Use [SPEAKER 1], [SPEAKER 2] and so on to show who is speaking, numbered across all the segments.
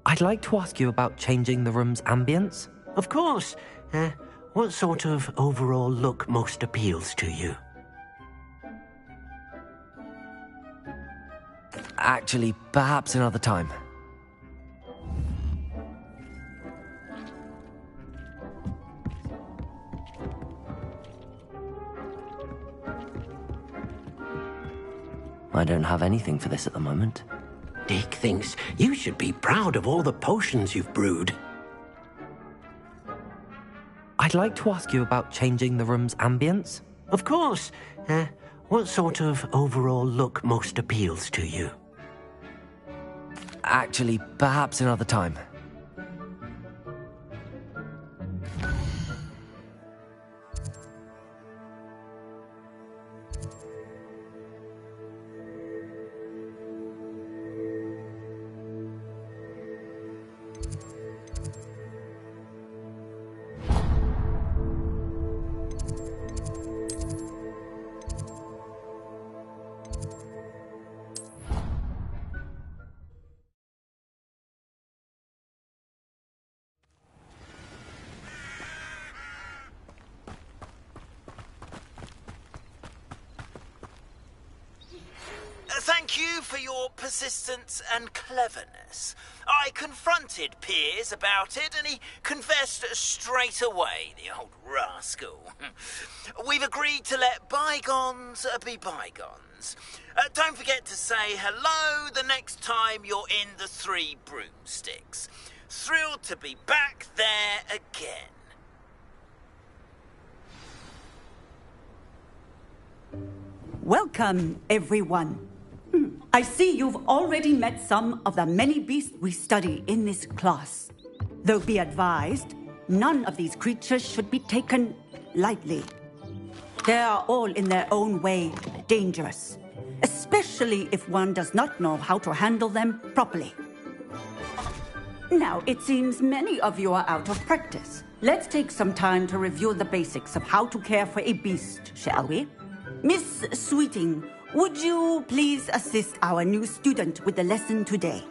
[SPEAKER 1] I'd like to ask you about changing the room's ambience.
[SPEAKER 2] Of course. What sort of overall look most appeals to you?
[SPEAKER 1] Actually, perhaps another time. I don't have anything for this at the moment.
[SPEAKER 2] Dick thinks you should be proud of all the potions you've brewed.
[SPEAKER 1] I'd like to ask you about changing the room's ambience.
[SPEAKER 2] Of course. What sort of overall look most appeals to you?
[SPEAKER 1] Actually, perhaps another time.
[SPEAKER 3] Thank you for your persistence and cleverness. I confronted Piers about it and he confessed straight away, the old rascal. We've agreed to let bygones be bygones. Don't forget to say hello the next time you're in the Three Broomsticks. Thrilled to be back there again.
[SPEAKER 4] Welcome, everyone. I see you've already met some of the many beasts we study in this class. Though be advised, none of these creatures should be taken lightly. They are all in their own way dangerous, especially if one does not know how to handle them properly. Now, it seems many of you are out of practice. Let's take some time to review the basics of how to care for a beast, shall we? Miss Sweeting, would you please assist our new student with the lesson today?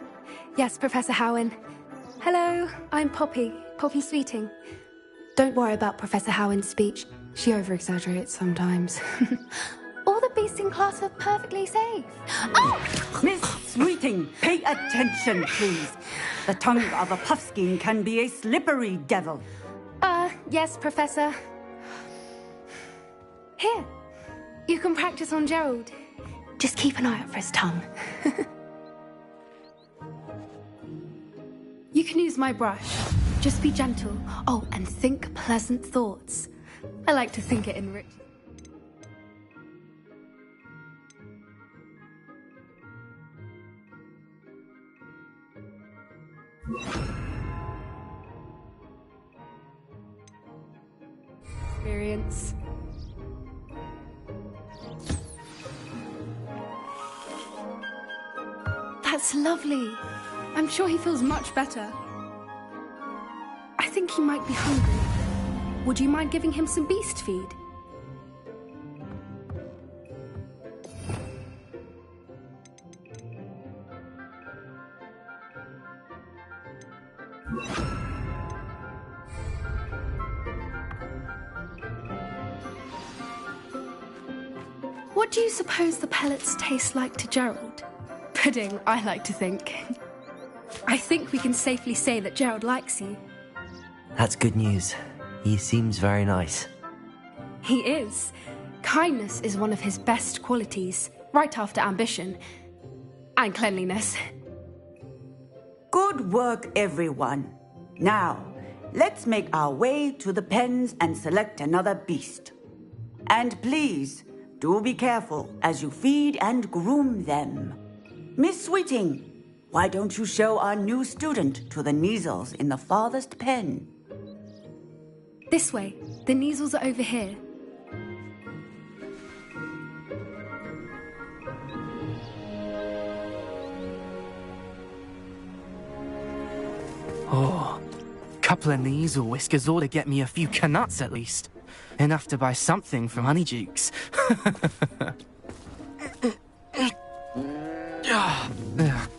[SPEAKER 5] Yes, Professor Howen. Hello, I'm Poppy Sweeting. Don't worry about Professor Howen's speech. She over-exaggerates sometimes. All the beasts in class are perfectly safe. Oh!
[SPEAKER 4] Miss Sweeting, pay attention, please. The tongue of a puffskein can be a slippery devil.
[SPEAKER 5] Yes, Professor. Here, you can practice on Gerald. Just keep an eye out for his tongue. You can use my brush. Just be gentle. Oh, and think pleasant thoughts. I like to think it enriches. Experience. That's lovely. I'm sure he feels much better. I think he might be hungry. Would you mind giving him some beast feed? What do you suppose the pellets taste like to Gerald? Pudding, I like to think. I think we can safely say that Gerald likes you.
[SPEAKER 1] That's good news. He seems very nice.
[SPEAKER 5] He is. Kindness is one of his best qualities, right after ambition. And cleanliness.
[SPEAKER 4] Good work, everyone. Now, let's make our way to the pens and select another beast. And please, do be careful as you feed and groom them. Miss Sweeting, why don't you show our new student to the Neasels in the farthest pen?
[SPEAKER 5] This way. The Neasels are over here.
[SPEAKER 6] Oh, couple of Neasel whiskers ought to get me a few canuts at least. Enough to buy something from Honeydukes.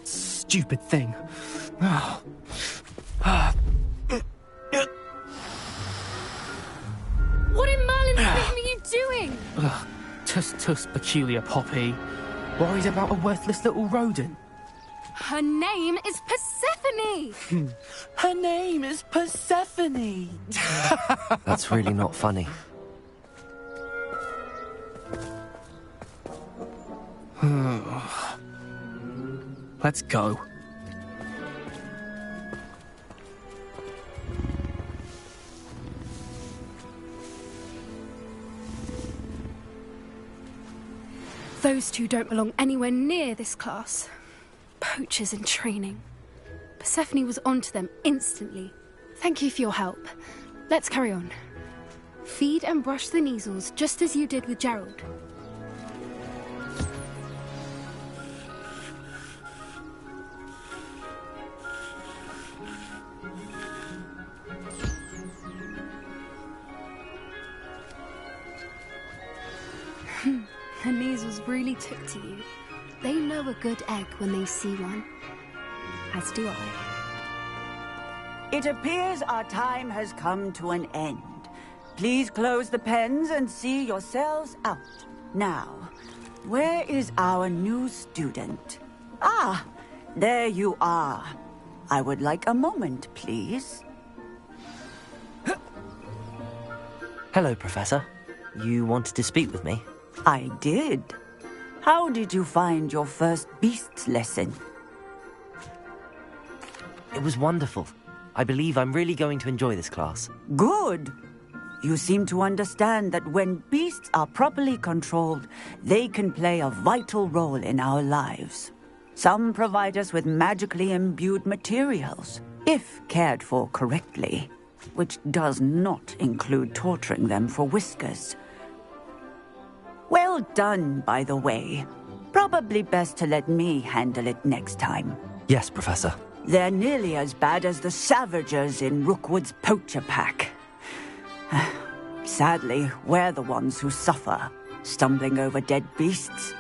[SPEAKER 6] Stupid thing. Oh. tuss, peculiar Poppy. Worries about a worthless little rodent.
[SPEAKER 5] Her name is Persephone!
[SPEAKER 6] Her name is Persephone!
[SPEAKER 1] That's really not funny.
[SPEAKER 6] Let's go.
[SPEAKER 5] Those two don't belong anywhere near this class. Poachers in training. Persephone was onto them instantly. Thank you for your help. Let's carry on. Feed and brush the Neasels just as you did with Gerald. The Neasels really took to you. They know a good egg when they see one. As do I.
[SPEAKER 4] It appears our time has come to an end. Please close the pens and see yourselves out. Now, where is our new student? Ah, there you are. I would like a moment, please.
[SPEAKER 1] Hello, Professor. You wanted to speak with me?
[SPEAKER 4] I did. How did you find your first beasts lesson?
[SPEAKER 1] It was wonderful. I believe I'm really going to enjoy this class.
[SPEAKER 4] Good. You seem to understand that when beasts are properly controlled, they can play a vital role in our lives. Some provide us with magically imbued materials, if cared for correctly, which does not include torturing them for whiskers. Well done, by the way. Probably best to let me handle it next time.
[SPEAKER 1] Yes, Professor.
[SPEAKER 4] They're nearly as bad as the Savagers in Rookwood's poacher pack. Sadly, we're the ones who suffer, stumbling over dead beasts.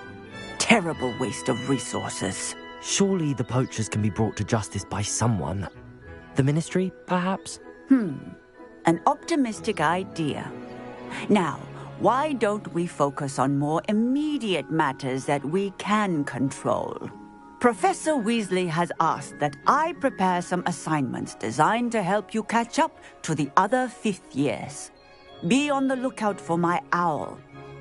[SPEAKER 4] Terrible waste of resources.
[SPEAKER 1] Surely the poachers can be brought to justice by someone. The Ministry, perhaps?
[SPEAKER 4] An optimistic idea. Now, why don't we focus on more immediate matters that we can control? Professor Weasley has asked that I prepare some assignments designed to help you catch up to the other fifth years. Be on the lookout for my owl.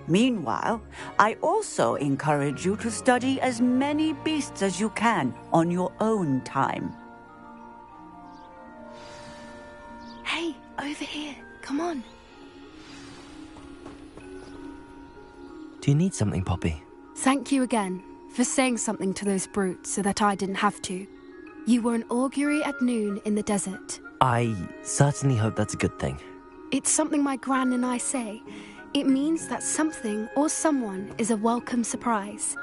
[SPEAKER 4] Meanwhile, I also encourage you to study as many beasts as you can on your own time.
[SPEAKER 5] Hey, over here. Come on.
[SPEAKER 1] Do you need something, Poppy?
[SPEAKER 5] Thank you again for saying something to those brutes so that I didn't have to. You were an augury at noon in the desert.
[SPEAKER 1] I certainly hope that's a good thing.
[SPEAKER 5] It's something my gran and I say. It means that something or someone is a welcome surprise.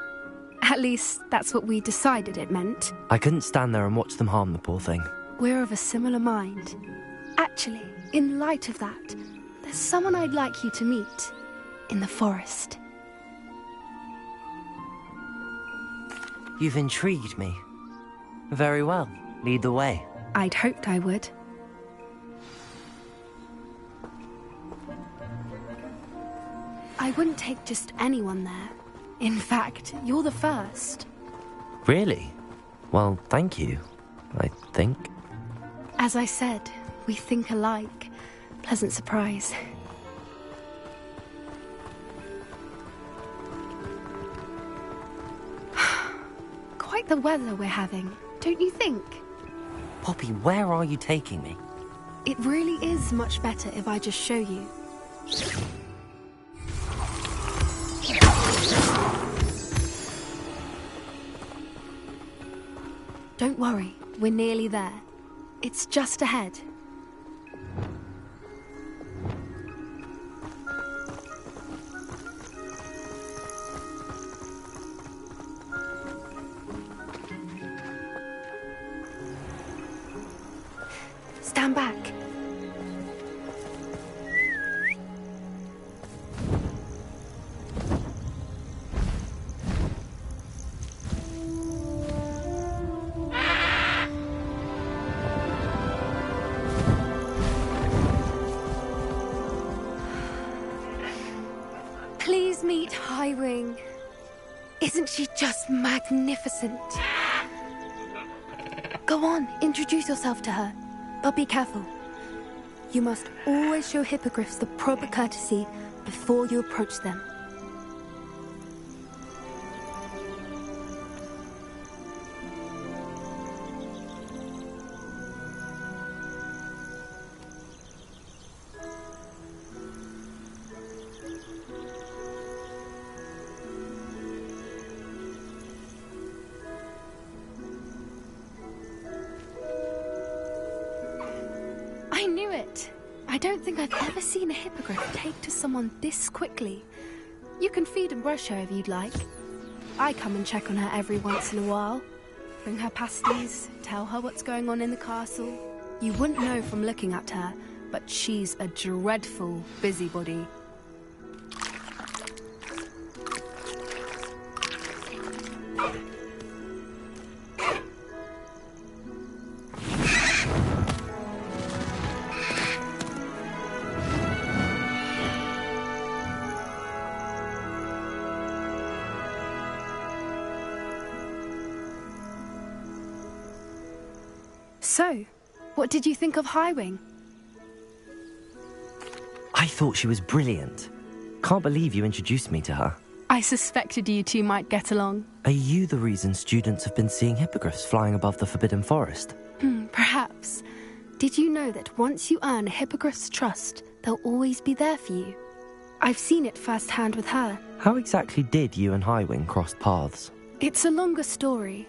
[SPEAKER 5] At least, that's what we decided it meant.
[SPEAKER 1] I couldn't stand there and watch them harm the poor thing.
[SPEAKER 5] We're of a similar mind. Actually, in light of that, there's someone I'd like you to meet. In the forest.
[SPEAKER 1] You've intrigued me. Very well. Lead the way.
[SPEAKER 5] I'd hoped I would. I wouldn't take just anyone there. In fact, you're the first.
[SPEAKER 1] Really? Well, thank you, I think.
[SPEAKER 5] As I said, we think alike. Pleasant surprise. Quite the weather we're having, don't you think?
[SPEAKER 1] Poppy, where are you taking me?
[SPEAKER 5] It really is much better if I just show you. Don't worry, we're nearly there. It's just ahead. Stand back. Please meet Highwing. Isn't she just magnificent? Go on, introduce yourself to her. But be careful. You must always show hippogriffs the proper courtesy before you approach them. I knew it. I don't think I've ever seen a hippogriff take to someone this quickly. You can feed and brush her if you'd like. I come and check on her every once in a while. Bring her pasties, tell her what's going on in the castle. You wouldn't know from looking at her, but she's a dreadful busybody. So, what did you think of Highwing?
[SPEAKER 1] I thought she was brilliant. Can't believe you introduced me to her.
[SPEAKER 5] I suspected you two might get along.
[SPEAKER 1] Are you the reason students have been seeing hippogriffs flying above the Forbidden Forest?
[SPEAKER 5] Perhaps. Did you know that once you earn a hippogriff's trust, they'll always be there for you? I've seen it firsthand with her.
[SPEAKER 1] How exactly did you and Highwing cross paths?
[SPEAKER 5] It's a longer story,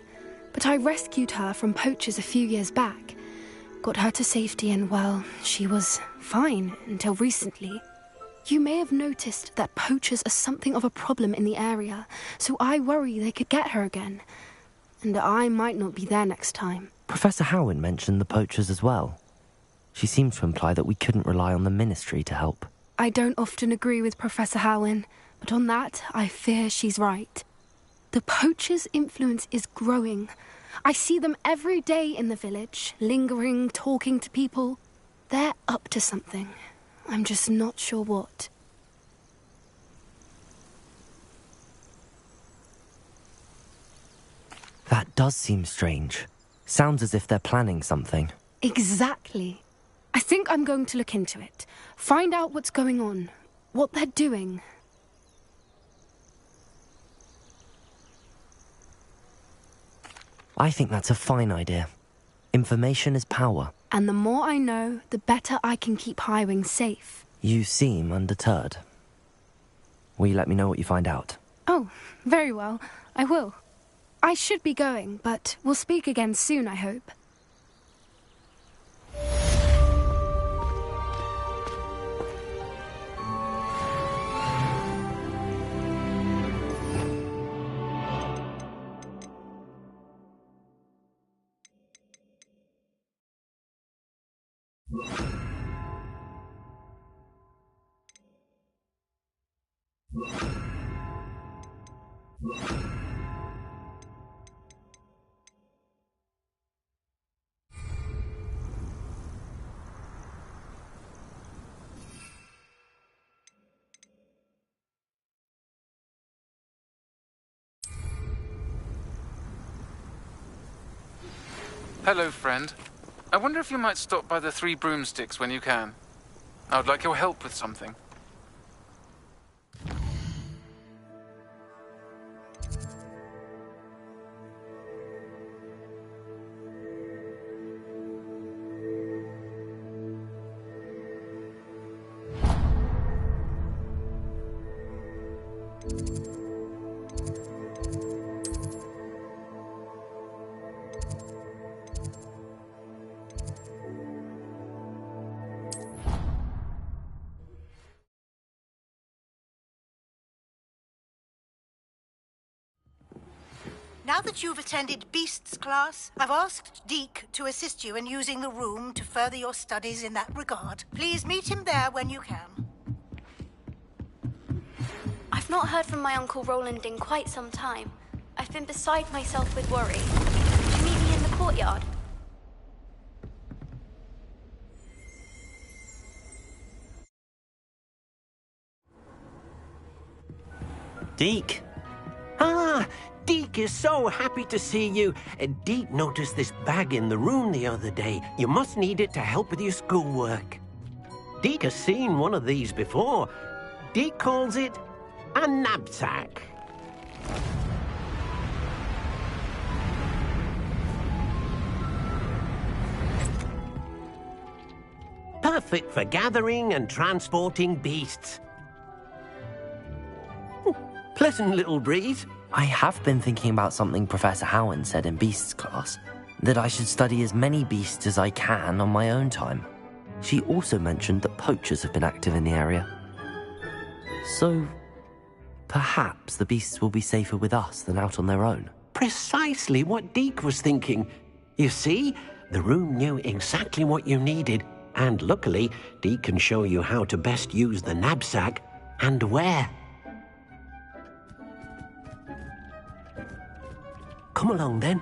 [SPEAKER 5] but I rescued her from poachers a few years back. Got her to safety and, well, she was fine until recently. You may have noticed that poachers are something of a problem in the area, so I worry they could get her again. And I might not be there next time.
[SPEAKER 1] Professor Howin mentioned the poachers as well. She seemed to imply that we couldn't rely on the Ministry to help.
[SPEAKER 5] I don't often agree with Professor Howin, but on that, I fear she's right. The poachers' influence is growing. I see them every day in the village, lingering, talking to people. They're up to something. I'm just not sure what.
[SPEAKER 1] That does seem strange. Sounds as if they're planning something.
[SPEAKER 5] Exactly. I think I'm going to look into it. Find out what's going on, what they're doing.
[SPEAKER 1] I think that's a fine idea. Information is power.
[SPEAKER 5] And the more I know, the better I can keep Highwing safe.
[SPEAKER 1] You seem undeterred. Will you let me know what you find out?
[SPEAKER 5] Oh, very well. I will. I should be going, but we'll speak again soon, I hope.
[SPEAKER 7] Hello, friend. I wonder if you might stop by the Three Broomsticks when you can. I would like your help with something.
[SPEAKER 8] Now that you've attended Beasts class, I've asked Deke to assist you in using the room to further your studies in that regard. Please meet him there when you can.
[SPEAKER 9] I've not heard from my Uncle Roland in quite some time. I've been beside myself with worry. Could you meet me in the courtyard?
[SPEAKER 1] Deke.
[SPEAKER 2] Ah, Deke is so happy to see you. Deke noticed this bag in the room the other day. You must need it to help with your schoolwork. Deke has seen one of these before. Deke calls it a knapsack. Perfect for gathering and transporting beasts. Pleasant little breeze.
[SPEAKER 1] I have been thinking about something Professor Howard said in Beasts class, that I should study as many beasts as I can on my own time. She also mentioned that poachers have been active in the area. So, perhaps the beasts will be safer with us than out on their own.
[SPEAKER 2] Precisely what Deke was thinking. You see, the room knew exactly what you needed, and luckily, Deke can show you how to best use the knapsack and where. Come along, then.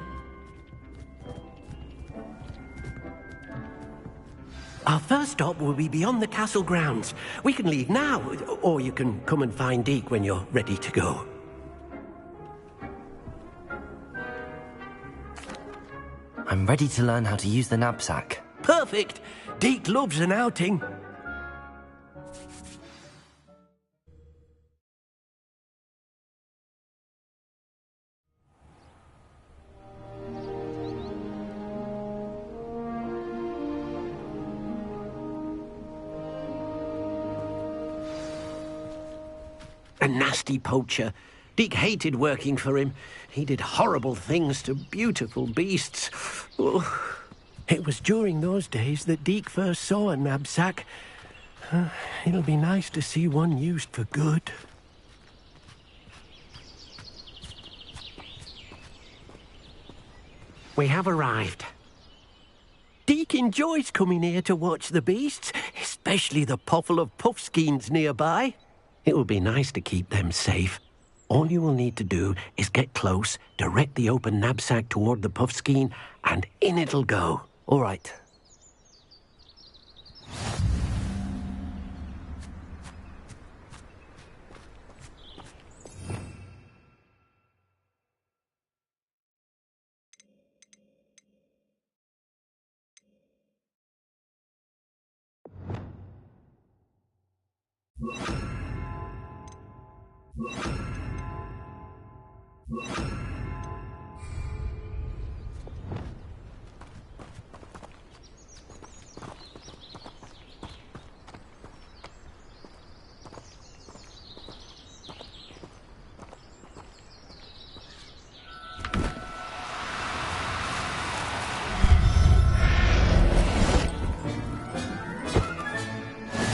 [SPEAKER 2] Our first stop will be beyond the castle grounds. We can leave now, or you can come and find Deke when you're ready to go.
[SPEAKER 1] I'm ready to learn how to use the knapsack.
[SPEAKER 2] Perfect! Deke loves an outing. A nasty poacher. Deke hated working for him. He did horrible things to beautiful beasts. Oh, it was during those days that Deke first saw a knapsack. It'll be nice to see one used for good. We have arrived. Deke enjoys coming here to watch the beasts, especially the potful of puffskeins nearby. It will be nice to keep them safe. All you will need to do is get close, direct the open knapsack toward the puffskein, and in it'll go.
[SPEAKER 1] All right.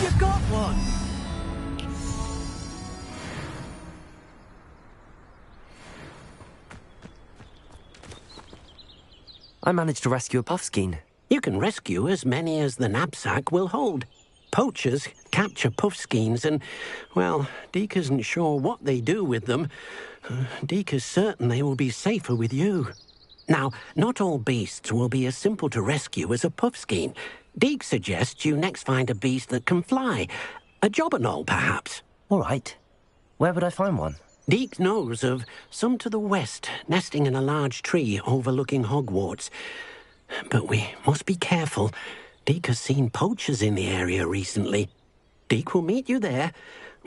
[SPEAKER 2] You got one!
[SPEAKER 1] I managed to rescue a puffskein.
[SPEAKER 2] You can rescue as many as the knapsack will hold. Poachers capture puffskeins and, well, Deke isn't sure what they do with them. Deke is certain they will be safer with you. Now, not all beasts will be as simple to rescue as a puffskein. Deke suggests you next find a beast that can fly. A jobberknoll, perhaps.
[SPEAKER 1] All right. Where would I find one?
[SPEAKER 2] Deke knows of some to the west, nesting in a large tree overlooking Hogwarts. But we must be careful. Deke has seen poachers in the area recently. Deke will meet you there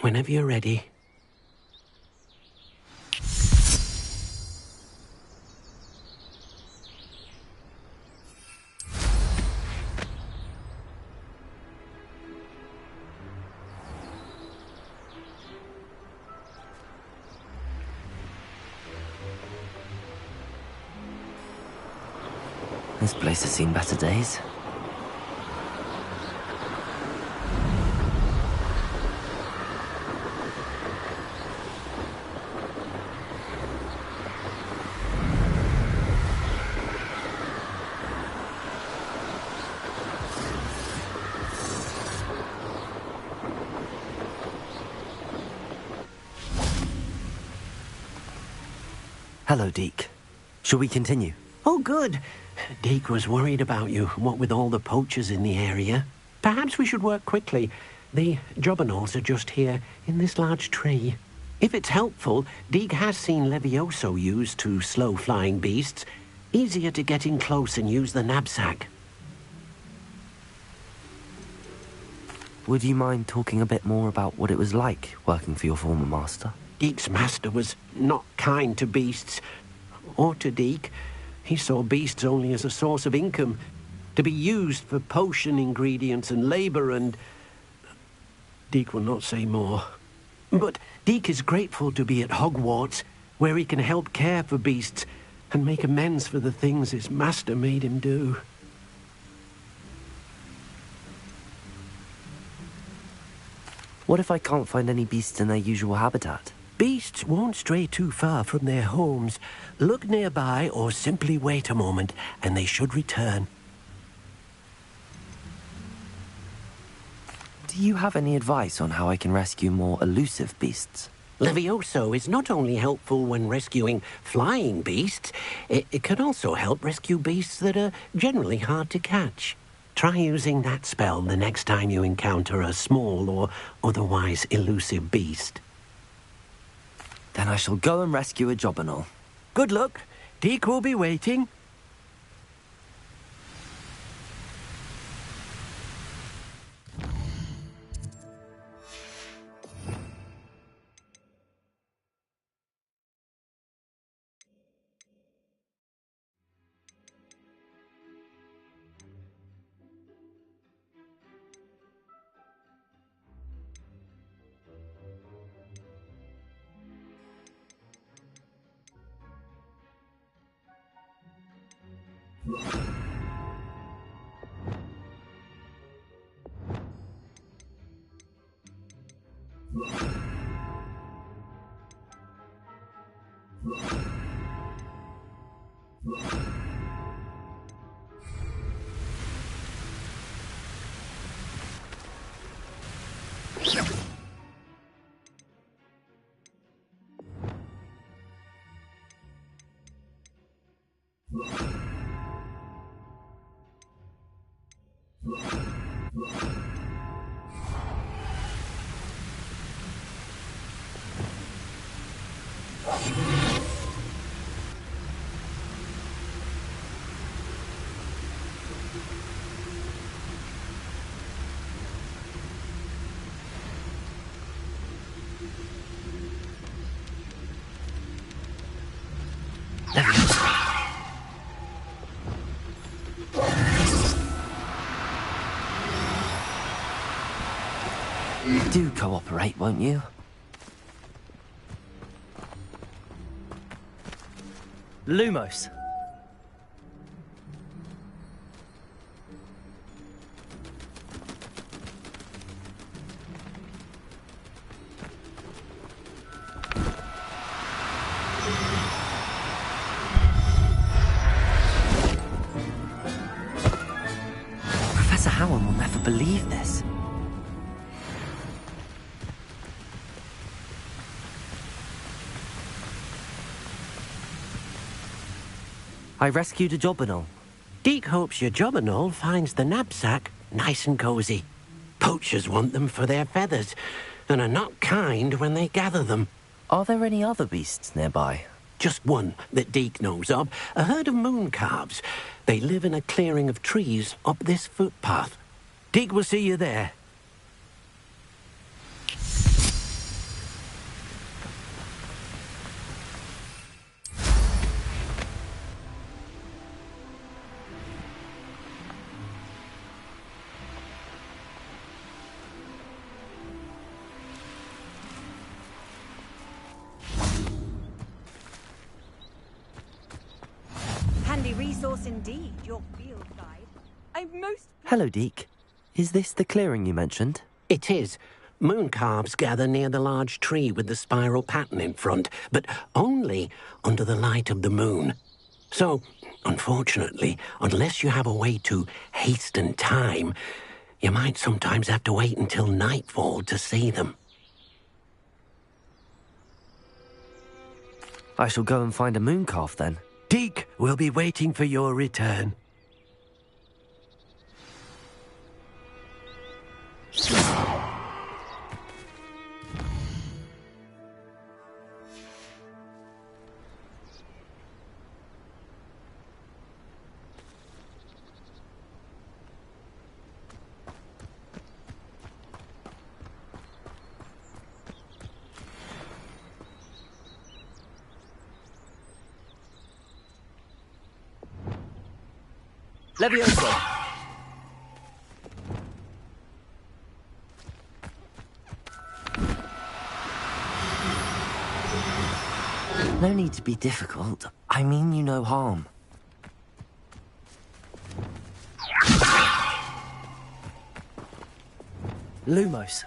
[SPEAKER 2] whenever you're ready.
[SPEAKER 1] This place has seen better days. Hello, Deke. Shall we continue?
[SPEAKER 2] Oh, good. Deke was worried about you, what with all the poachers in the area. Perhaps we should work quickly. The jobberknolls are just here, in this large tree. If it's helpful, Deek has seen Levioso used to slow flying beasts. Easier to get in close and use the knapsack.
[SPEAKER 1] Would you mind talking a bit more about what it was like working for your former master?
[SPEAKER 2] Deek's master was not kind to beasts, or to Deek. He saw beasts only as a source of income, to be used for potion ingredients and labour, and... Deek will not say more. But Deek is grateful to be at Hogwarts, where he can help care for beasts and make amends for the things his master made him do.
[SPEAKER 1] What if I can't find any beasts in their usual habitat?
[SPEAKER 2] Beasts won't stray too far from their homes. Look nearby or simply wait a moment, and they should return.
[SPEAKER 1] Do you have any advice on how I can rescue more elusive beasts?
[SPEAKER 2] Levioso is not only helpful when rescuing flying beasts, it can also help rescue beasts that are generally hard to catch. Try using that spell the next time you encounter a small or otherwise elusive beast.
[SPEAKER 1] Then I shall go and rescue a Jobberknoll.
[SPEAKER 2] Good luck. Deek will be waiting.
[SPEAKER 1] Do cooperate, won't you? Lumos. Professor Howard will never believe this. I rescued a Jobberknoll.
[SPEAKER 2] Deek hopes your Jobberknoll finds the knapsack nice and cozy. Poachers want them for their feathers, and are not kind when they gather them.
[SPEAKER 1] Are there any other beasts nearby?
[SPEAKER 2] Just one that Deek knows of, a herd of moon calves. They live in a clearing of trees up this footpath. Deek will see you there.
[SPEAKER 4] Handy resource indeed, your field guide.
[SPEAKER 1] Hello, Deek. Is this the clearing you mentioned?
[SPEAKER 2] It is. Moon calves gather near the large tree with the spiral pattern in front, but only under the light of the moon. So, unfortunately, unless you have a way to hasten time, you might sometimes have to wait until nightfall to see them.
[SPEAKER 1] I shall go and find a moon calf then.
[SPEAKER 2] Deek will be waiting for your return. Levioso!
[SPEAKER 1] No need to be difficult. I mean you no harm.
[SPEAKER 6] Lumos.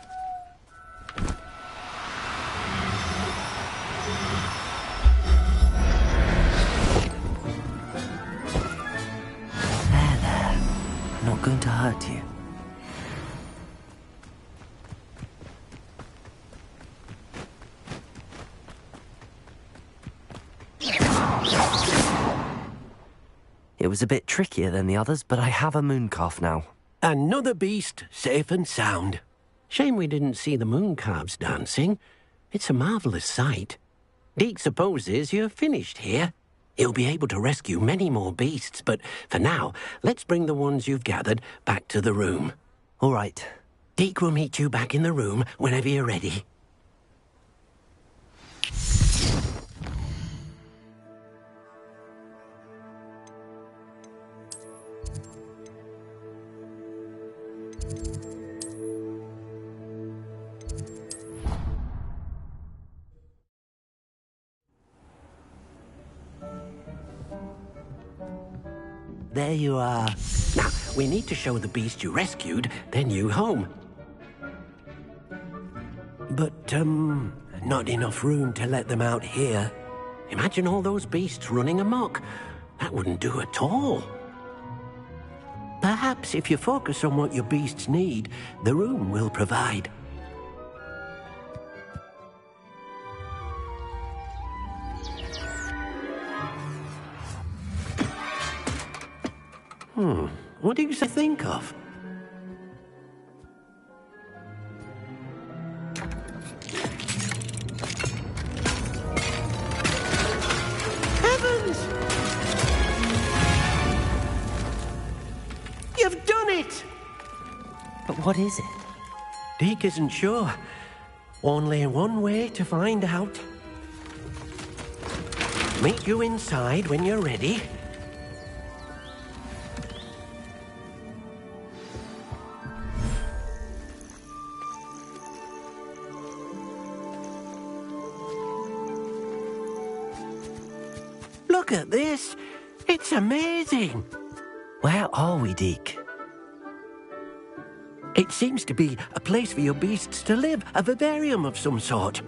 [SPEAKER 1] There. I'm not going to hurt you. It was a bit trickier than the others, but I have a mooncalf now.
[SPEAKER 2] Another beast, safe and sound. Shame we didn't see the mooncalves dancing. It's a marvellous sight. Deke supposes you're finished here. He'll be able to rescue many more beasts, but for now, let's bring the ones you've gathered back to the room.
[SPEAKER 1] All right.
[SPEAKER 2] Deke will meet you back in the room whenever you're ready.
[SPEAKER 1] There you are.
[SPEAKER 2] Now, we need to show the beast you rescued their new home. But, not enough room to let them out here. Imagine all those beasts running amok. That wouldn't do at all. Perhaps if you focus on what your beasts need, the room will provide. What do you think of? Heavens! You've done it!
[SPEAKER 1] But what is it?
[SPEAKER 2] Deke isn't sure. Only one way to find out. Meet you inside when you're ready. Look at this. It's amazing.
[SPEAKER 1] Where are we, Deke?
[SPEAKER 2] It seems to be a place for your beasts to live, a vivarium of some sort.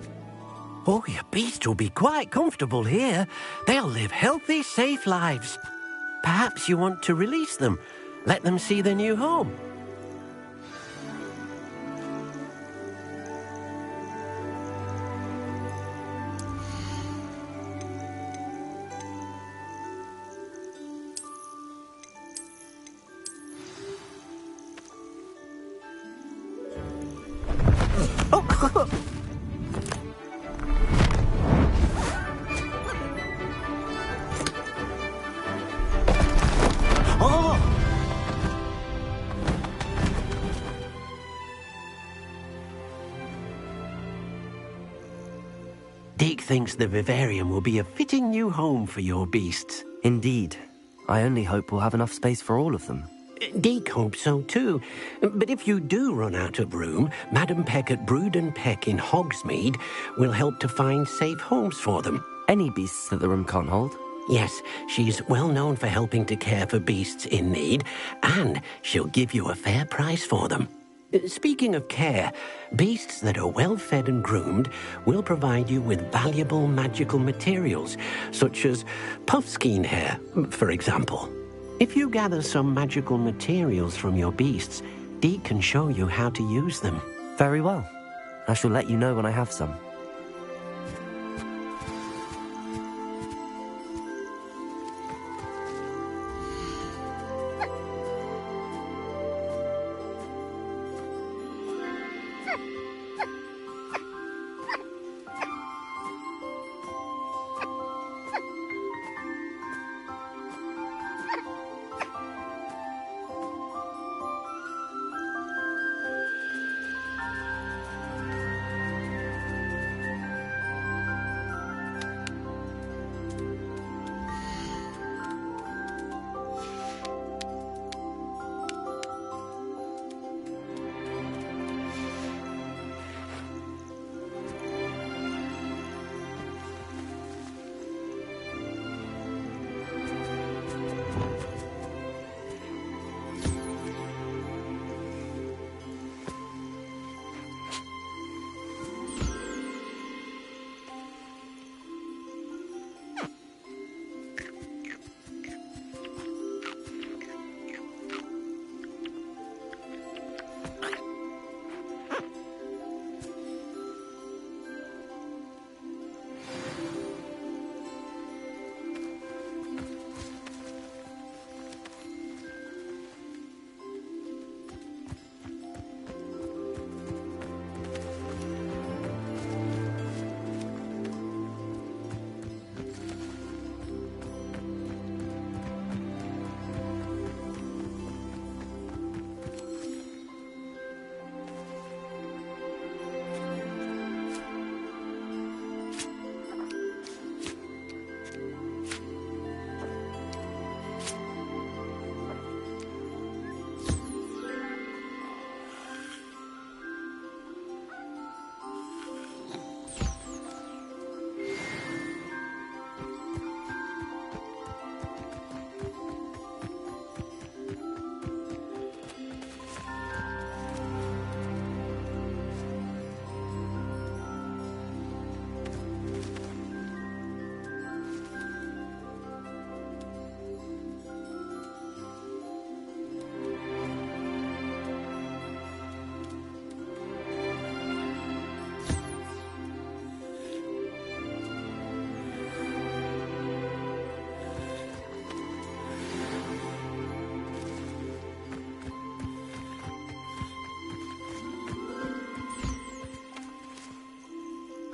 [SPEAKER 2] Oh, your beasts will be quite comfortable here. They'll live healthy, safe lives. Perhaps you want to release them, let them see their new home. Deke thinks the vivarium will be a fitting new home for your beasts.
[SPEAKER 1] Indeed. I only hope we'll have enough space for all of them.
[SPEAKER 2] Deke hopes so too. But if you do run out of room, Madam Peck at Brood and Peck in Hogsmeade will help to find safe homes for them.
[SPEAKER 1] Any beasts that the room can't hold?
[SPEAKER 2] Yes, she's well known for helping to care for beasts in need, and she'll give you a fair price for them. Speaking of care, beasts that are well fed and groomed will provide you with valuable magical materials, such as puffskein hair, for example. If you gather some magical materials from your beasts, Deke can show you how to use them.
[SPEAKER 1] Very well. I shall let you know when I have some.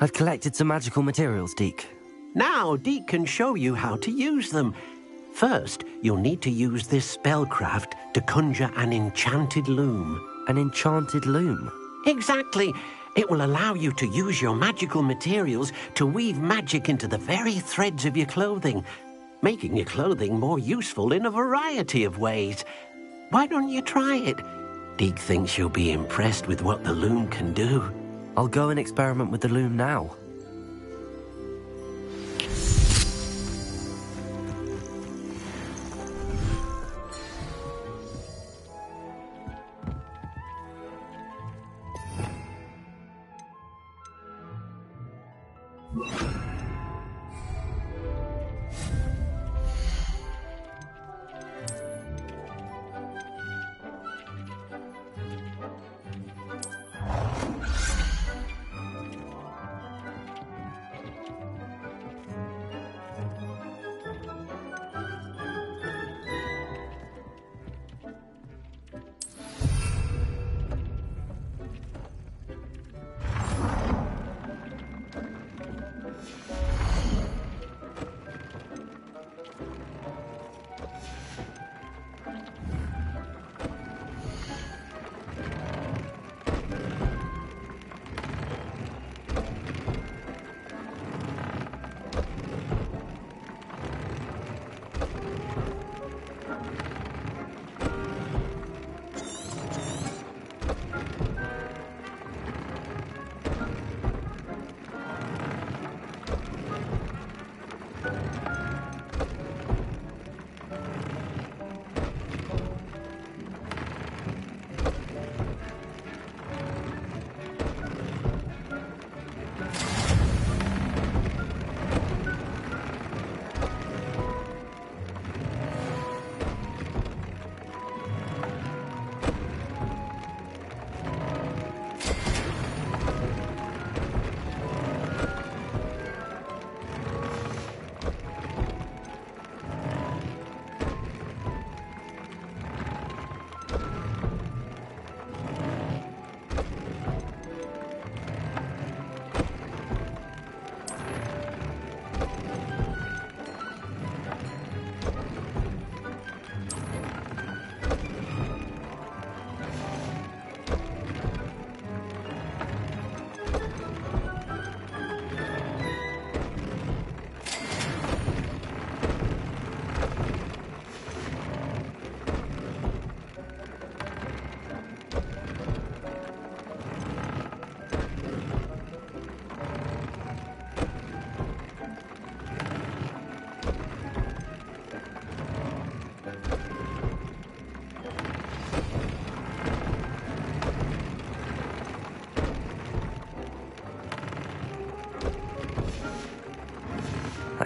[SPEAKER 1] I've collected some magical materials, Deke.
[SPEAKER 2] Now, Deke can show you how to use them. First, you'll need to use this spellcraft to conjure an enchanted loom.
[SPEAKER 1] An enchanted loom?
[SPEAKER 2] Exactly. It will allow you to use your magical materials to weave magic into the very threads of your clothing, making your clothing more useful in a variety of ways. Why don't you try it? Deke thinks you'll be impressed with what the loom can do.
[SPEAKER 1] I'll go and experiment with the loom now.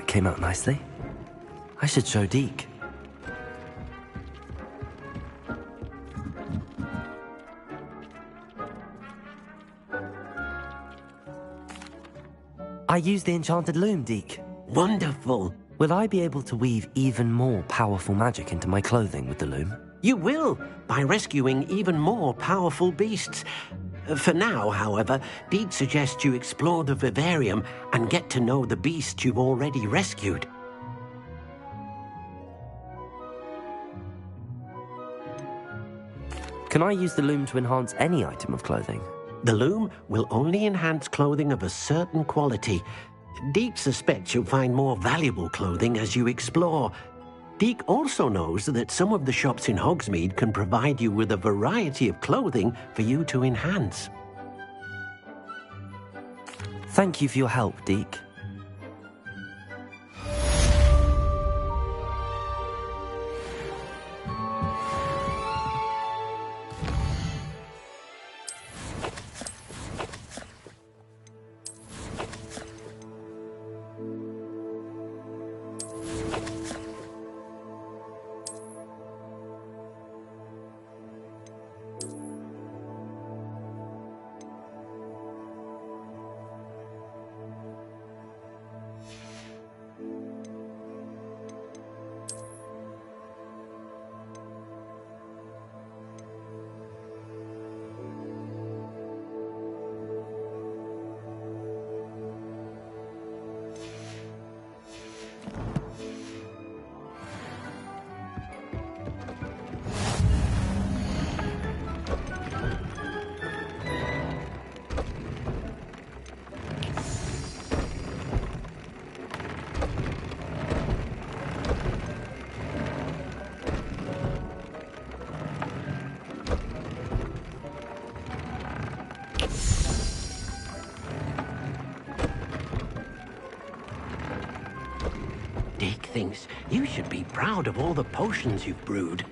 [SPEAKER 1] Came out nicely. I should show Deke. I used the enchanted loom, Deke.
[SPEAKER 2] Wonderful.
[SPEAKER 1] Will I be able to weave even more powerful magic into my clothing with the loom?
[SPEAKER 2] You will, by rescuing even more powerful beasts. For now, however, Deke suggests you explore the vivarium and get to know the beasts you've already rescued.
[SPEAKER 1] Can I use the loom to enhance any item of clothing?
[SPEAKER 2] The loom will only enhance clothing of a certain quality. Deke suspects you'll find more valuable clothing as you explore. Deke also knows that some of the shops in Hogsmeade can provide you with a variety of clothing for you to enhance.
[SPEAKER 1] Thank you for your help, Deke.
[SPEAKER 2] thinks you should be proud of all the potions you've brewed.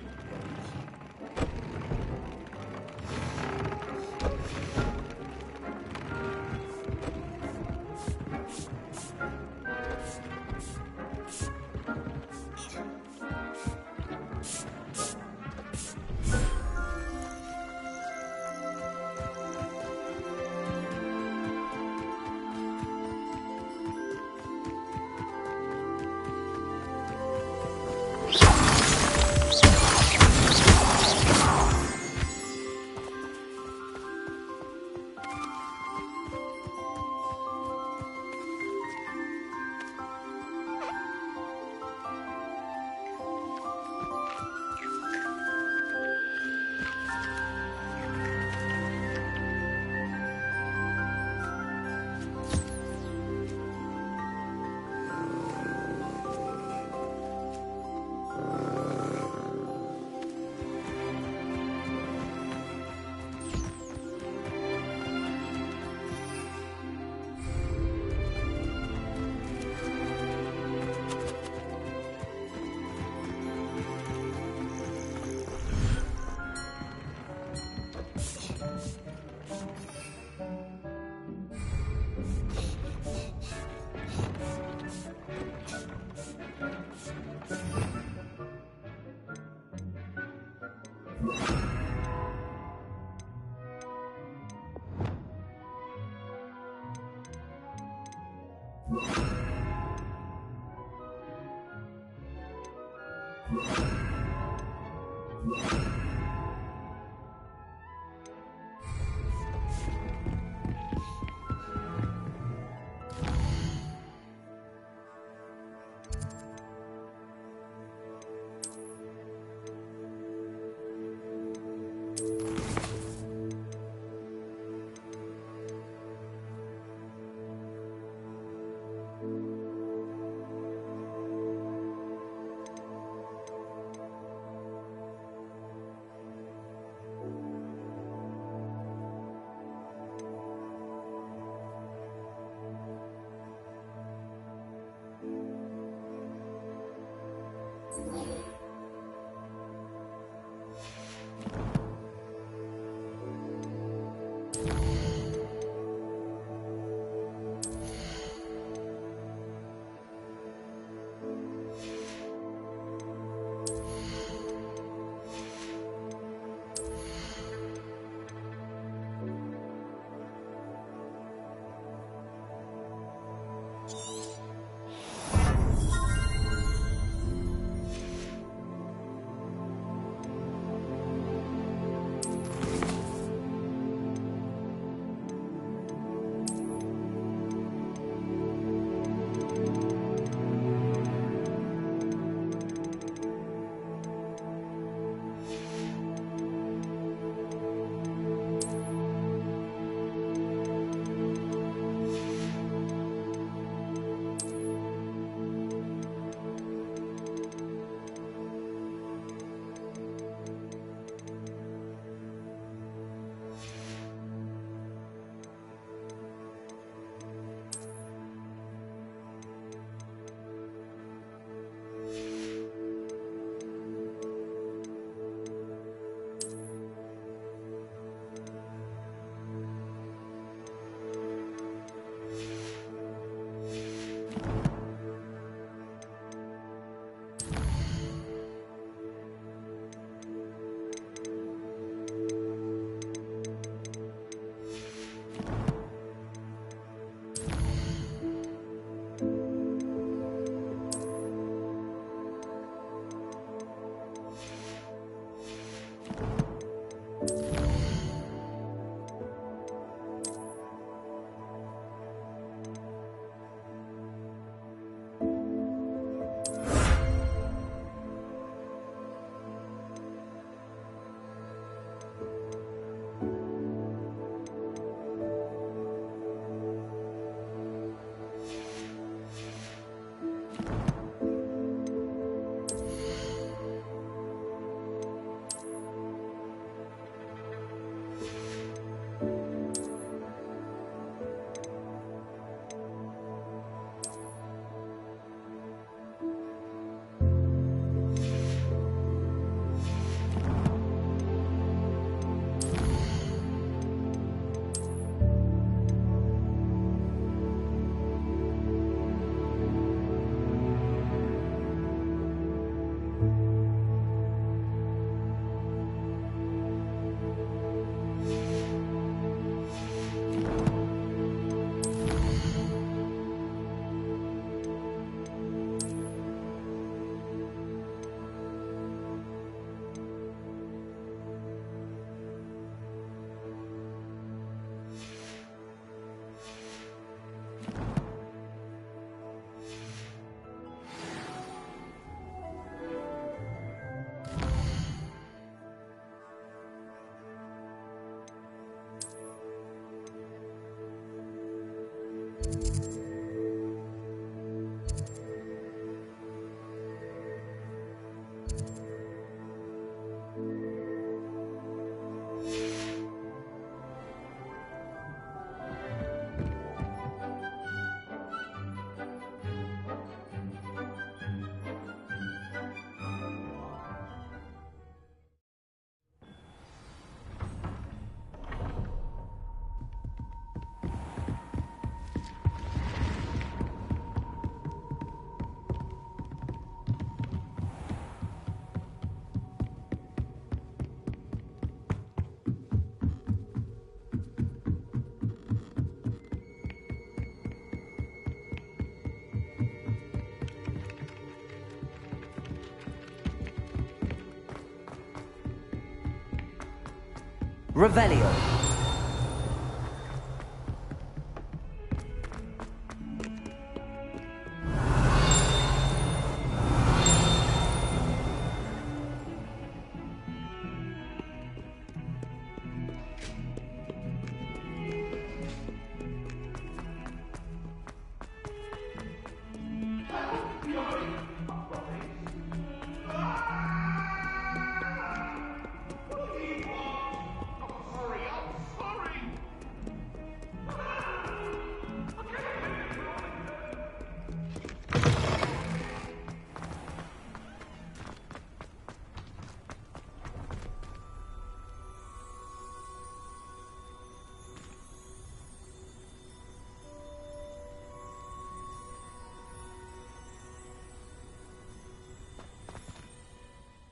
[SPEAKER 1] Revelio.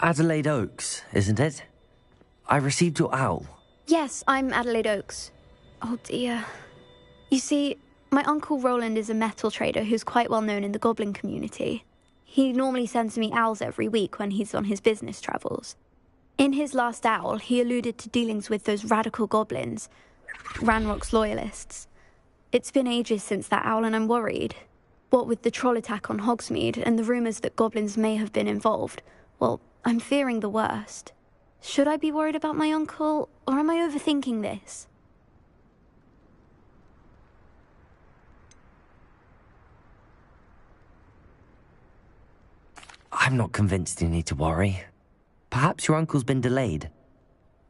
[SPEAKER 1] Adelaide Oaks, isn't it? I received your owl.
[SPEAKER 5] Yes, I'm Adelaide Oaks. Oh dear. You see, my Uncle Roland is a metal trader who's quite well known in the goblin community. He normally sends me owls every week when he's on his business travels. In his last owl, he alluded to dealings with those radical goblins, Ranrock's loyalists. It's been ages since that owl and I'm worried. What with the troll attack on Hogsmeade and the rumours that goblins may have been involved, well, I'm fearing the worst. Should I be worried about my uncle, or am I overthinking this?
[SPEAKER 1] I'm not convinced you need to worry. Perhaps your uncle's been delayed,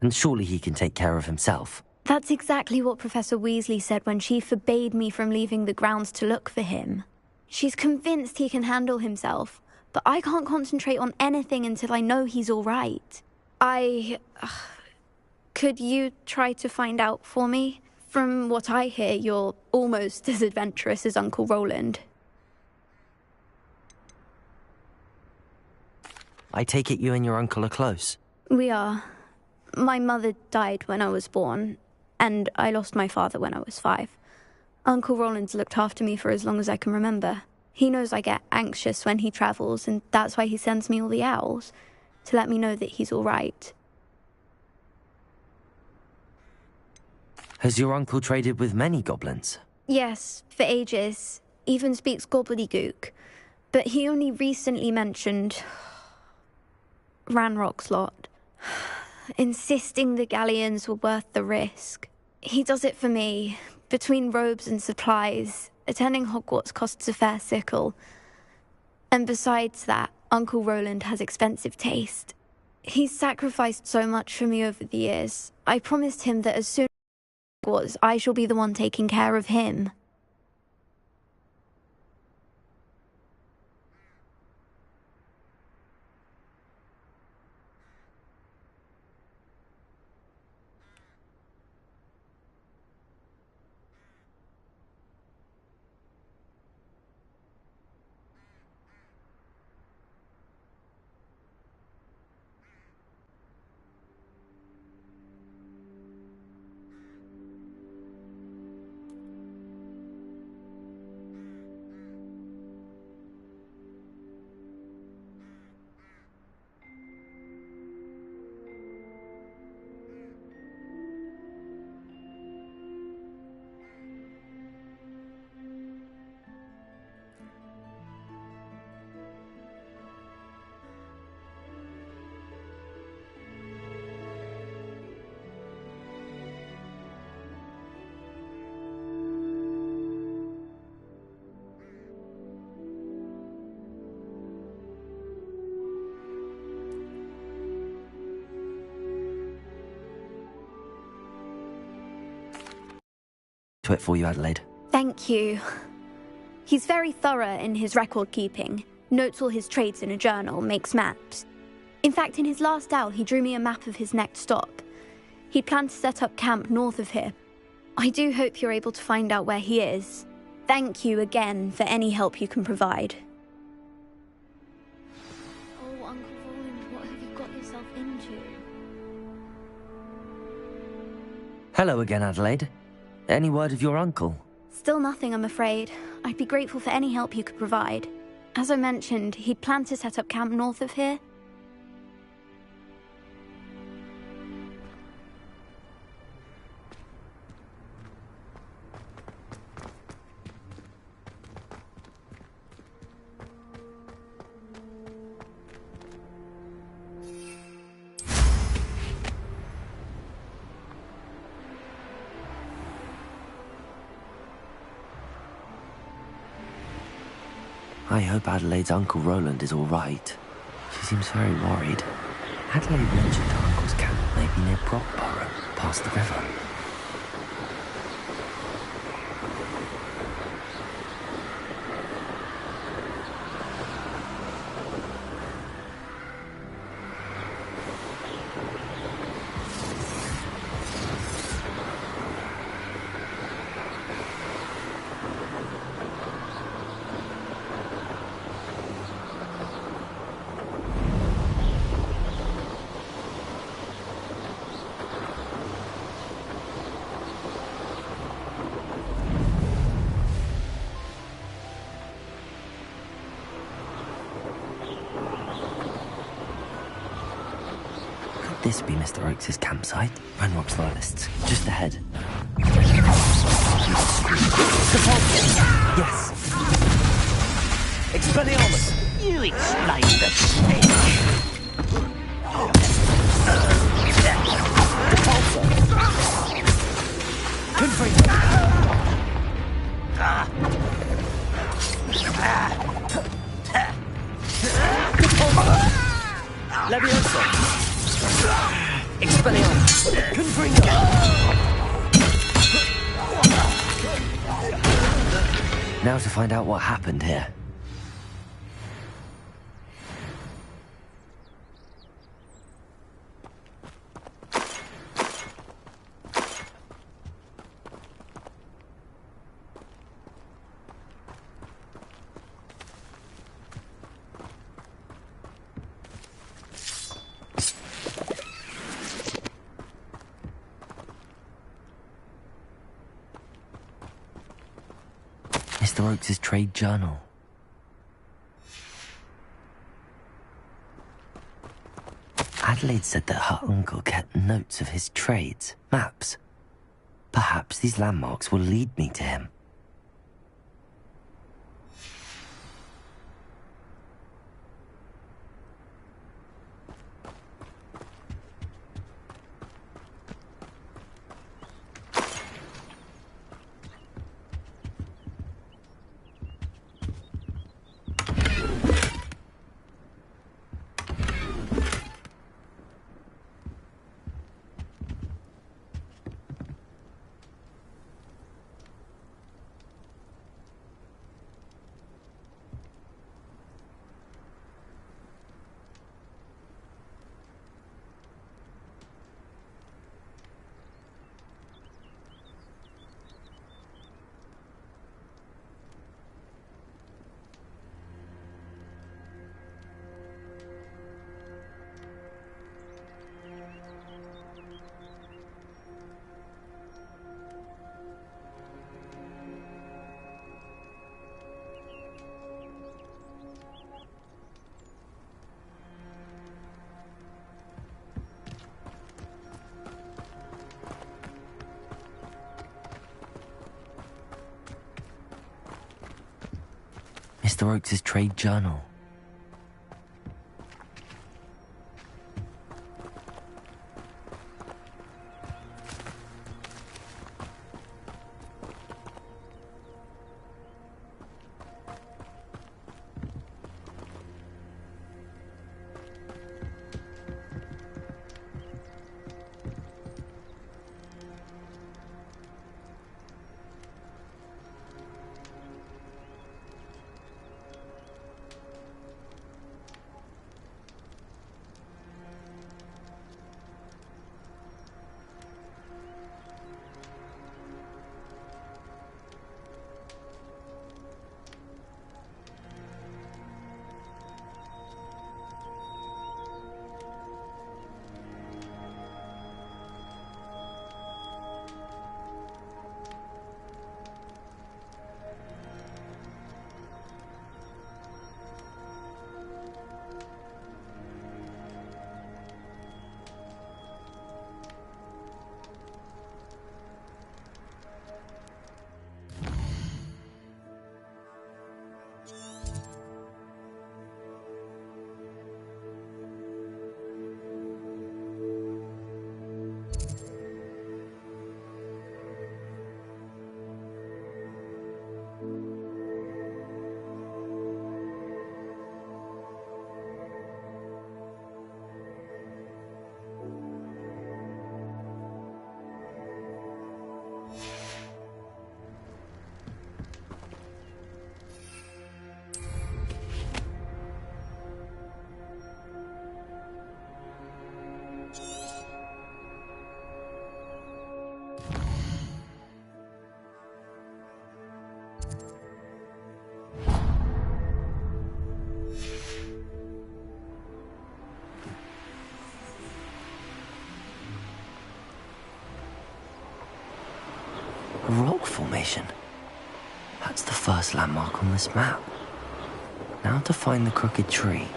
[SPEAKER 1] and surely he can take care of himself.
[SPEAKER 5] That's exactly what Professor Weasley said when she forbade me from leaving the grounds to look for him. She's convinced he can handle himself, but I can't concentrate on anything until I know he's all right. Could you try to find out for me? From what I hear, you're almost as adventurous as Uncle Roland.
[SPEAKER 1] I take it you and your uncle are close.
[SPEAKER 5] We are. My mother died when I was born, and I lost my father when I was 5. Uncle Roland's looked after me for as long as I can remember. He knows I get anxious when he travels, and that's why he sends me all the owls, to let me know that he's all right.
[SPEAKER 1] Has your uncle traded with many goblins?
[SPEAKER 5] Yes, for ages. Even speaks gobbledygook. But he only recently mentioned Ranrock's lot, insisting the galleons were worth the risk. He does it for me. Between robes and supplies, attending Hogwarts costs a fair sickle. And besides that, Uncle Roland has expensive taste. He's sacrificed so much for me over the years. I promised him that as soon as Hogwarts, I shall be the one taking care of him.
[SPEAKER 1] To it for you, Adelaide.
[SPEAKER 5] Thank you. He's very thorough in his record keeping, notes all his trades in a journal, makes maps. In fact, in his last owl, he drew me a map of his next stop. He planned to set up camp north of here. I do hope you're able to find out where he is. Thank you again for any help you can provide.
[SPEAKER 9] Oh, Uncle Roland, what have you got yourself into?
[SPEAKER 1] Hello again, Adelaide. Any word of your uncle?
[SPEAKER 5] Still nothing, I'm afraid. I'd be grateful for any help you could provide. As I mentioned, he'd planned to set up camp north of here.
[SPEAKER 1] I hope Adelaide's Uncle Roland is all right. She seems very worried. Adelaide mentioned her uncle's camp may be near Brockborough, past the river. This be Mr. Oakes' campsite. Renrock's loyalists. Just ahead. Yes.
[SPEAKER 3] Expelliarmus! You explain the pitch.
[SPEAKER 1] Leviosa! Expelliarmus! Confringo! Now to find out what happened here. Mr. Oakes' trade journal. Adelaide said that her uncle kept notes of his trades, maps. Perhaps these landmarks will lead me to him. Mr. Oakes' trade journal. rock formation. That's the first landmark on this map. Now to find the crooked tree.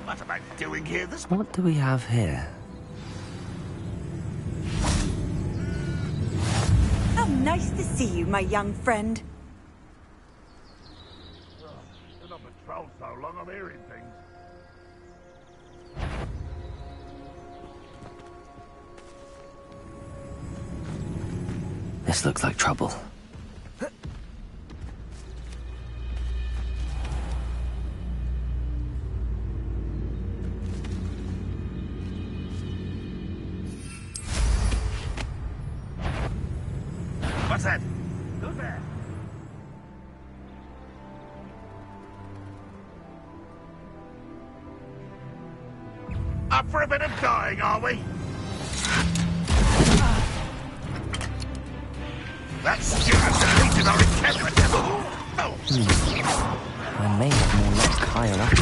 [SPEAKER 10] What am I doing here this...
[SPEAKER 1] What do we have here?
[SPEAKER 11] How nice to see you, my young friend.
[SPEAKER 10] Been on patrol so long, I'm hearing things.
[SPEAKER 1] This looks like trouble.
[SPEAKER 10] What's that? Who's there? Up for a bit of dying, are we? That steward's deleted our encampment.
[SPEAKER 1] I may have more luck higher up.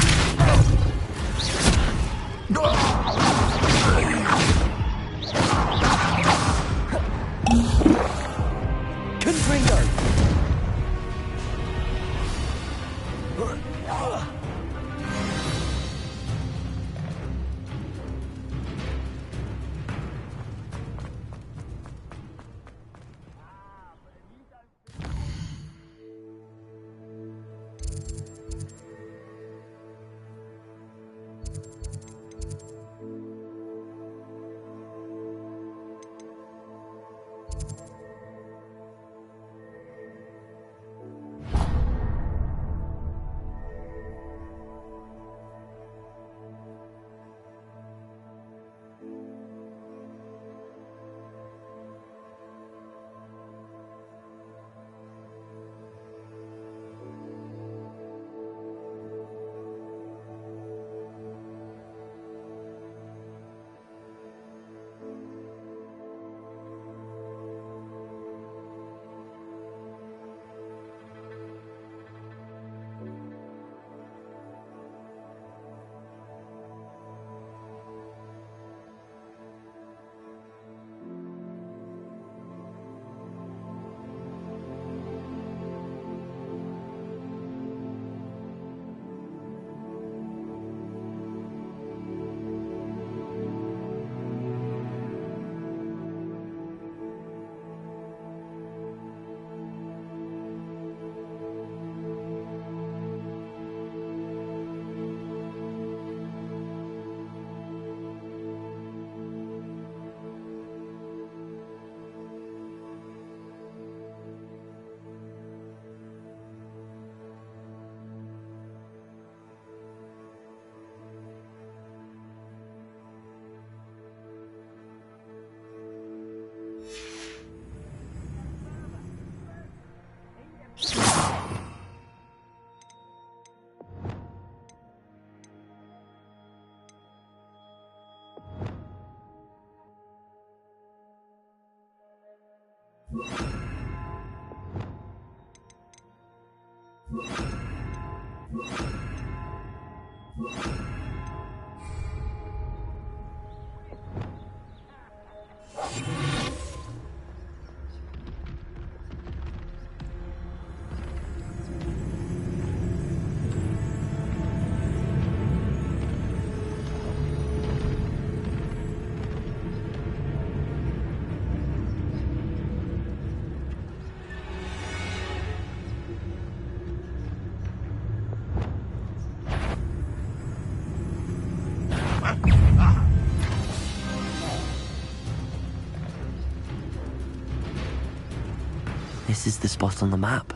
[SPEAKER 1] This is the spot on the map.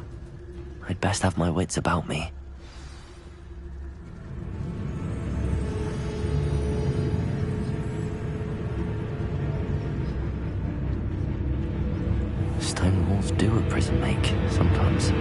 [SPEAKER 1] I'd best have my wits about me. Stone walls do a prison make, sometimes.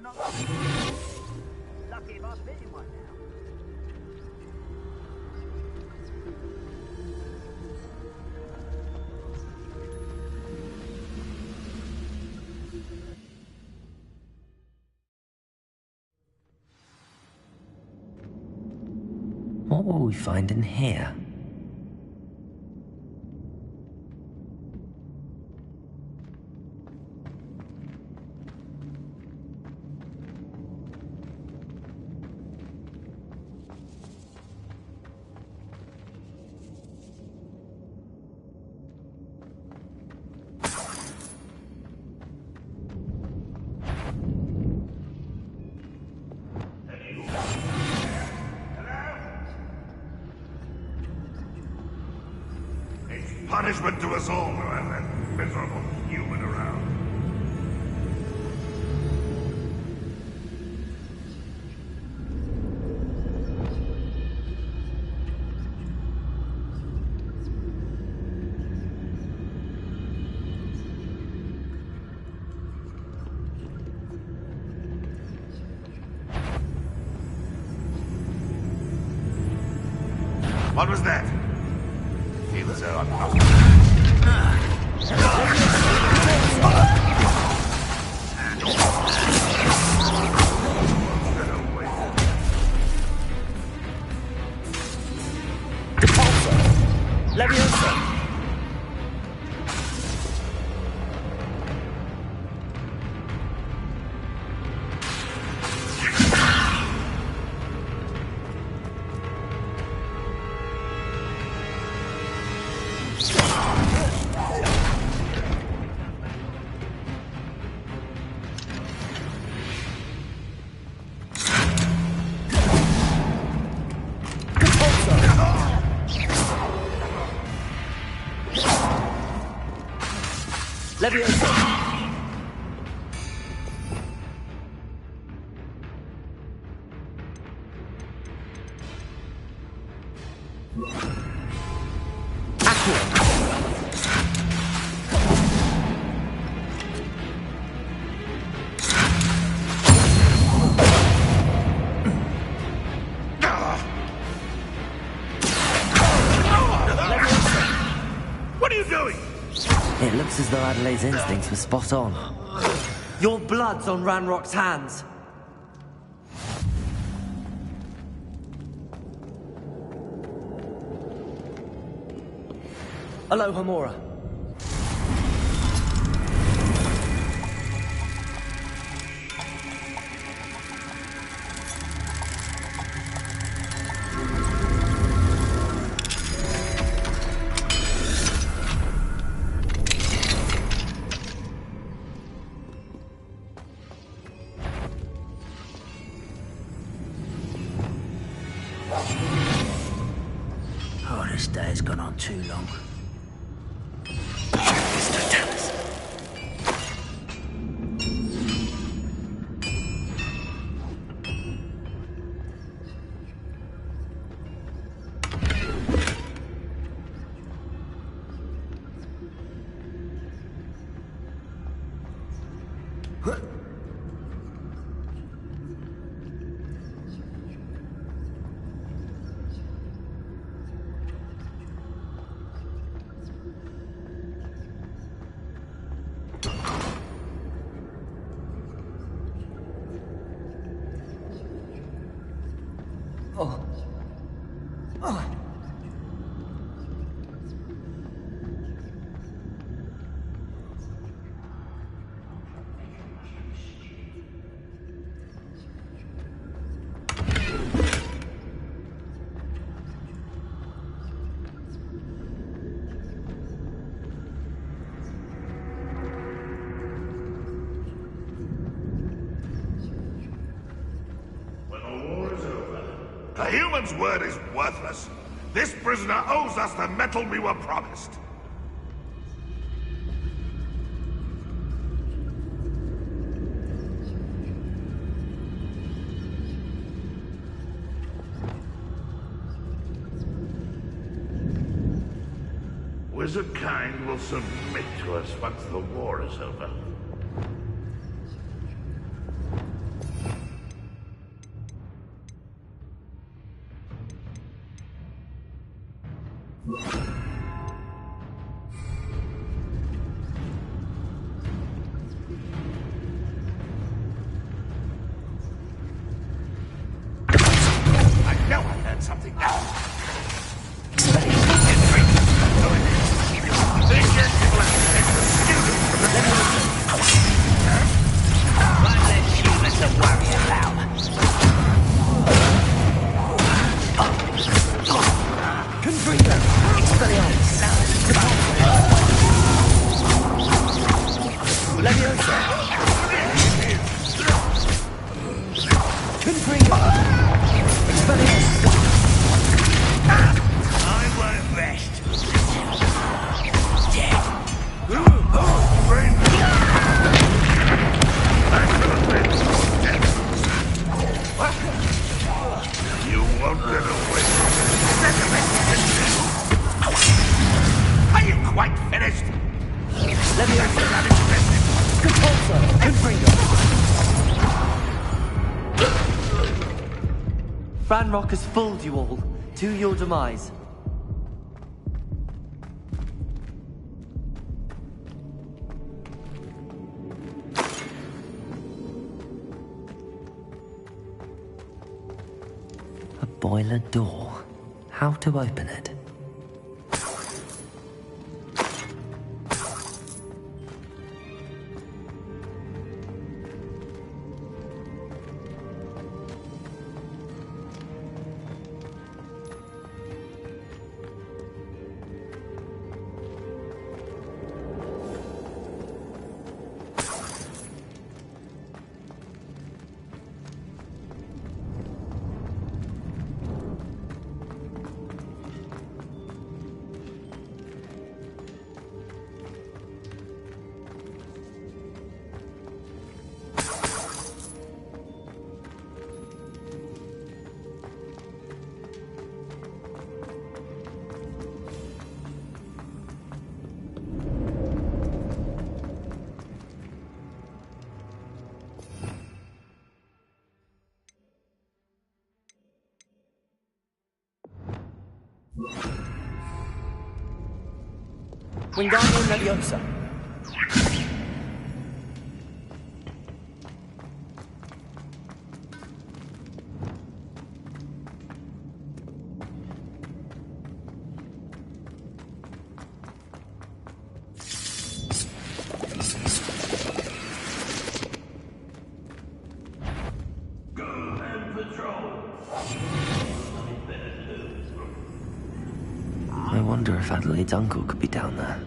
[SPEAKER 3] Lucky if I fit in one now.
[SPEAKER 1] What will we find in here?
[SPEAKER 10] Punishment to us all to have that miserable human around. What was that? Feel as though I'm not. What are you doing?
[SPEAKER 1] It looks as though Adelaide's instincts were spot on.
[SPEAKER 12] Your blood's on Ranrock's hands. Aloha, Mora.
[SPEAKER 3] Oh, this day's gone on too long.
[SPEAKER 10] A human's word is worthless. This prisoner owes us the metal we were promised. Wizard kind will submit to us once the war is over. something now.
[SPEAKER 12] Ranrock has fooled you all, to your demise.
[SPEAKER 1] A boiler door. How to open it?
[SPEAKER 12] Wingardium Leviosa.
[SPEAKER 1] I wonder if Adelaide's uncle could be down there.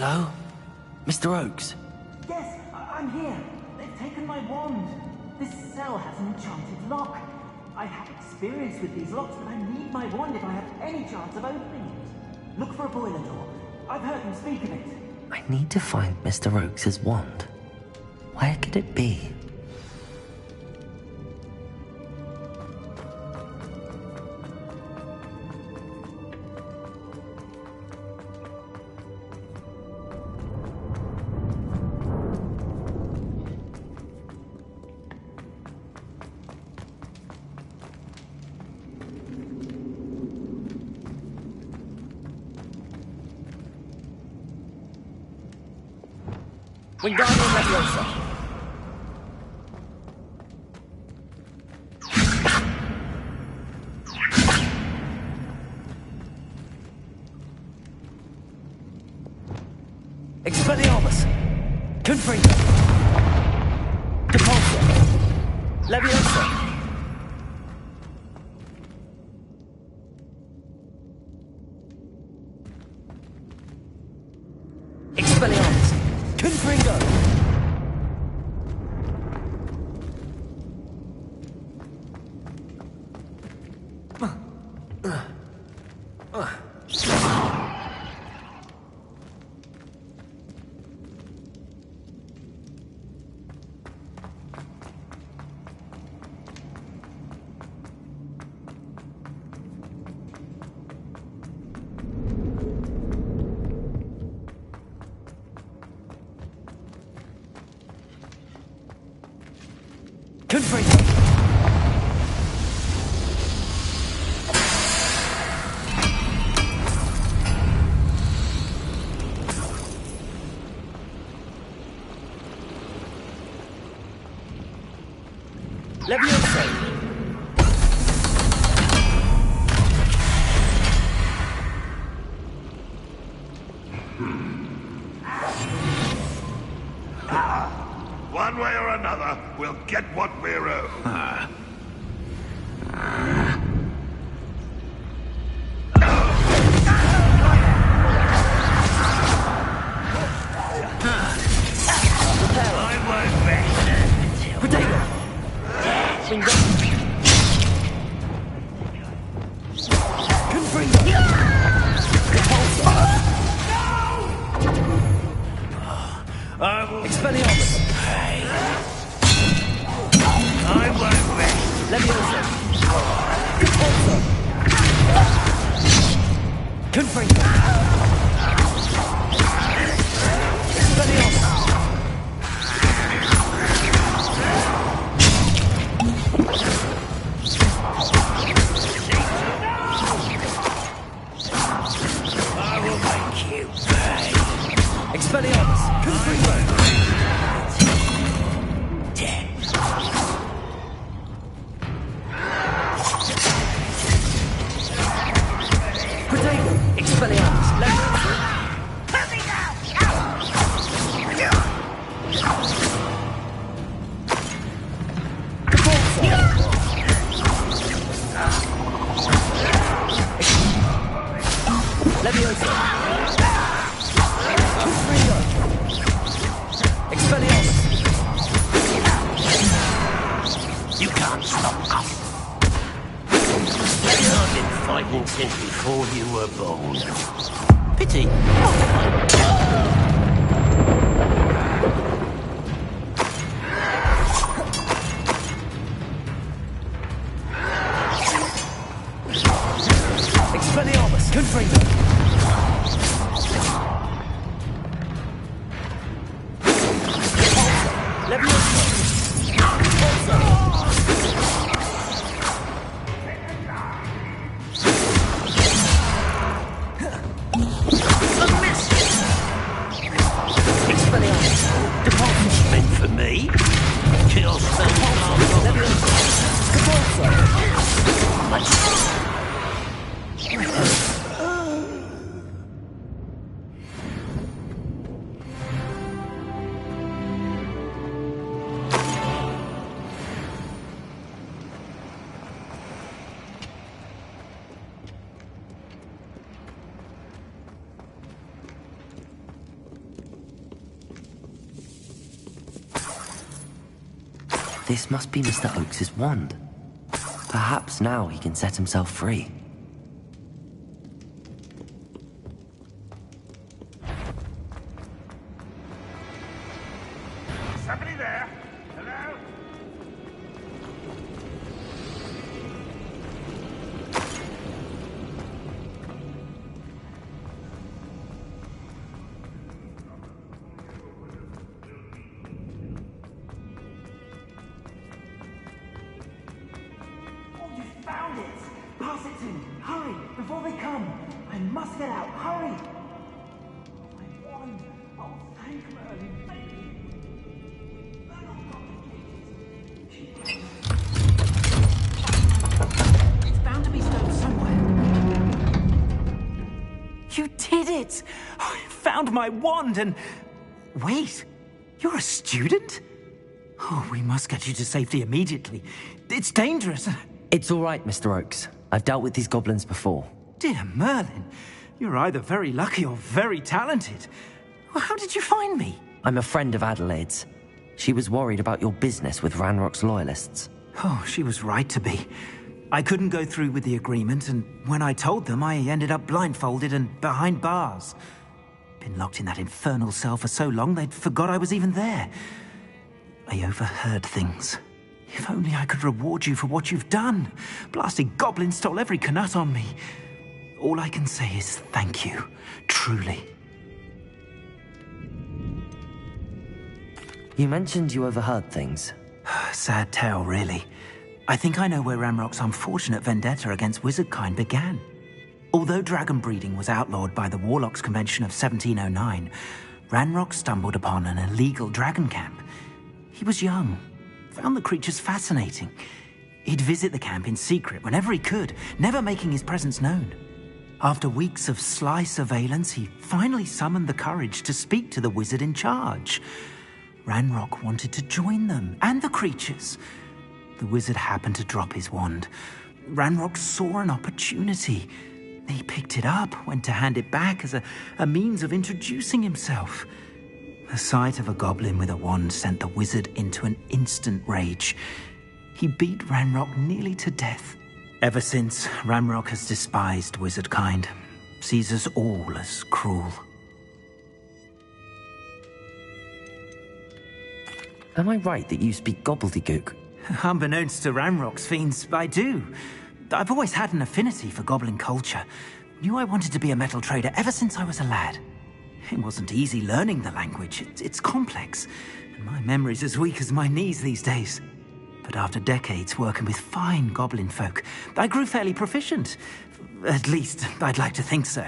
[SPEAKER 1] Hello? Mr. Oakes?
[SPEAKER 13] Yes, I'm here. They've taken my wand. This cell has an enchanted lock. I have experience with these locks, but I need my wand if I have any chance of opening it. Look for a boiler door. I've heard them speak of it.
[SPEAKER 1] I need to find Mr. Oakes' wand. Where could it be?
[SPEAKER 12] Wingardium Leviosa. Expelliarmus! Confringo! Depulso! Leviosa! Expelliarmus! Confringo! Confringo! Leviosa!
[SPEAKER 10] One way or another, we'll get what we're owed.
[SPEAKER 12] Expelliarmus!
[SPEAKER 10] I won't rest.
[SPEAKER 12] Leviosa! Depulso! Confringo! Expelliarmus!
[SPEAKER 10] I will make you pay.
[SPEAKER 12] Expelliarmus! Confringo! Expelliarmus! Leviosa! Leviosa! Confringo! Expelliarmus!
[SPEAKER 2] You can't stop us. I've been fighting since before you were born. Pity.
[SPEAKER 12] Expelliarmus! Confringo! Leviosa!
[SPEAKER 2] Meant for me? Kill
[SPEAKER 1] This must be Mr. Oakes's wand. Perhaps now he can set himself free.
[SPEAKER 10] Somebody there? Hello?
[SPEAKER 13] Found it! Pass it to me! Hurry! Before they come! I must get out! Hurry! My wand! Oh, thank Merlin, baby! It's bound to be stowed somewhere. You did it! I found found my wand and... Wait, you're a student? Oh, we must get you to safety immediately. It's dangerous.
[SPEAKER 1] It's all right, Mr. Oakes. I've dealt with these goblins before.
[SPEAKER 13] Dear Merlin, you're either very lucky or very talented. Well, how did you find me?
[SPEAKER 1] I'm a friend of Adelaide's. She was worried about your business with Ranrock's loyalists.
[SPEAKER 13] Oh, she was right to be. I couldn't go through with the agreement, and when I told them, I ended up blindfolded and behind bars. Been locked in that infernal cell for so long, they'd forgot I was even there. I overheard things. If only I could reward you for what you've done. Blasted goblin stole every Knut on me. All I can say is thank you, truly.
[SPEAKER 1] You mentioned you overheard things.
[SPEAKER 13] Sad tale, really. I think I know where Ranrock's unfortunate vendetta against wizardkind began. Although dragon breeding was outlawed by the Warlocks Convention of 1709, Ranrock stumbled upon an illegal dragon camp. He was young, found the creatures fascinating. He'd visit the camp in secret whenever he could, never making his presence known. After weeks of sly surveillance, he finally summoned the courage to speak to the wizard in charge. Ranrock wanted to join them, and the creatures. The wizard happened to drop his wand. Ranrock saw an opportunity. He picked it up, went to hand it back as a means of introducing himself. The sight of a goblin with a wand sent the wizard into an instant rage. He beat Ranrock nearly to death. Ever since, Ranrock has despised wizardkind, sees us all as cruel.
[SPEAKER 1] Am I right that you speak gobbledygook?
[SPEAKER 13] Unbeknownst to Ranrock's fiends, I do. I've always had an affinity for goblin culture. Knew I wanted to be a metal trader ever since I was a lad. It wasn't easy learning the language. It's complex, and my memory's as weak as my knees these days. But after decades working with fine goblin folk, I grew fairly proficient. At least, I'd like to think so.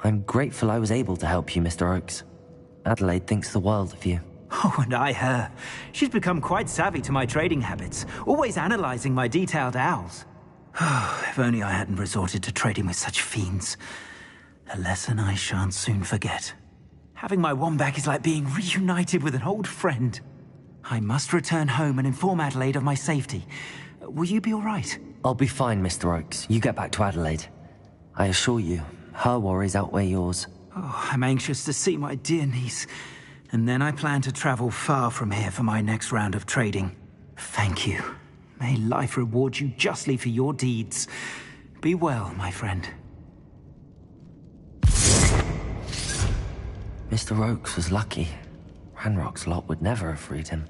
[SPEAKER 1] I'm grateful I was able to help you, Mr. Oakes. Adelaide thinks the world of you.
[SPEAKER 13] Oh, and I her. She's become quite savvy to my trading habits, always analyzing my detailed owls. If only I hadn't resorted to trading with such fiends. A lesson I shan't soon forget. Having my wand back is like being reunited with an old friend. I must return home and inform Adelaide of my safety. Will you be all right?
[SPEAKER 1] I'll be fine, Mr. Oakes. You get back to Adelaide. I assure you, her worries outweigh yours.
[SPEAKER 13] Oh, I'm anxious to see my dear niece. And then I plan to travel far from here for my next round of trading. Thank you. May life reward you justly for your deeds. Be well, my friend.
[SPEAKER 1] Mr. Oakes was lucky. Ranrock's lot would never have freed him.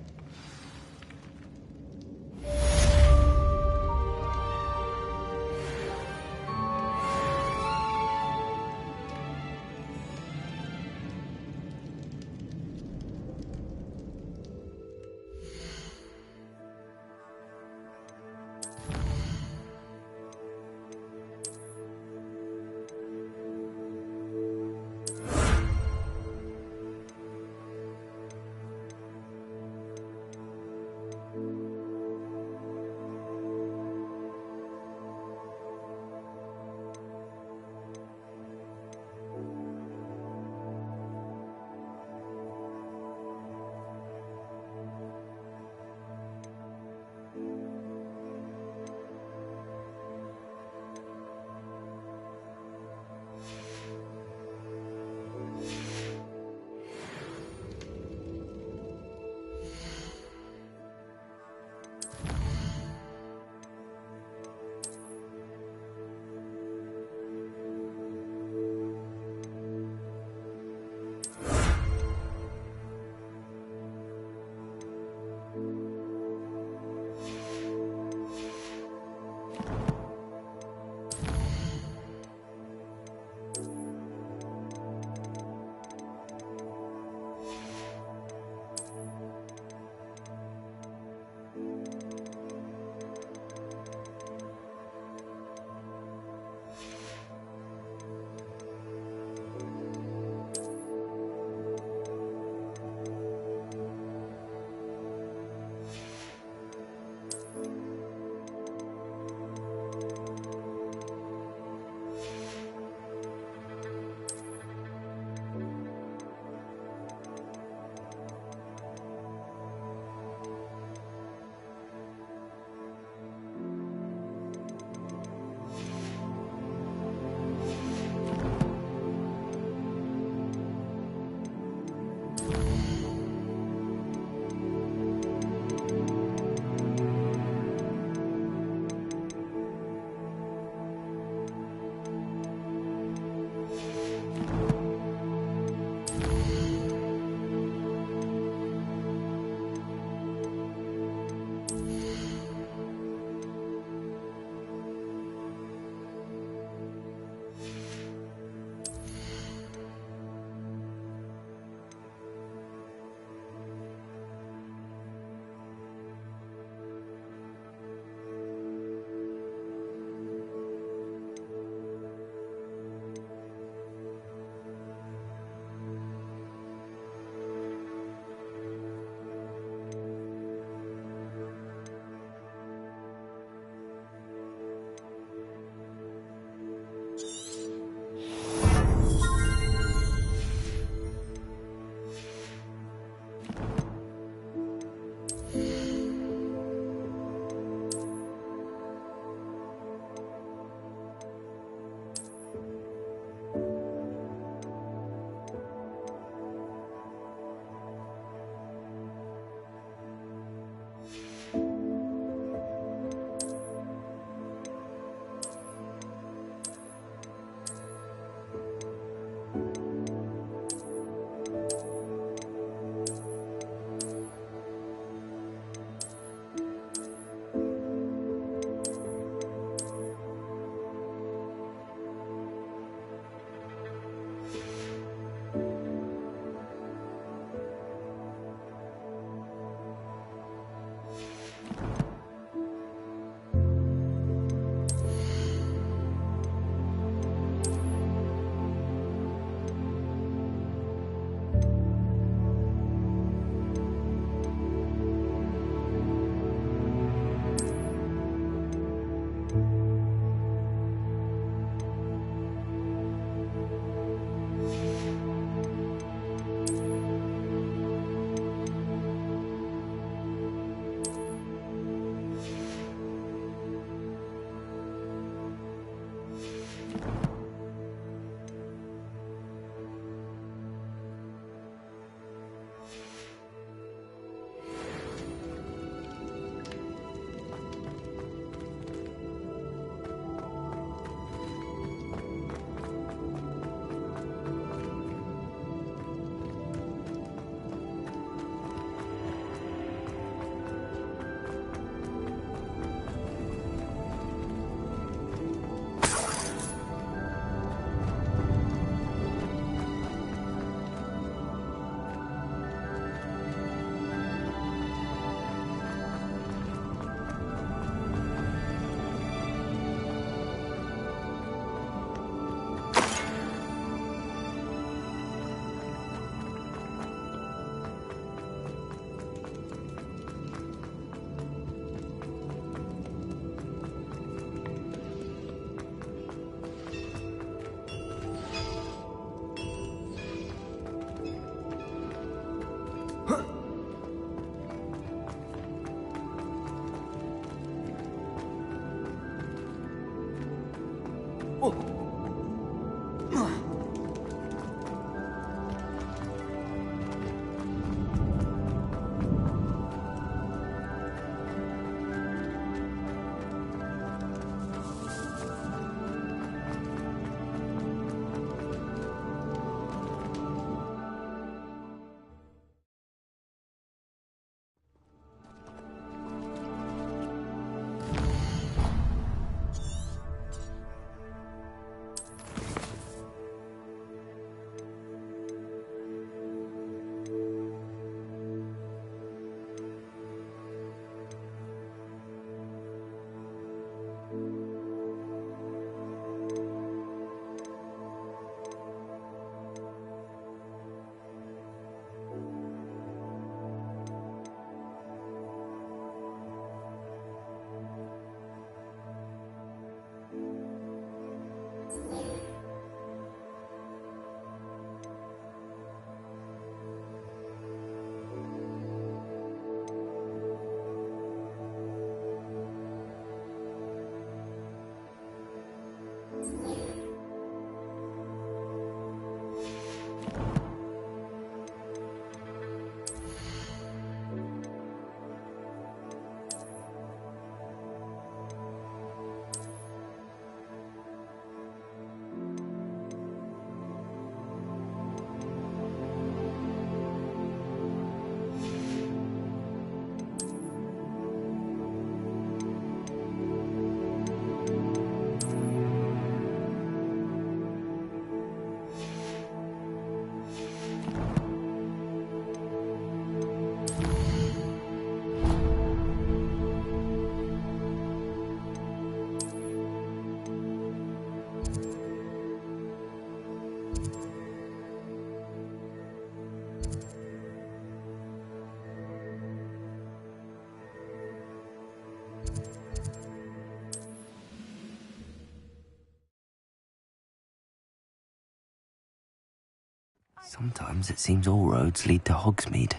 [SPEAKER 1] Sometimes it seems all roads lead to Hogsmeade.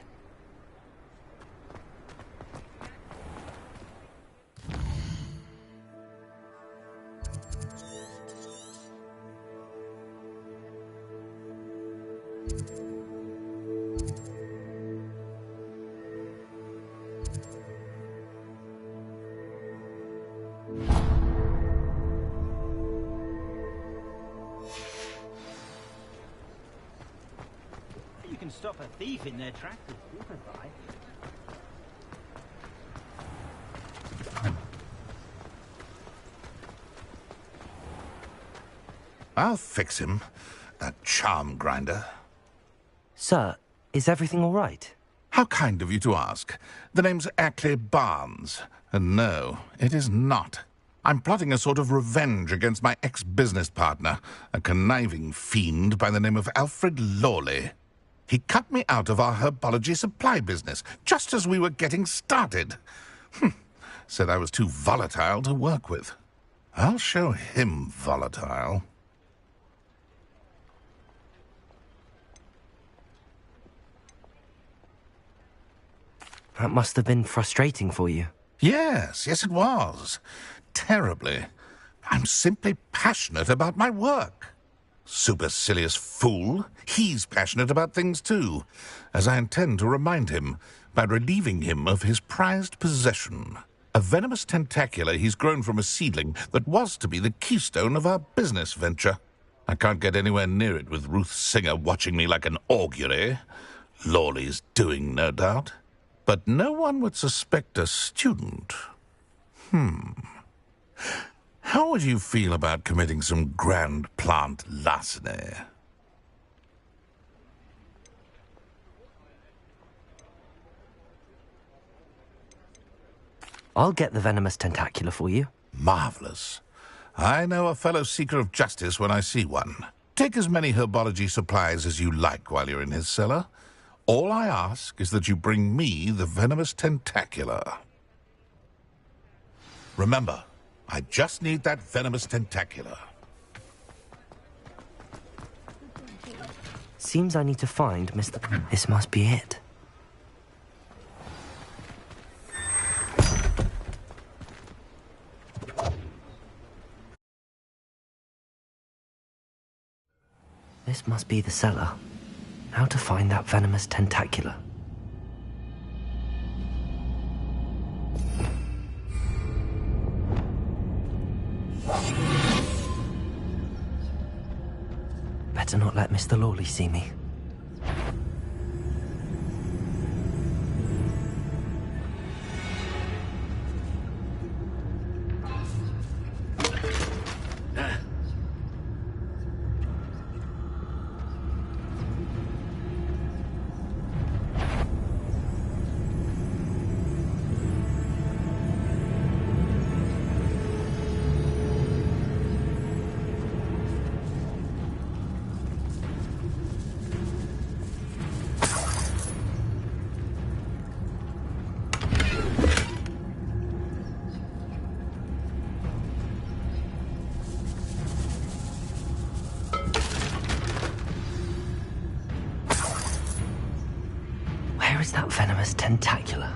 [SPEAKER 13] You can stop a thief in their tracks with Superfly.
[SPEAKER 10] I'll fix him, that charm grinder.
[SPEAKER 1] Sir, is everything all right?
[SPEAKER 10] How kind of you to ask. The name's Ackley Barnes. And no, it is not. I'm plotting a sort of revenge against my ex-business partner, a conniving fiend by the name of Alfred Lawley. He cut me out of our herbology supply business, just as we were getting started. Said I was too volatile to work with. I'll show him volatile.
[SPEAKER 1] That must have been frustrating for you.
[SPEAKER 10] Yes, it was. Terribly. I'm simply passionate about my work. Supercilious fool. He's passionate about things too, as I intend to remind him by relieving him of his prized possession. A venomous tentacula he's grown from a seedling that was to be the keystone of our business venture. I can't get anywhere near it with Ruth Singer watching me like an augury. Lawley's doing, no doubt. But no one would suspect a student. How would you feel about committing some grand plant larceny?
[SPEAKER 1] I'll get the venomous tentacula for you.
[SPEAKER 10] Marvelous. I know a fellow seeker of justice when I see one. Take as many herbology supplies as you like while you're in his cellar. All I ask is that you bring me the venomous tentacula. Remember, I just need that venomous tentacula.
[SPEAKER 1] Seems I need to find Mr. This must be it. This must be the cellar. How to find that venomous tentacula? Better not let Mr. Lawley see me. Where is that venomous tentacula?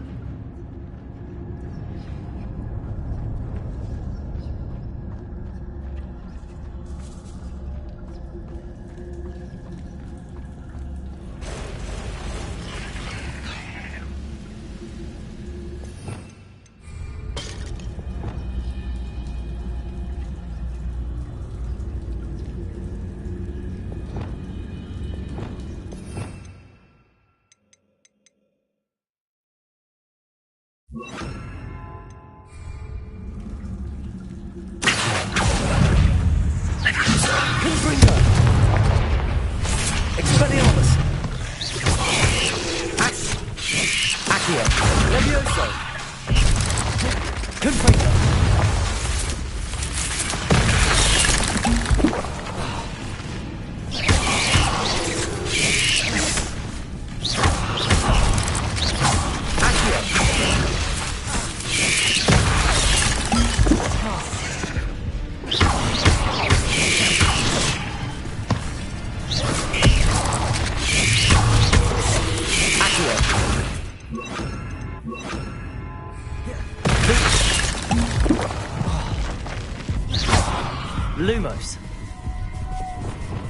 [SPEAKER 12] Lumos.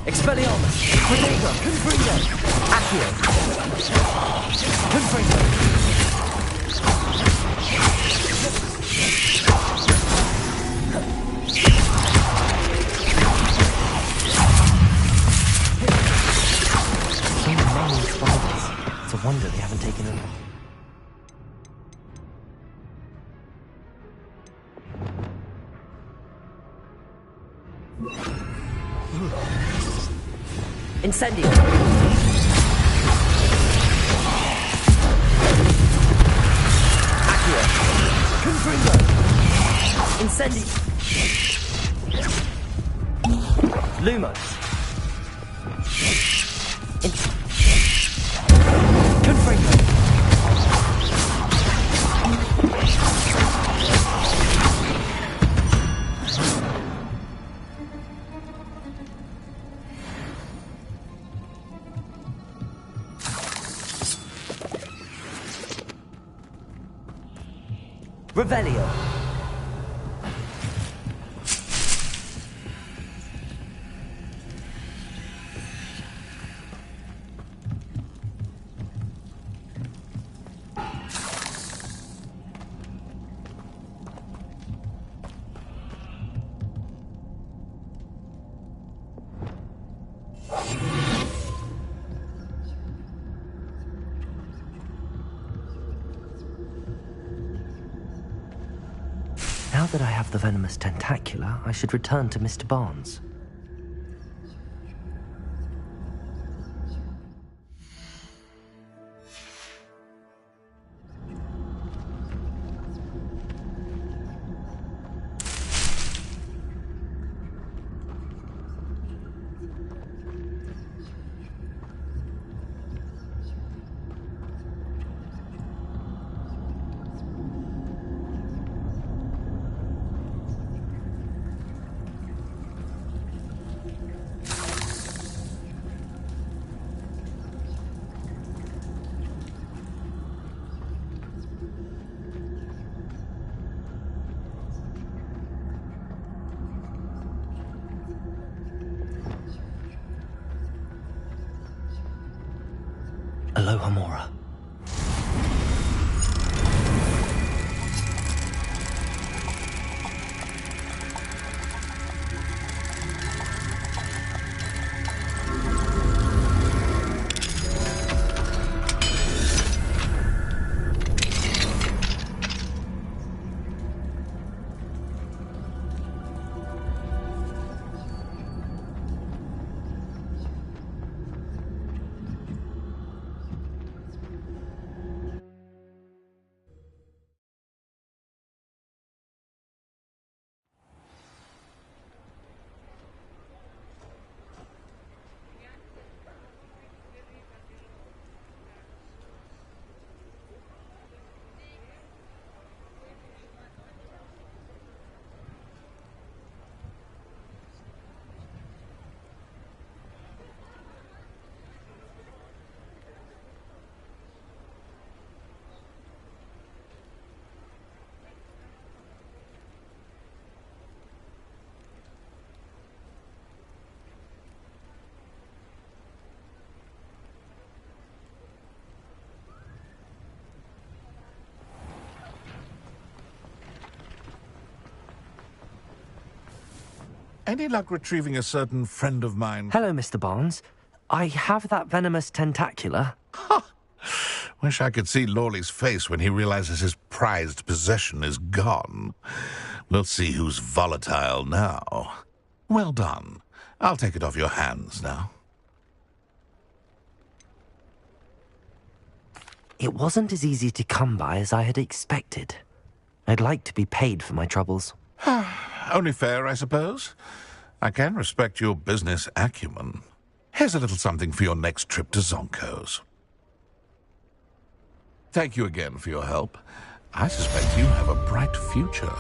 [SPEAKER 12] Expelliarmus. Quadriga. Confringo. Accio. Confringo.
[SPEAKER 1] So many spiders. It's a wonder they haven't taken over.
[SPEAKER 12] Incendio. Accio. Confringo. Incendi. Lumos. Confringo. Revelio.
[SPEAKER 1] Now that I have the venomous tentacula, I should return to Mr. Barnes. Alohomora.
[SPEAKER 10] Any luck retrieving a certain friend of mine?
[SPEAKER 1] Hello, Mr. Barnes. I have that venomous tentacula.
[SPEAKER 10] Wish I could see Lawley's face when he realizes his prized possession is gone. We'll see who's volatile now. Well done. I'll take it off your hands now.
[SPEAKER 1] It wasn't as easy to come by as I had expected. I'd like to be paid for my troubles.
[SPEAKER 10] Only fair, I suppose. I can respect your business acumen. Here's a little something for your next trip to Zonko's. Thank you again for your help. I suspect you have a bright future.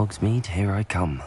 [SPEAKER 1] Hogsmeade, here I come.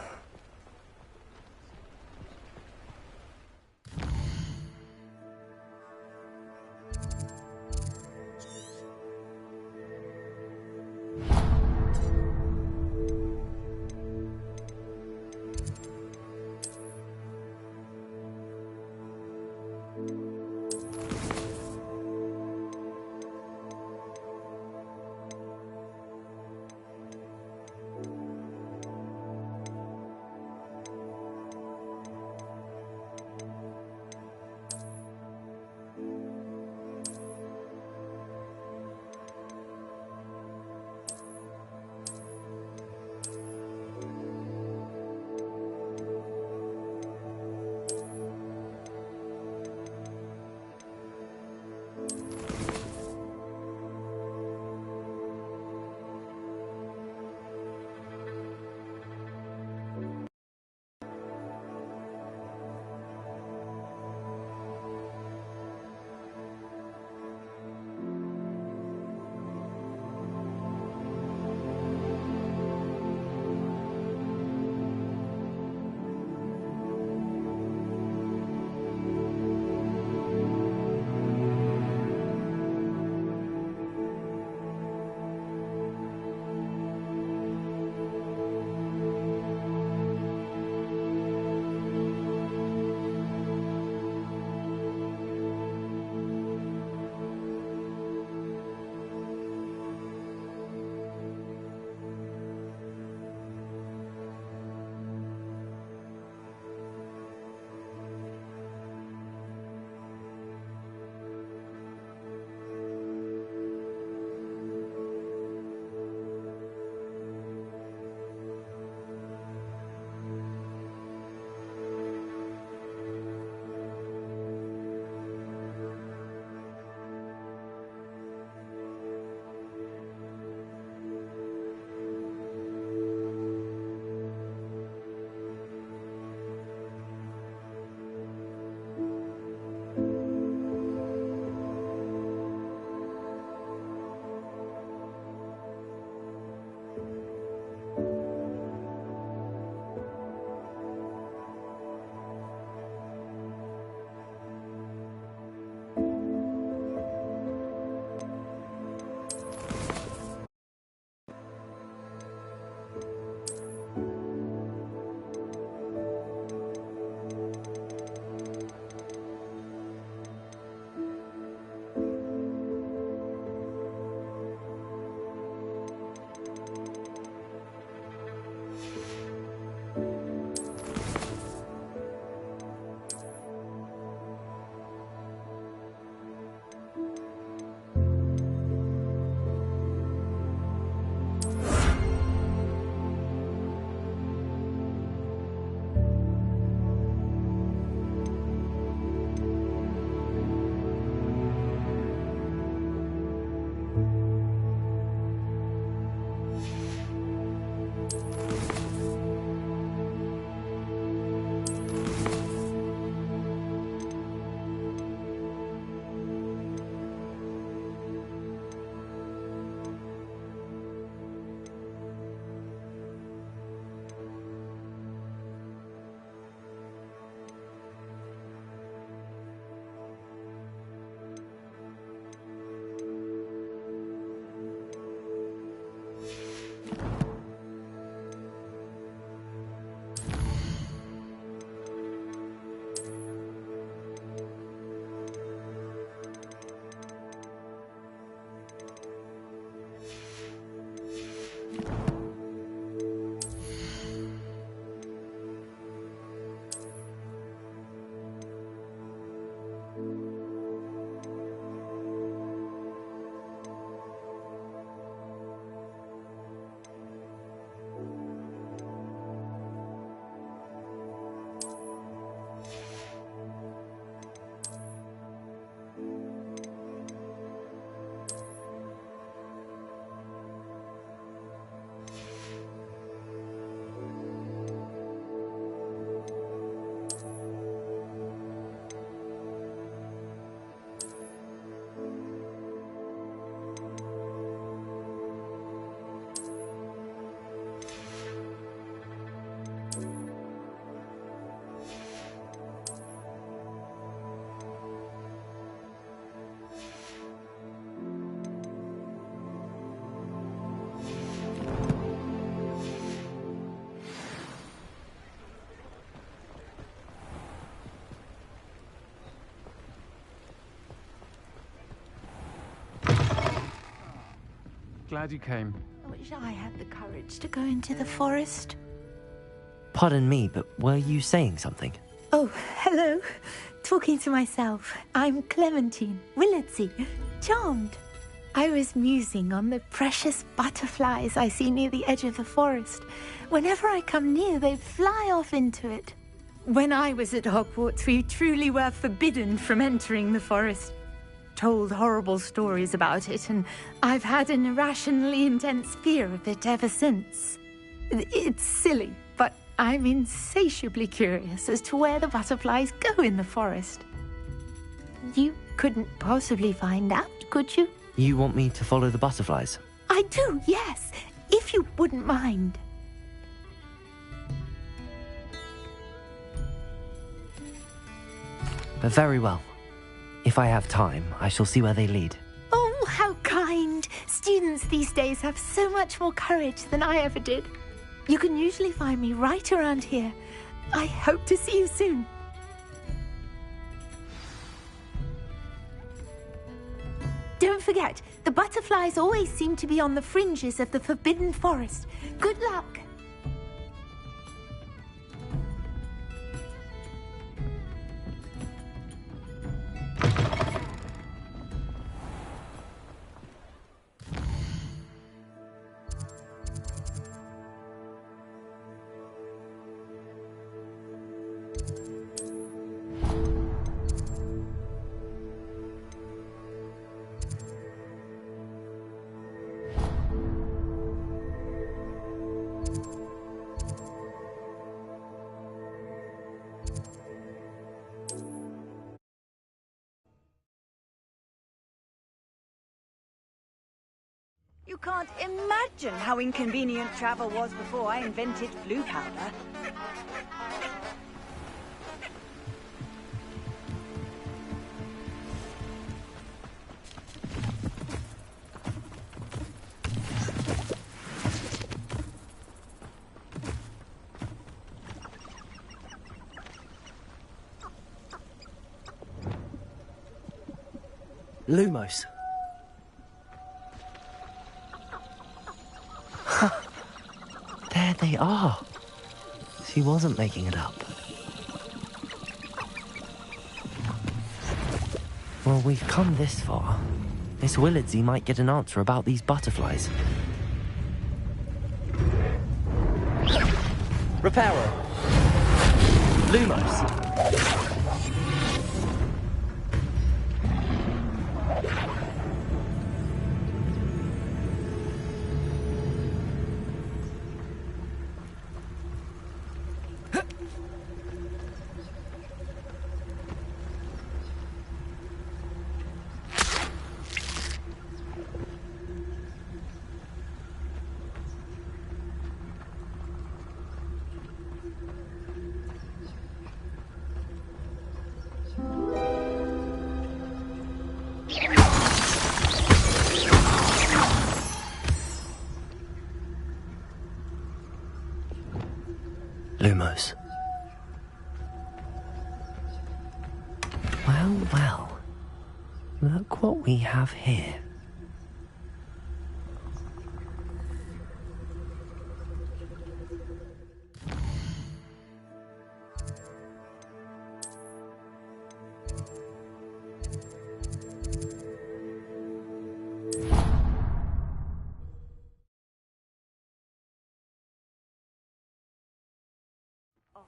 [SPEAKER 7] Glad you came.
[SPEAKER 14] I wish I had the courage to go into the forest.
[SPEAKER 1] Pardon me, but were you saying something?
[SPEAKER 14] Oh, hello. Talking to myself. I'm Clementine Willardsey. Charmed. I was musing on the precious butterflies I see near the edge of the forest. Whenever I come near, they fly off into it. When I was at Hogwarts, we truly were forbidden from entering the forest. Told horrible stories about it, and I've had an irrationally intense fear of it ever since. It's silly, but I'm insatiably curious as to where the butterflies go in the forest. You couldn't possibly find out, could you?
[SPEAKER 1] You want me to follow the butterflies?
[SPEAKER 14] I do, yes, if you wouldn't mind.
[SPEAKER 1] Very well. If I have time, I shall see where they lead.
[SPEAKER 14] Oh, how kind! Students these days have so much more courage than I ever did. You can usually find me right around here. I hope to see you soon. Don't forget, the butterflies always seem to be on the fringes of the Forbidden Forest. Good luck!
[SPEAKER 11] You can't imagine how inconvenient travel was before I invented blue powder.
[SPEAKER 6] Lumos.
[SPEAKER 1] There they are. She wasn't making it up. Well, we've come this far. Miss Willardsey might get an answer about these butterflies.
[SPEAKER 6] Reparo. Lumos.
[SPEAKER 1] Lumos. Well, well. Look what we have here.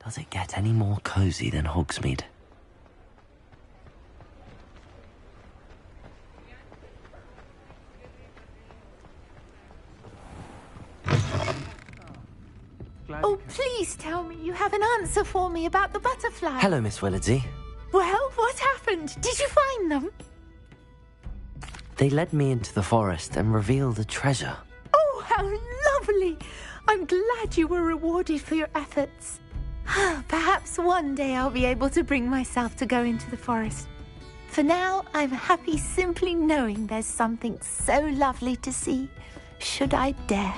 [SPEAKER 1] Does it get any more cozy than Hogsmeade?
[SPEAKER 14] Oh, please tell me you have an answer for me about the butterfly.
[SPEAKER 1] Hello, Miss Willardsey.
[SPEAKER 14] Well, what happened? Did you find them?
[SPEAKER 1] They led me into the forest and revealed a treasure.
[SPEAKER 14] Oh, how lovely! I'm glad you were rewarded for your efforts. Perhaps one day I'll be able to bring myself to go into the forest. For now, I'm happy simply knowing there's something so lovely to see, should I dare.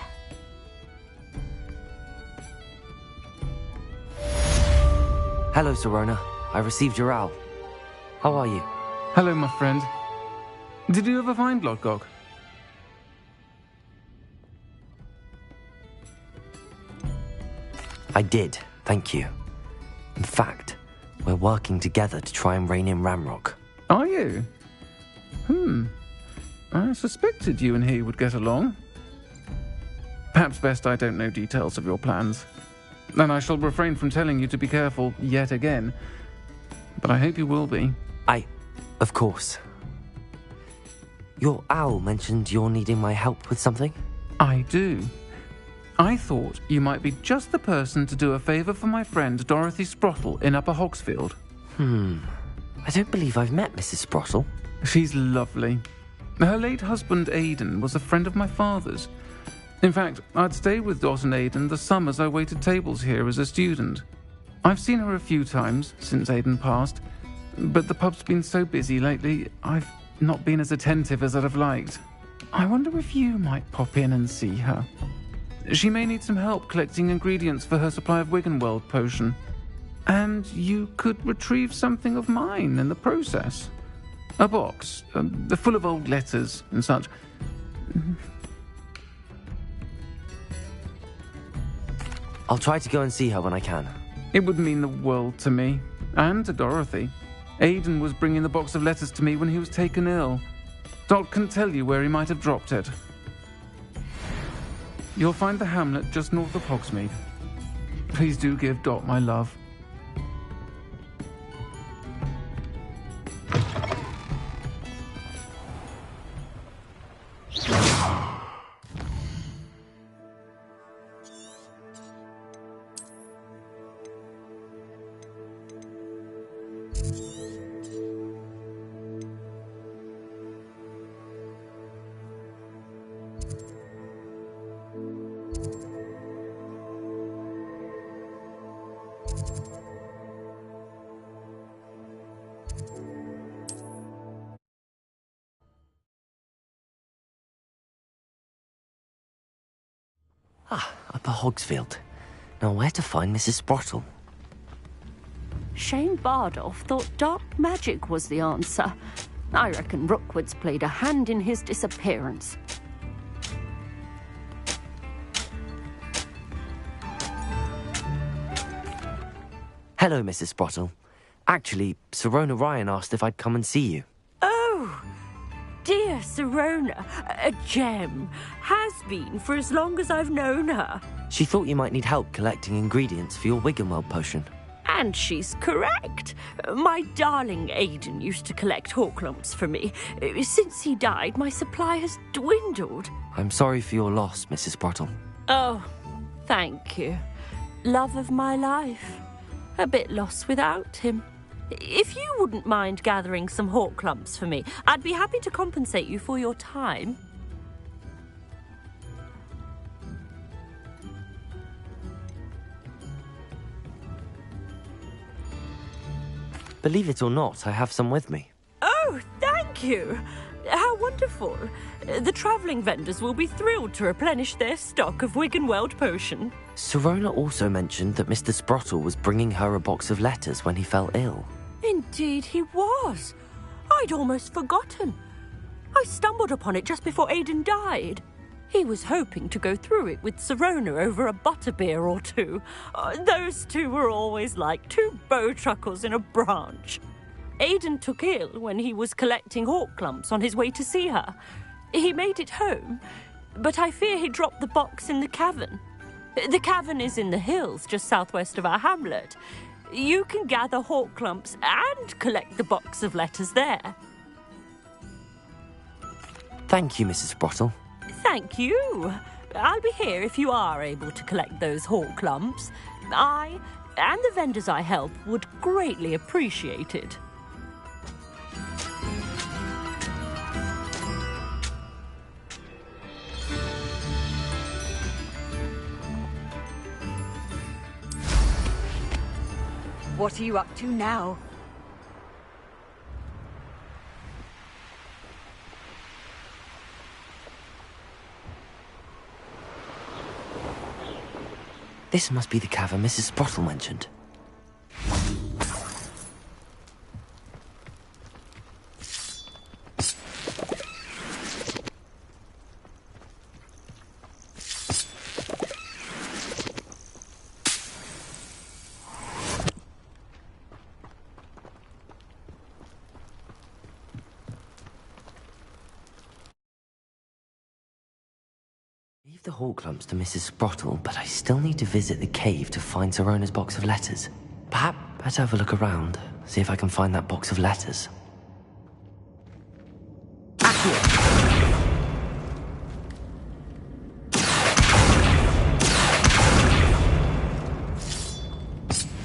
[SPEAKER 1] Hello, Serona. I received your owl. How are you?
[SPEAKER 7] Hello, my friend. Did you ever find Lodgok?
[SPEAKER 1] I did, thank you. In fact, we're working together to try and rein in Ranrock.
[SPEAKER 7] Are you? I suspected you and he would get along. Perhaps best I don't know details of your plans. And I shall refrain from telling you to be careful yet again. But I hope you will be.
[SPEAKER 1] Of course. Your owl mentioned you're needing my help with something?
[SPEAKER 7] I do. I thought you might be just the person to do a favour for my friend Dorothy Sprottle in Upper Hogsfield.
[SPEAKER 1] I don't believe I've met Mrs. Sprottle.
[SPEAKER 7] She's lovely. Her late husband Aidan was a friend of my father's. In fact, I'd stayed with Dot and Aidan the summers I waited tables here as a student. I've seen her a few times since Aidan passed, but the pub's been so busy lately, I've not been as attentive as I'd have liked. I wonder if you might pop in and see her. She may need some help collecting ingredients for her supply of Wiggenweld potion. And you could retrieve something of mine in the process. A box, full of old letters and such.
[SPEAKER 1] I'll try to go and see her when I can.
[SPEAKER 7] It would mean the world to me, and to Dorothy. Aidan was bringing the box of letters to me when he was taken ill. Dot can tell you where he might have dropped it. You'll find the hamlet just north of Hogsmeade. Please do give Dot my love.
[SPEAKER 1] Upper Hogsfield. Now where to find Mrs. Sprottle?
[SPEAKER 15] Shane Bardolph thought dark magic was the answer. I reckon Rookwood's played a hand in his disappearance.
[SPEAKER 1] Hello, Mrs. Sprottle. Actually, Sirona Ryan asked if I'd come and see you.
[SPEAKER 15] Oh, dear Sirona, a gem. Has been for as long as I've known her.
[SPEAKER 1] She thought you might need help collecting ingredients for your Wiggenweld potion.
[SPEAKER 15] And she's correct. My darling Aidan used to collect Horklumps for me. Since he died, my supply has dwindled.
[SPEAKER 1] I'm sorry for your loss, Mrs. Sprottle.
[SPEAKER 15] Oh, thank you. Love of my life. A bit lost without him. If you wouldn't mind gathering some Horklumps for me, I'd be happy to compensate you for your time.
[SPEAKER 1] Believe it or not, I have some with me.
[SPEAKER 15] Oh, thank you. How wonderful. The travelling vendors will be thrilled to replenish their stock of Wiggenweld potion.
[SPEAKER 1] Sirona also mentioned that Mr. Sprottle was bringing her a box of letters when he fell ill.
[SPEAKER 15] Indeed he was. I'd almost forgotten. I stumbled upon it just before Aidan died. He was hoping to go through it with Sirona over a butterbeer or two. Those two were always like two bowtruckles in a branch. Aidan took ill when he was collecting Horklumps on his way to see her. He made it home, but I fear he dropped the box in the cavern. The cavern is in the hills just southwest of our hamlet. You can gather Horklumps and collect the box of letters there.
[SPEAKER 1] Thank you, Mrs. Sprottle.
[SPEAKER 15] Thank you. I'll be here if you are able to collect those Horklumps. I and the vendors I help would greatly appreciate it.
[SPEAKER 11] What are you up to now?
[SPEAKER 1] This must be the cavern Mrs. Sprottle mentioned. the Horklumps to Mrs. Sprottle, but I still need to visit the cave to find Serona's box of letters. Perhaps better have a look around, see if I can find that box of letters.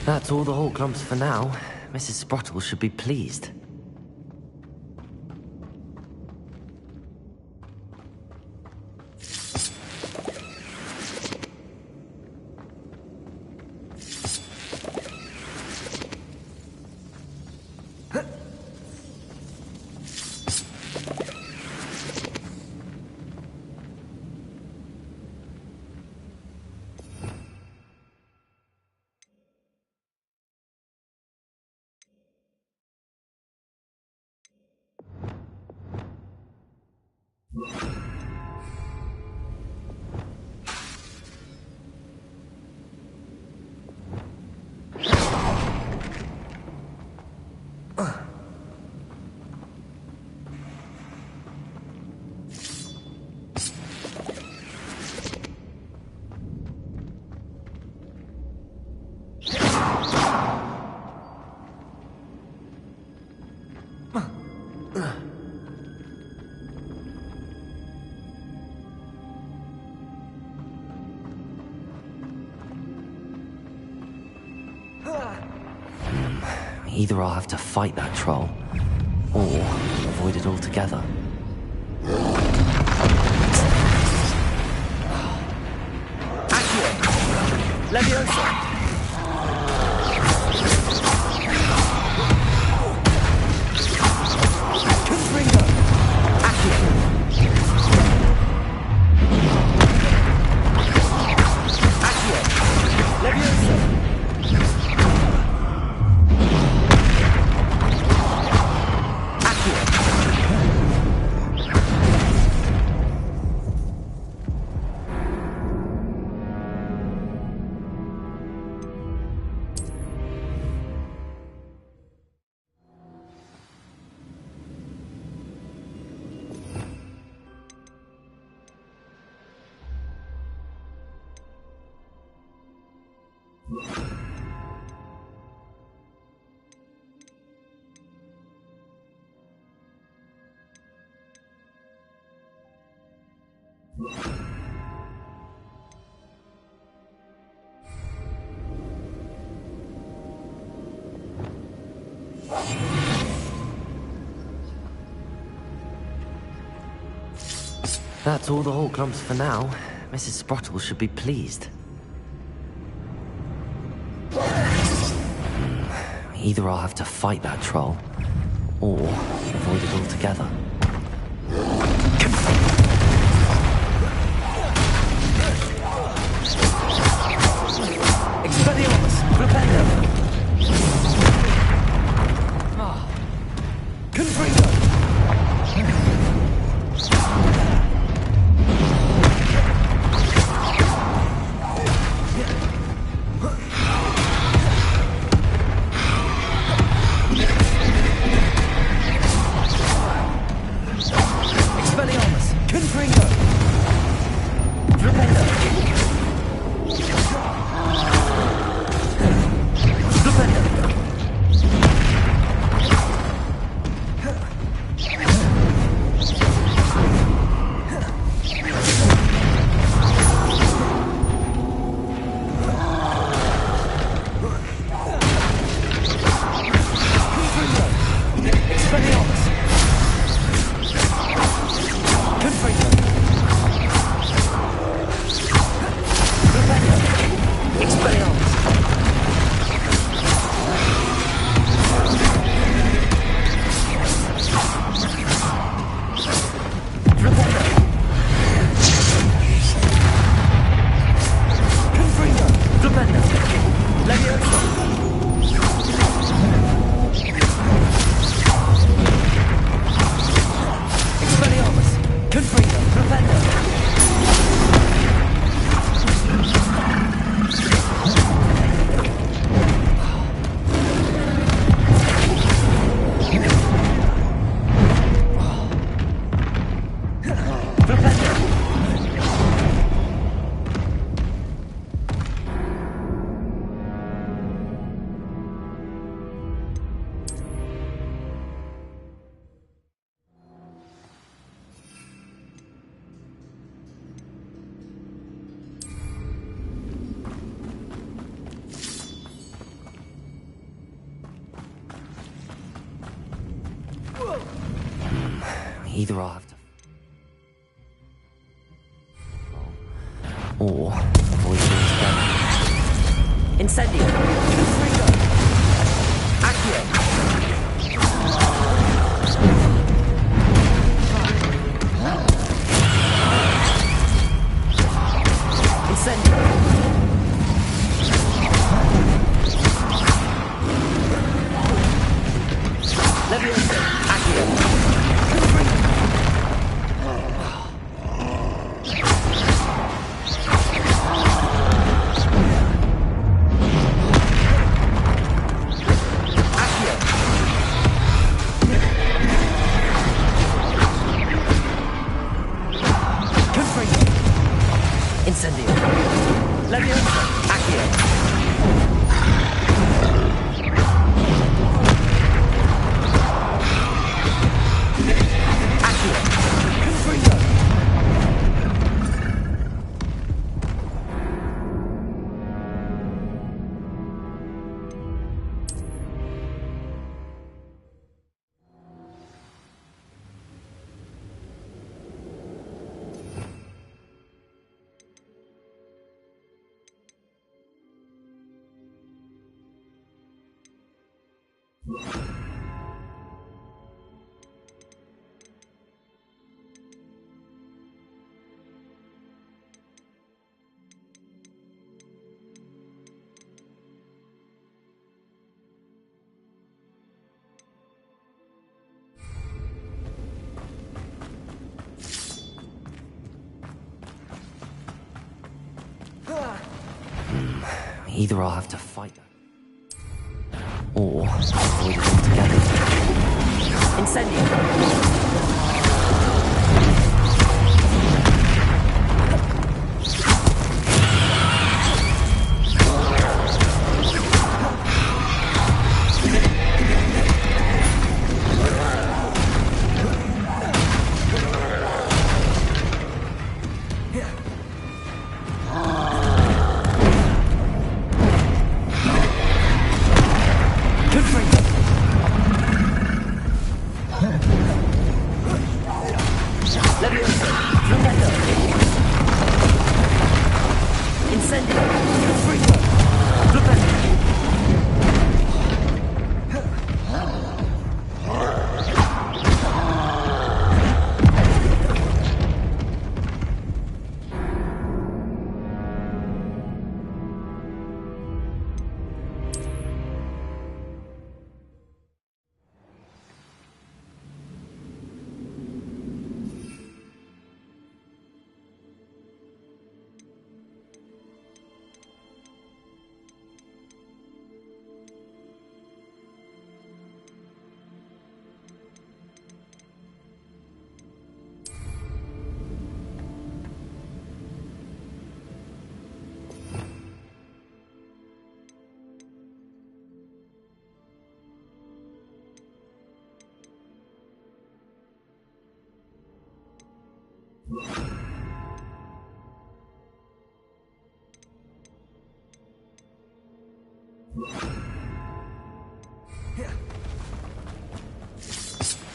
[SPEAKER 1] That's all the Horklumps for now. Mrs. Sprottle should be pleased. Either I'll have to fight that troll, or avoid it altogether.
[SPEAKER 12] Accio! Leviosa! Confringo! Accio! Accio! Leviosa!
[SPEAKER 1] That's all the Horklumps for now. Mrs. Sprottle should be pleased. Either I'll have to fight that troll, or avoid it altogether.
[SPEAKER 12] Expelliarmus! Rependo! Confringo!
[SPEAKER 1] Either I'll have to... or avoid it altogether.
[SPEAKER 12] Incendio! Accio! Incendio! Leviosa! Accio! Incendio! Leviosa! Accio!
[SPEAKER 1] Either I'll have to fight them, or avoid it altogether.
[SPEAKER 12] Incendio!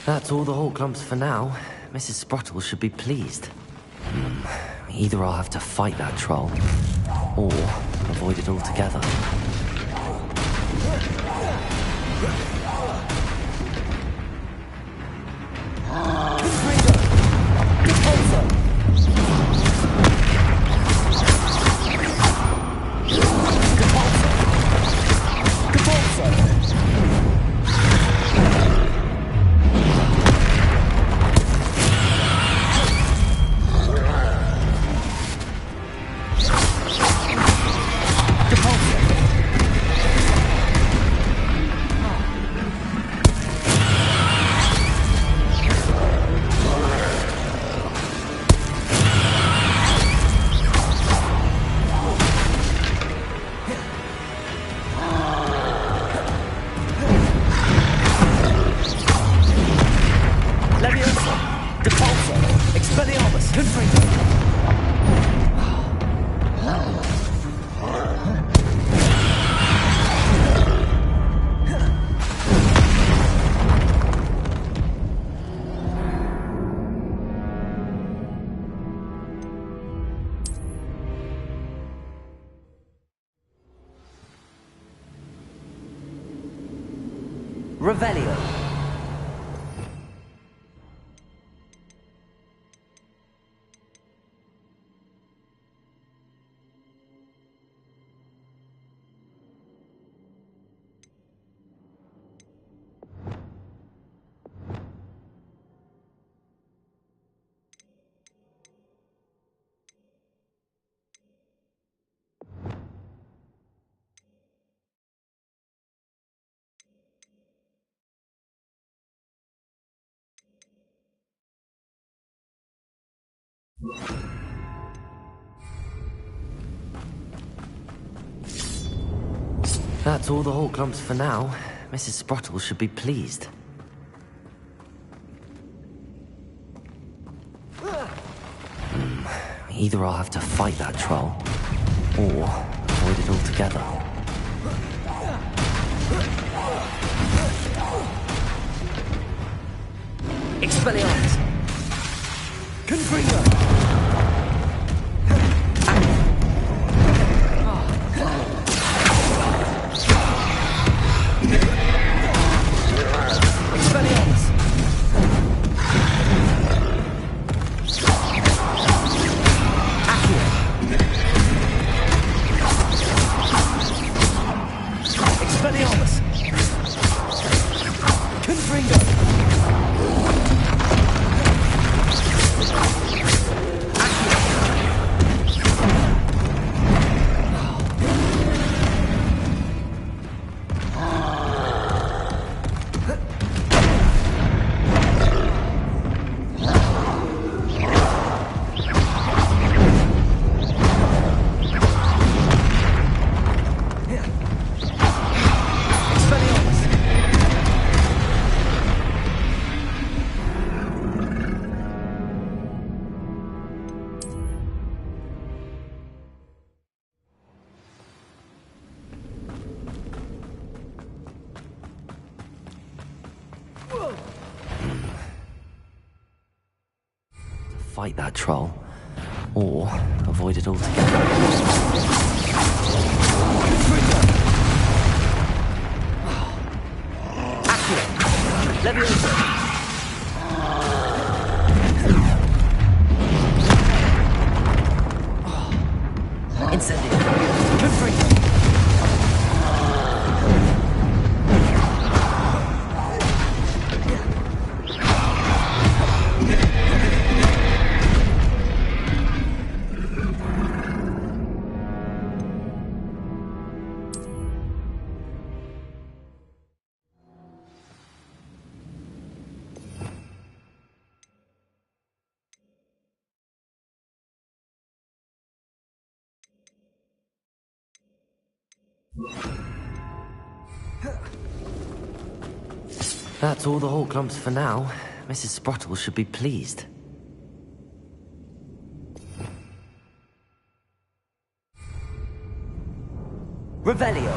[SPEAKER 1] That's all the Hawk Lumps for now. Mrs. Sprottle should be pleased. Either I'll have to fight that troll, or avoid it altogether. Revelio. That's all the Hawklumps for now. Mrs. Sprottle should be pleased. Either I'll have to fight that troll, or avoid it altogether. Expelliarmus! Confringo! Fight that troll, or avoid it altogether. Accio! Leviosa! Incendio! Confringo! That's all the Hawklumps for now. Mrs. Sprottle should be pleased. Revelio.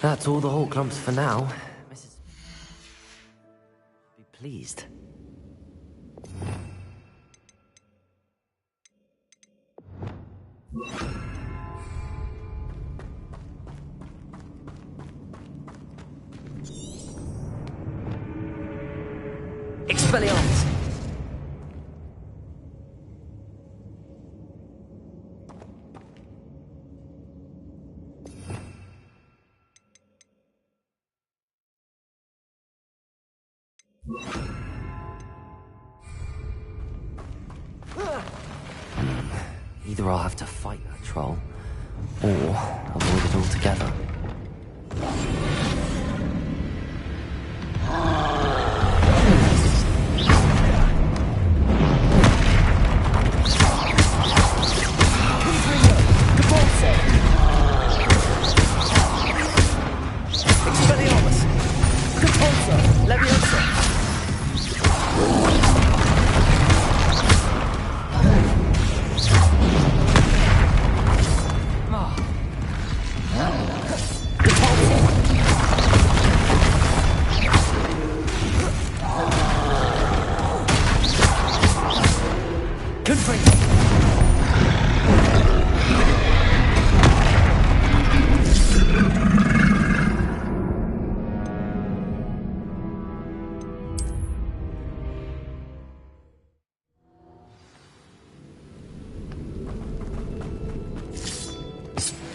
[SPEAKER 1] That's all the Hawklumps for now. Mrs. Be pleased. Expelliarmus! Either I'll have to fight that troll, or avoid it altogether.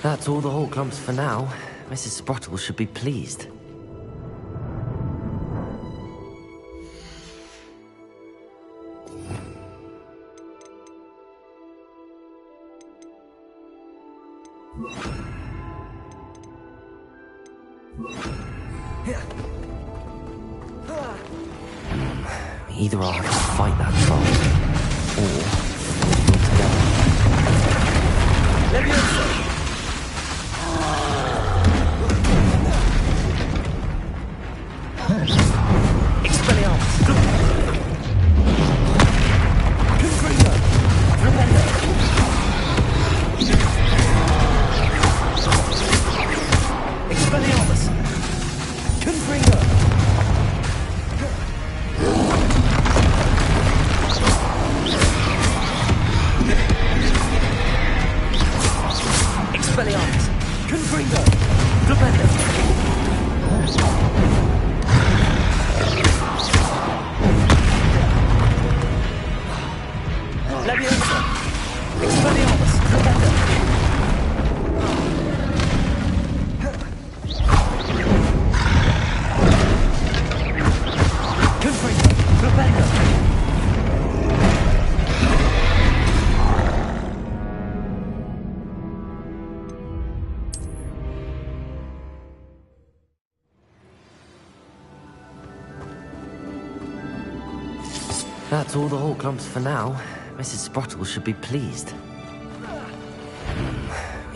[SPEAKER 1] That's all the whole clumps for now. Mrs. Sprottle should be pleased. Either I'll have to fight that troll, or Leviosa! That's all the whole clumps for now. Mrs. Sprottle should be pleased.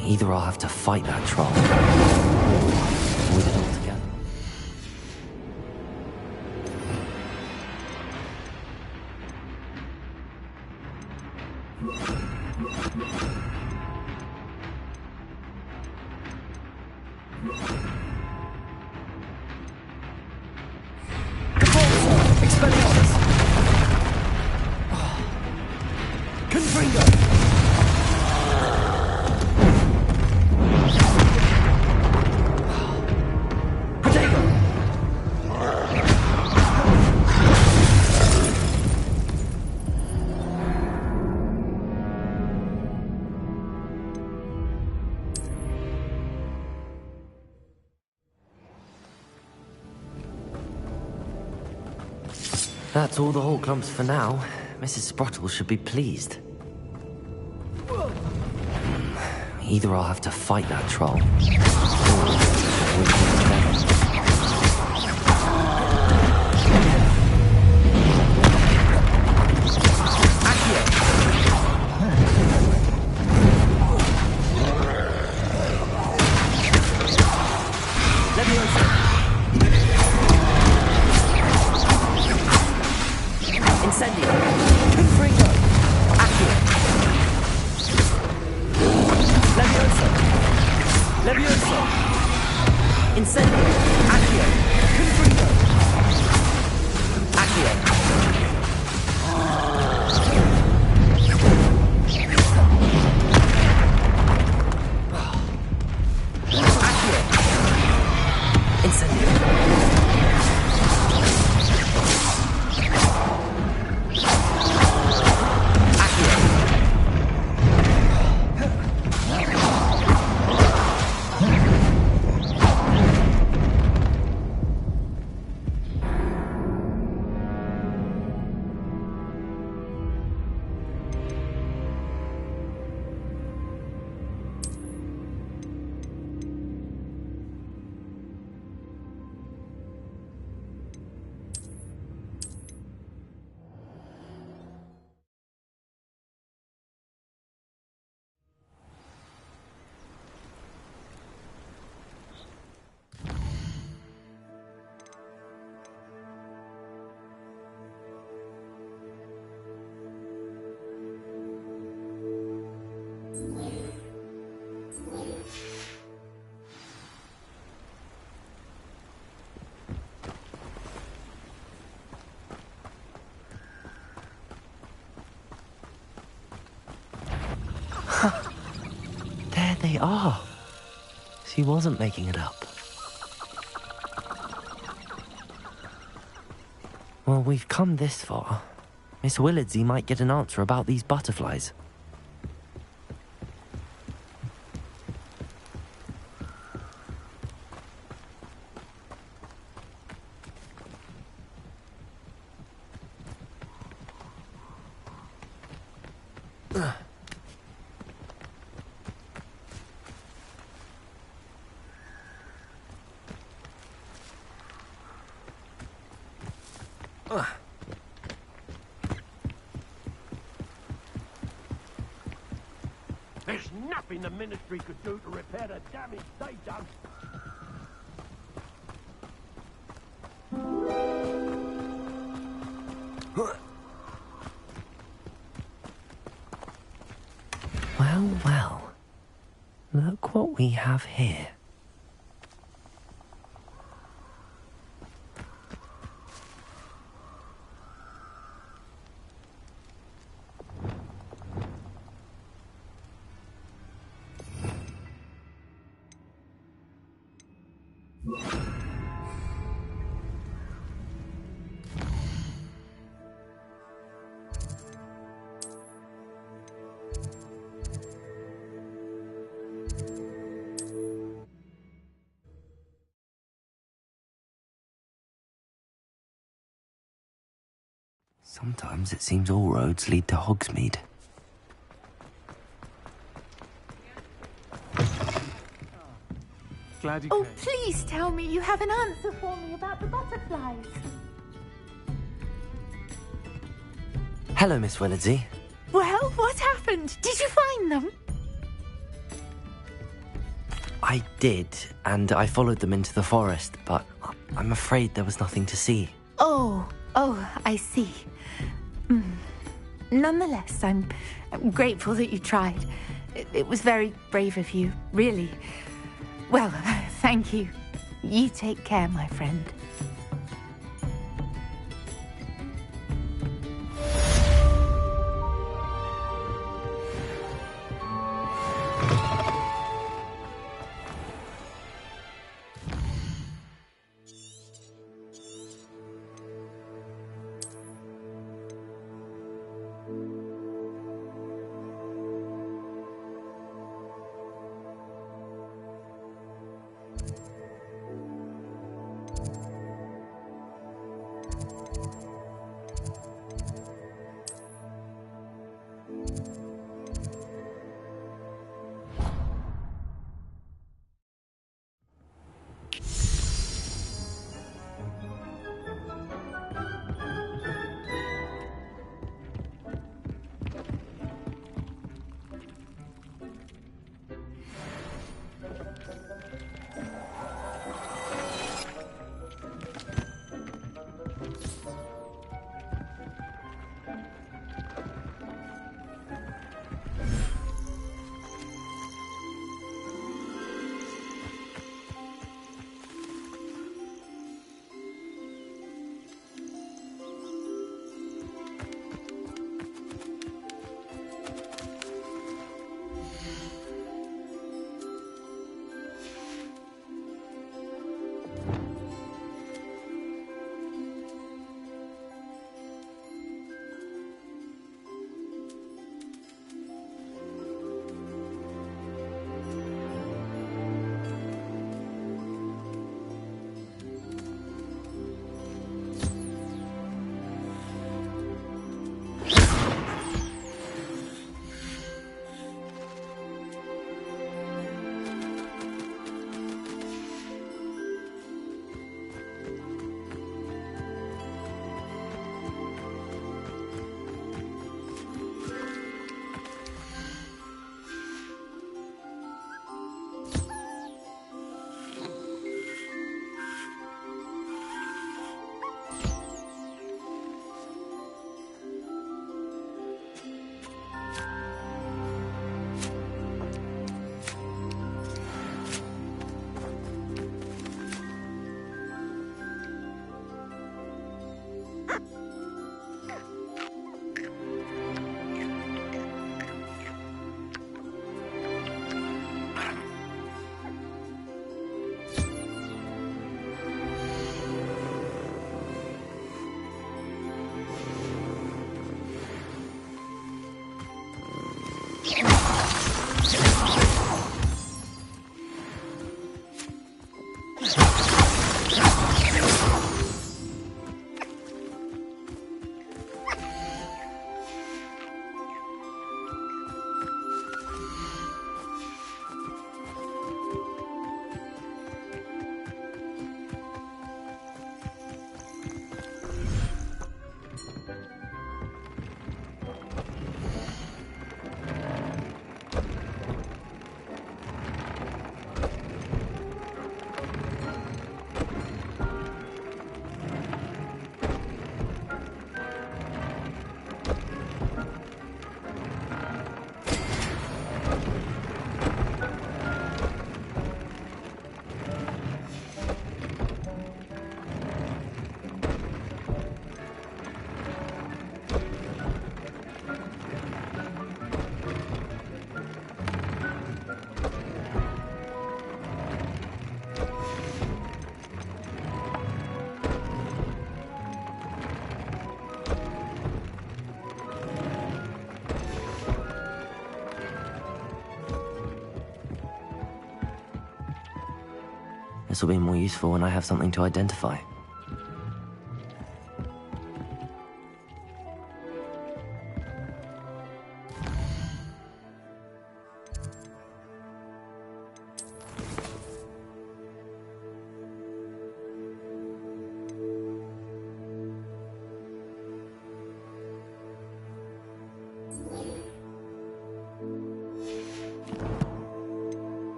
[SPEAKER 1] Either I'll have to fight that troll, or avoid it altogether. That's all the whole clumps for now. Mrs. Sprottle should be pleased. Either I'll have to fight that troll, or avoid it altogether. There they are. She wasn't making it up. Well, we've come this far. Miss Willardsey might get an answer about these butterflies.
[SPEAKER 16] There's nothing the Ministry could do to repair the damage they done.
[SPEAKER 1] Well, well. Look what we have here. Sometimes it seems all roads lead to Hogsmeade.
[SPEAKER 7] Glad you
[SPEAKER 14] Oh,
[SPEAKER 7] came.
[SPEAKER 14] please tell me you have an answer for me about the butterflies.
[SPEAKER 1] Hello, Miss Willardsey.
[SPEAKER 14] Well, what happened? Did you find them?
[SPEAKER 1] I did, and I followed them into the forest, but I'm afraid there was nothing to see.
[SPEAKER 14] Oh, I see. Nonetheless, I'm grateful that you tried. It was very brave of you, really. Well, thank you. You take care, my friend.
[SPEAKER 1] This will be more useful when I have something to identify.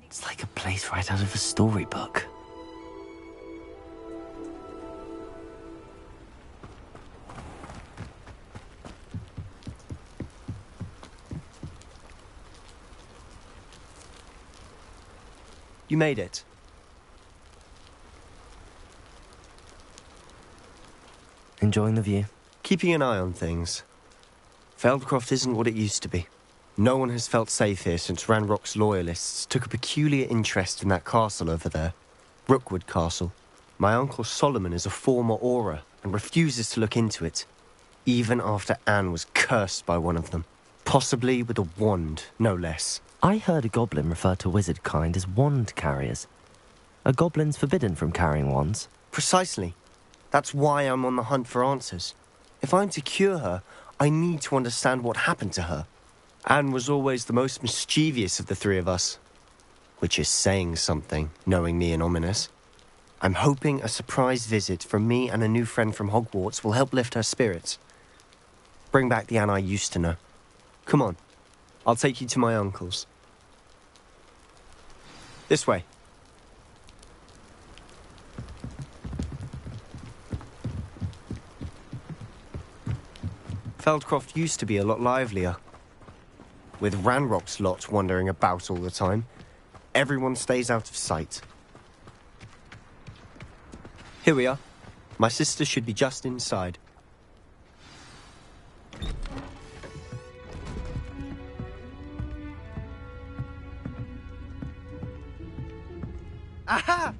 [SPEAKER 1] It's like a place right out of a storybook.
[SPEAKER 17] You made it.
[SPEAKER 1] Enjoying the view?
[SPEAKER 17] Keeping an eye on things. Feldcroft isn't what it used to be. No one has felt safe here since Ranrock's loyalists took a peculiar interest in that castle over there. Rookwood Castle. My uncle Solomon is a former Auror and refuses to look into it, even after Anne was cursed by one of them. Possibly with a wand, no less.
[SPEAKER 1] I heard a goblin refer to wizard kind as wand carriers. Are goblins forbidden from carrying wands?
[SPEAKER 17] Precisely. That's why I'm on the hunt for answers. If I'm to cure her, I need to understand what happened to her. Anne was always the most mischievous of the three of us. Which is saying something, knowing me and Ominous. I'm hoping a surprise visit from me and a new friend from Hogwarts will help lift her spirits. Bring back the Anne I used to know. Come on, I'll take you to my uncle's. This way. Feldcroft used to be a lot livelier. With Ranrock's lot wandering about all the time, everyone stays out of sight. Here we are. My sister should be just inside.
[SPEAKER 18] Aha!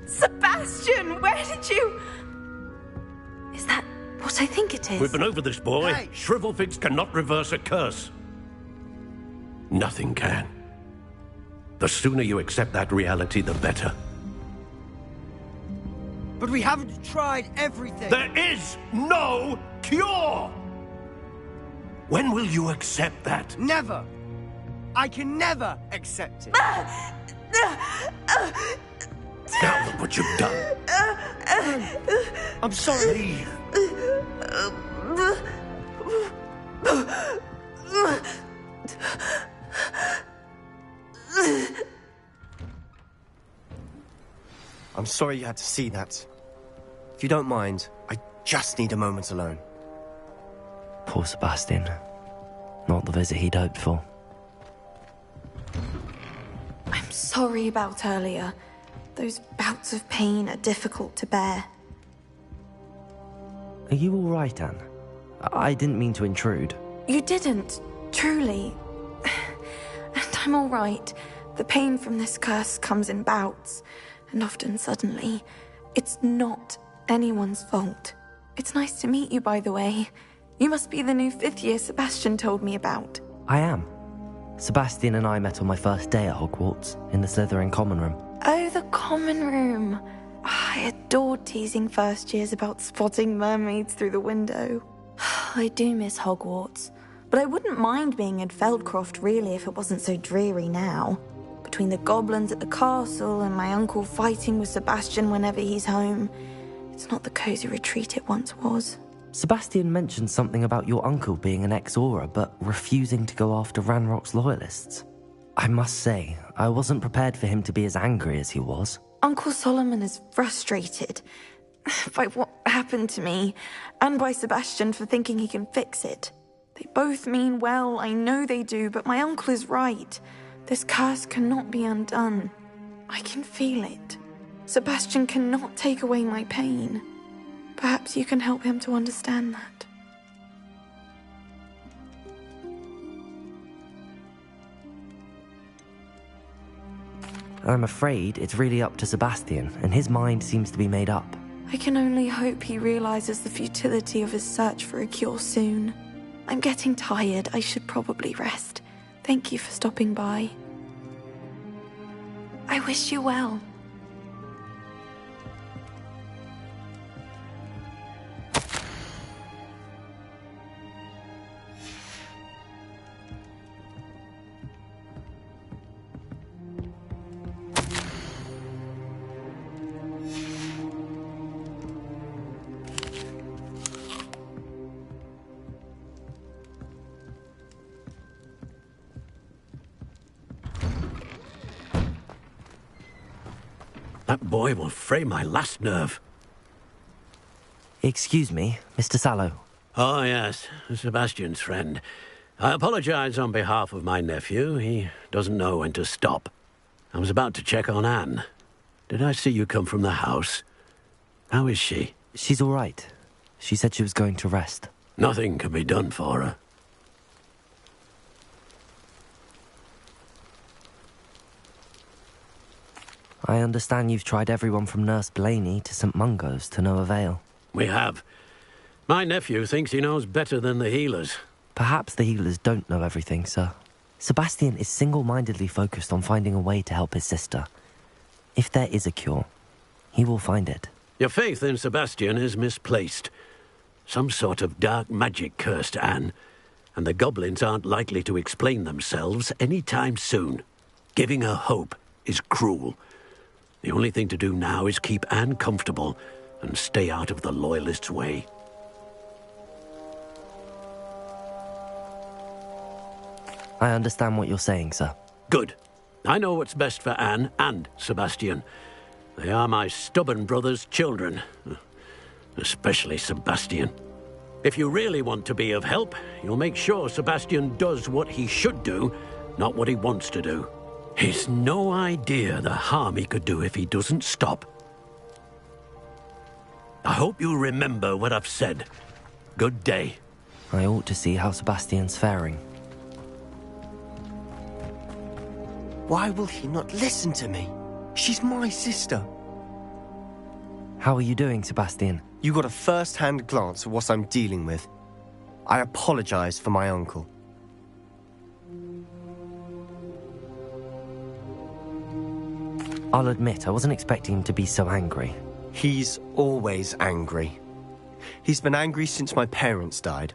[SPEAKER 18] Sebastian, where did you...
[SPEAKER 5] Is that what I think it is?
[SPEAKER 16] We've been over this, boy.
[SPEAKER 18] Hey.
[SPEAKER 16] Shrivelfigs cannot reverse a curse. Nothing can. The sooner you accept that reality, the better.
[SPEAKER 18] But we haven't tried everything.
[SPEAKER 16] There is no cure! When will you accept that?
[SPEAKER 18] Never. I can never accept it.
[SPEAKER 16] Now look what you've done.
[SPEAKER 18] I'm sorry.
[SPEAKER 16] Leave.
[SPEAKER 17] I'm sorry you had to see that. If you don't mind, I just need a moment alone.
[SPEAKER 1] Poor Sebastian. Not the visit he'd hoped for.
[SPEAKER 5] I'm sorry about earlier. Those bouts of pain are difficult to bear.
[SPEAKER 1] Are you all right, Anne? I didn't mean to intrude.
[SPEAKER 5] You didn't, truly. And I'm all right. The pain from this curse comes in bouts, and often suddenly. It's not anyone's fault. It's nice to meet you, by the way. You must be the new 5th year Sebastian told me about.
[SPEAKER 1] I am. Sebastian and I met on my first day at Hogwarts, in the Slytherin common room.
[SPEAKER 5] Oh, the common room. I adored teasing first years about spotting mermaids through the window. I do miss Hogwarts, but I wouldn't mind being in Feldcroft really if it wasn't so dreary now. Between the goblins at the castle and my uncle fighting with Sebastian whenever he's home, it's not the cosy retreat it once was.
[SPEAKER 1] Sebastian mentioned something about your uncle being an ex-Auror, but refusing to go after Ranrock's loyalists. I must say, I wasn't prepared for him to be as angry as he was.
[SPEAKER 5] Uncle Solomon is frustrated by what happened to me, and by Sebastian for thinking he can fix it. They both mean well, I know they do, but my uncle is right.
[SPEAKER 19] This curse cannot be undone. I can feel it. Sebastian cannot take away my pain. Perhaps you can help him to understand that.
[SPEAKER 1] I'm afraid it's really up to Sebastian, and his mind seems to be made up.
[SPEAKER 19] I can only hope he realizes the futility of his search for a cure soon. I'm getting tired. I should probably rest. Thank you for stopping by. I wish you well.
[SPEAKER 16] That boy will fray my last nerve.
[SPEAKER 1] Excuse me, Mr. Sallow.
[SPEAKER 16] Oh, yes, Sebastian's friend. I apologize on behalf of my nephew. He doesn't know when to stop. I was about to check on Anne. Did I see you come from the house? How is she?
[SPEAKER 1] She's all right. She said she was going to rest.
[SPEAKER 16] Nothing can be done for her.
[SPEAKER 1] I understand you've tried everyone from Nurse Blaney to St. Mungo's to no avail.
[SPEAKER 16] We have. My nephew thinks he knows better than the healers.
[SPEAKER 1] Perhaps the healers don't know everything, sir. Sebastian is single-mindedly focused on finding a way to help his sister. If there is a cure, he will find it.
[SPEAKER 16] Your faith in Sebastian is misplaced. Some sort of dark magic cursed Anne, and the goblins aren't likely to explain themselves any time soon. Giving her hope is cruel. The only thing to do now is keep Anne comfortable and stay out of the Loyalists' way.
[SPEAKER 1] I understand what you're saying, sir.
[SPEAKER 16] Good. I know what's best for Anne and Sebastian. They are my stubborn brother's children. Especially Sebastian. If you really want to be of help, you'll make sure Sebastian does what he should do, not what he wants to do. He's no idea the harm he could do if he doesn't stop. I hope you'll remember what I've said. Good day.
[SPEAKER 1] I ought to see how Sebastian's faring.
[SPEAKER 17] Why will he not listen to me? She's my sister.
[SPEAKER 1] How are you doing, Sebastian?
[SPEAKER 17] You got a first-hand glance at what I'm dealing with. I apologize for my uncle.
[SPEAKER 1] I'll admit, I wasn't expecting him to be so angry.
[SPEAKER 17] He's always angry. He's been angry since my parents died.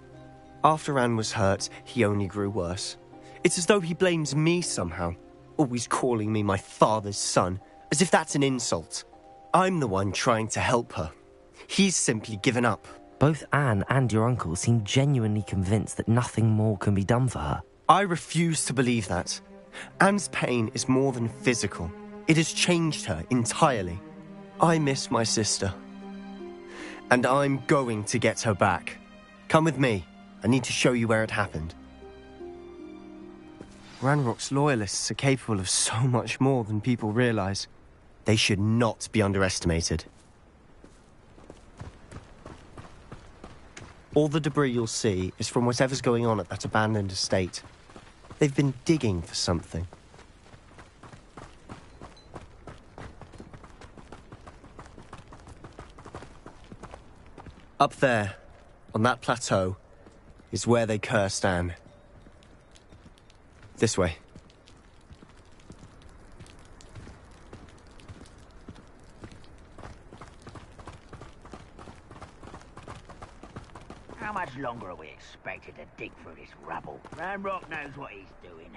[SPEAKER 17] After Anne was hurt, he only grew worse. It's as though he blames me somehow, always calling me my father's son, as if that's an insult. I'm the one trying to help her. He's simply given up.
[SPEAKER 1] Both Anne and your uncle seem genuinely convinced that nothing more can be done for her.
[SPEAKER 17] I refuse to believe that. Anne's pain is more than physical. It has changed her entirely. I miss my sister. And I'm going to get her back. Come with me. I need to show you where it happened. Ranrock's loyalists are capable of so much more than people realize. They should not be underestimated. All the debris you'll see is from whatever's going on at that abandoned estate. They've been digging for something. Up there, on that plateau, is where they cursed Anne. This way.
[SPEAKER 20] How much longer are we expected to dig through this rubble? Ranrock knows what he's doing.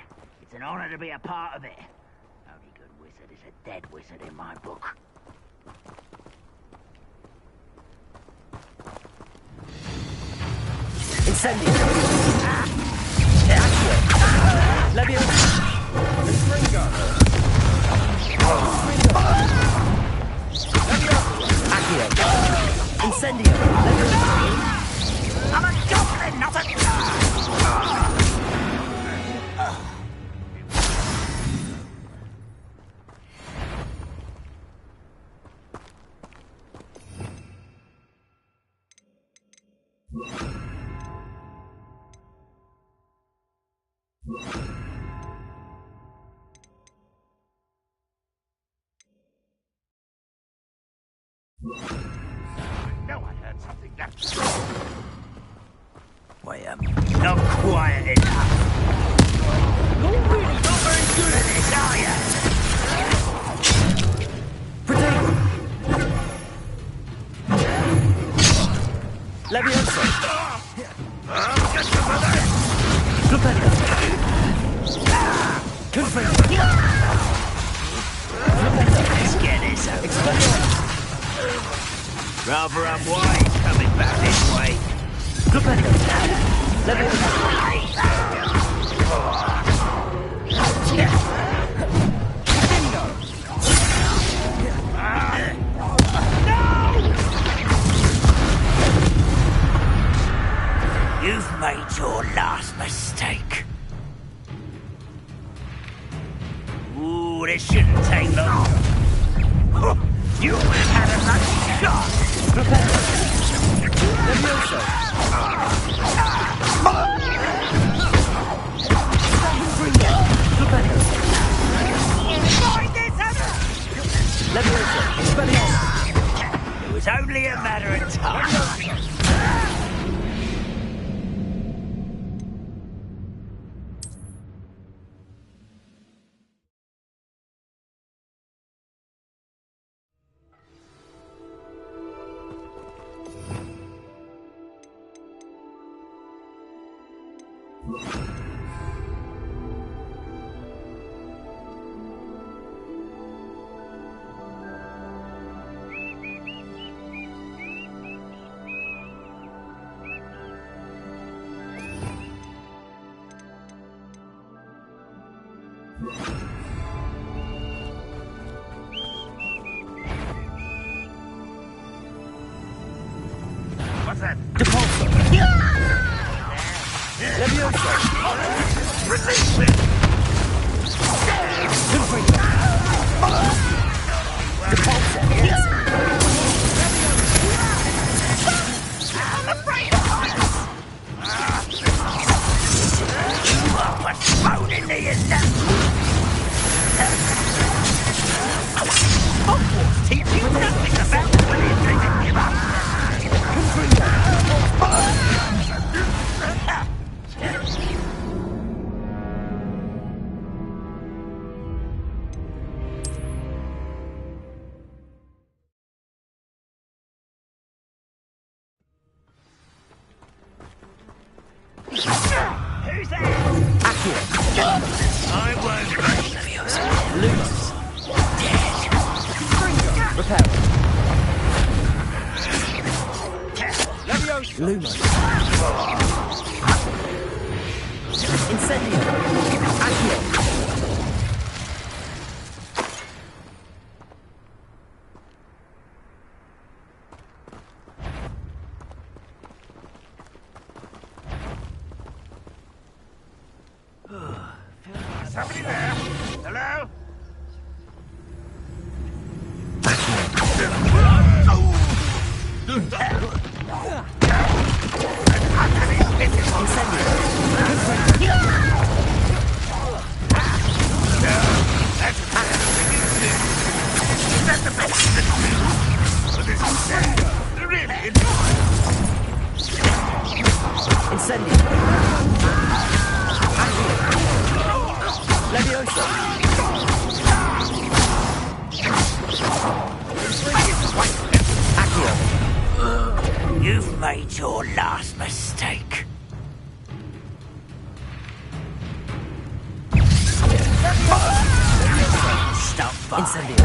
[SPEAKER 20] It's an honor to be a part of it. Only good wizard is a dead wizard in my book.
[SPEAKER 12] Incendio! Leviosa! Stringo! Accio! Incendio!
[SPEAKER 20] I'm a goblin, not a... Wait, not quiet enough. You're really not very good at this, are you?
[SPEAKER 12] Levioso!
[SPEAKER 20] Let's get this over. Rather unwise coming back this way. You've made your last mistake. Ooh, this shouldn't take long. You would have had a lucky shot. It was only a matter of time. What's that?
[SPEAKER 12] Levioso!
[SPEAKER 20] Release it! I'm afraid of heights! You are but thrown in the Hogwarts teach you nothing about when you give up! Who's there? I won't break Leviosa.
[SPEAKER 12] Lose.
[SPEAKER 20] Dead.
[SPEAKER 12] Repair.
[SPEAKER 20] Leviosa.
[SPEAKER 12] Lumos. Incendio. Accio.
[SPEAKER 20] Somebody there? Hello?
[SPEAKER 12] Incendio. Levioso. Accio.
[SPEAKER 20] You've made your last mistake. Stop by.
[SPEAKER 12] Incendio.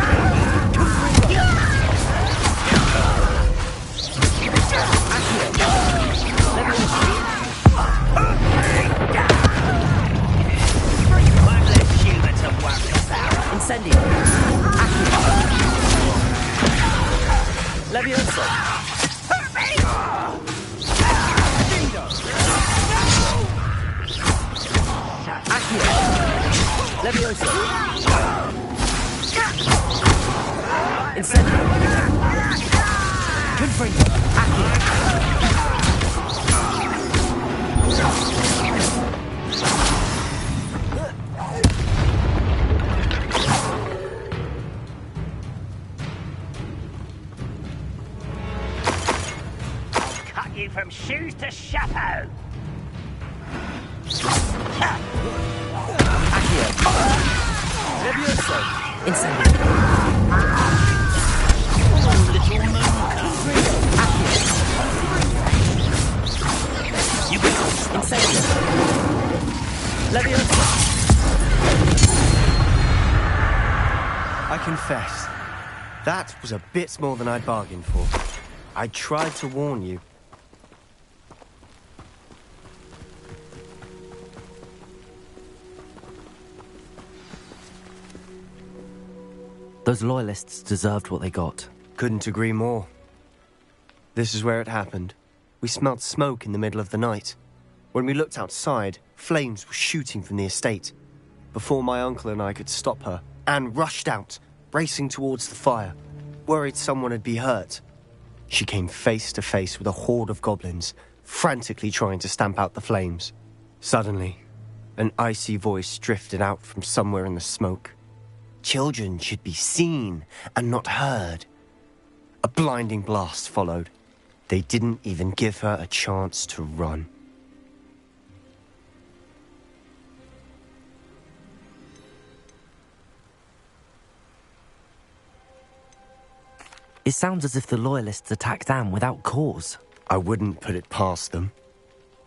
[SPEAKER 20] Incendio.
[SPEAKER 12] Levioso.
[SPEAKER 20] Hurt me!
[SPEAKER 12] Accio. Levioso. Incendio. Confringo. Accio.
[SPEAKER 20] you from shoes to chapeau.
[SPEAKER 1] Levioso! Incendio!
[SPEAKER 20] Oh, little mooncalf. You will.
[SPEAKER 1] Incendio! Levioso!
[SPEAKER 17] I confess, that was a bit more than I'd bargained for. I tried to warn you.
[SPEAKER 1] Those loyalists deserved what they got.
[SPEAKER 17] Couldn't agree more. This is where it happened. We smelled smoke in the middle of the night. When we looked outside, flames were shooting from the estate. Before my uncle and I could stop her, Anne rushed out, racing towards the fire, worried someone had been hurt. She came face to face with a horde of goblins, frantically trying to stamp out the flames. Suddenly, an icy voice drifted out from somewhere in the smoke. Children should be seen and not heard. A blinding blast followed. They didn't even give her a chance to run.
[SPEAKER 1] It sounds as if the loyalists attacked Anne without cause.
[SPEAKER 17] I wouldn't put it past them,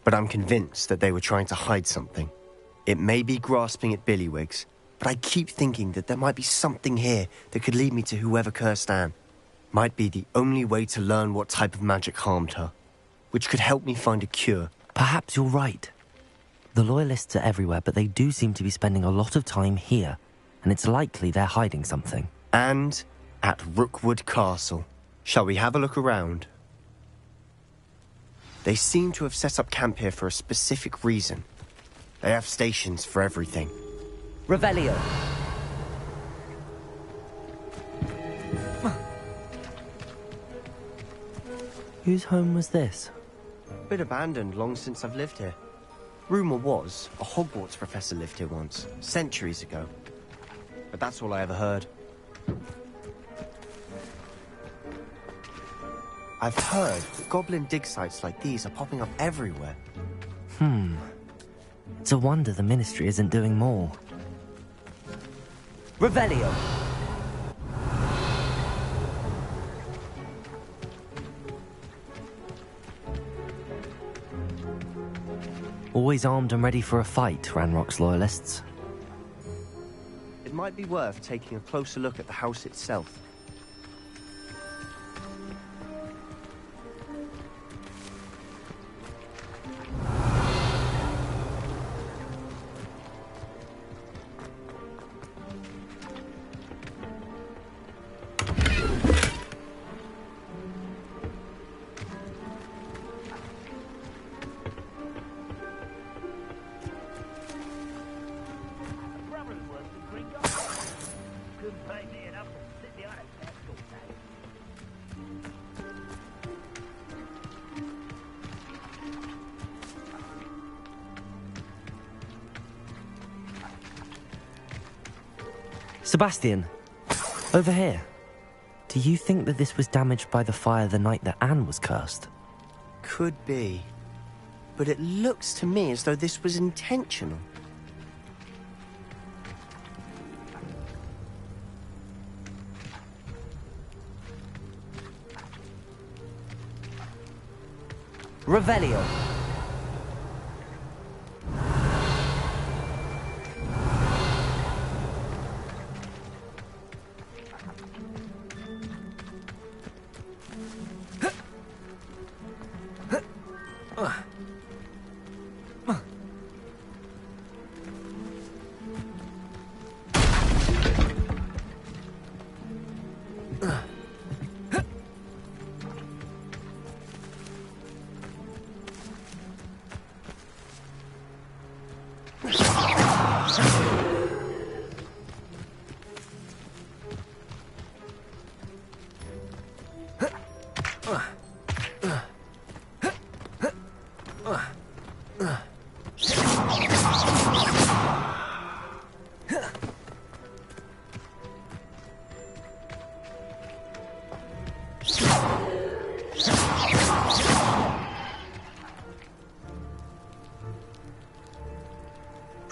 [SPEAKER 17] but I'm convinced that they were trying to hide something. It may be grasping at billywhigs, but I keep thinking that there might be something here that could lead me to whoever cursed Anne. Might be the only way to learn what type of magic harmed her, which could help me find a cure.
[SPEAKER 1] Perhaps you're right. The loyalists are everywhere, but they do seem to be spending a lot of time here, and it's likely they're hiding something.
[SPEAKER 17] And at Rookwood Castle. Shall we have a look around? They seem to have set up camp here for a specific reason. They have stations for everything.
[SPEAKER 1] Revelio. Whose home was this?
[SPEAKER 17] Been abandoned long since I've lived here. Rumour was a Hogwarts professor lived here once, centuries ago. But that's all I ever heard. I've heard that goblin dig sites like these are popping up everywhere.
[SPEAKER 1] It's a wonder the Ministry isn't doing more. Revelio. Always armed and ready for a fight, Ranrock's loyalists.
[SPEAKER 17] It might be worth taking a closer look at the house itself.
[SPEAKER 1] Sebastian, over here. Do you think that this was damaged by the fire the night that Anne was cursed?
[SPEAKER 17] Could be. But it looks to me as though this was intentional.
[SPEAKER 1] Revelio.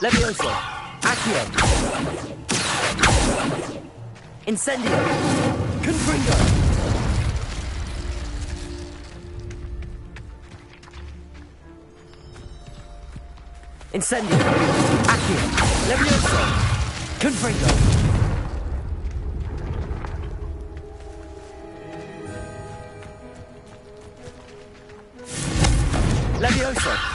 [SPEAKER 1] Levioso! Accio! Incendio! Confringo! Incendio! Accio! Levioso! Confringo! Levioso!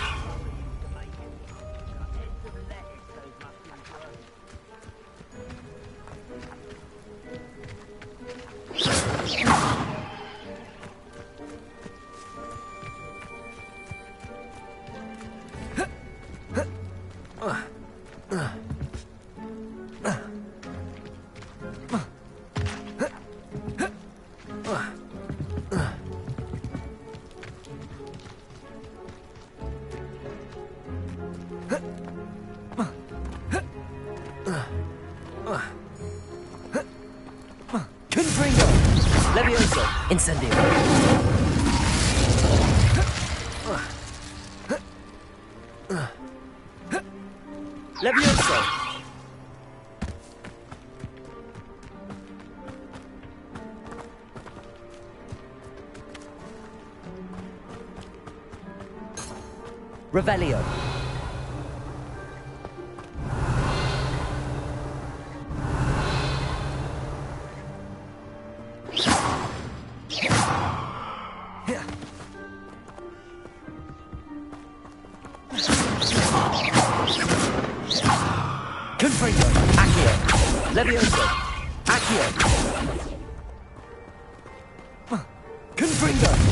[SPEAKER 1] Levioso! Incendio! Levioso! Revelio! Confringo! Accio! Levioso! Accio! Confringo!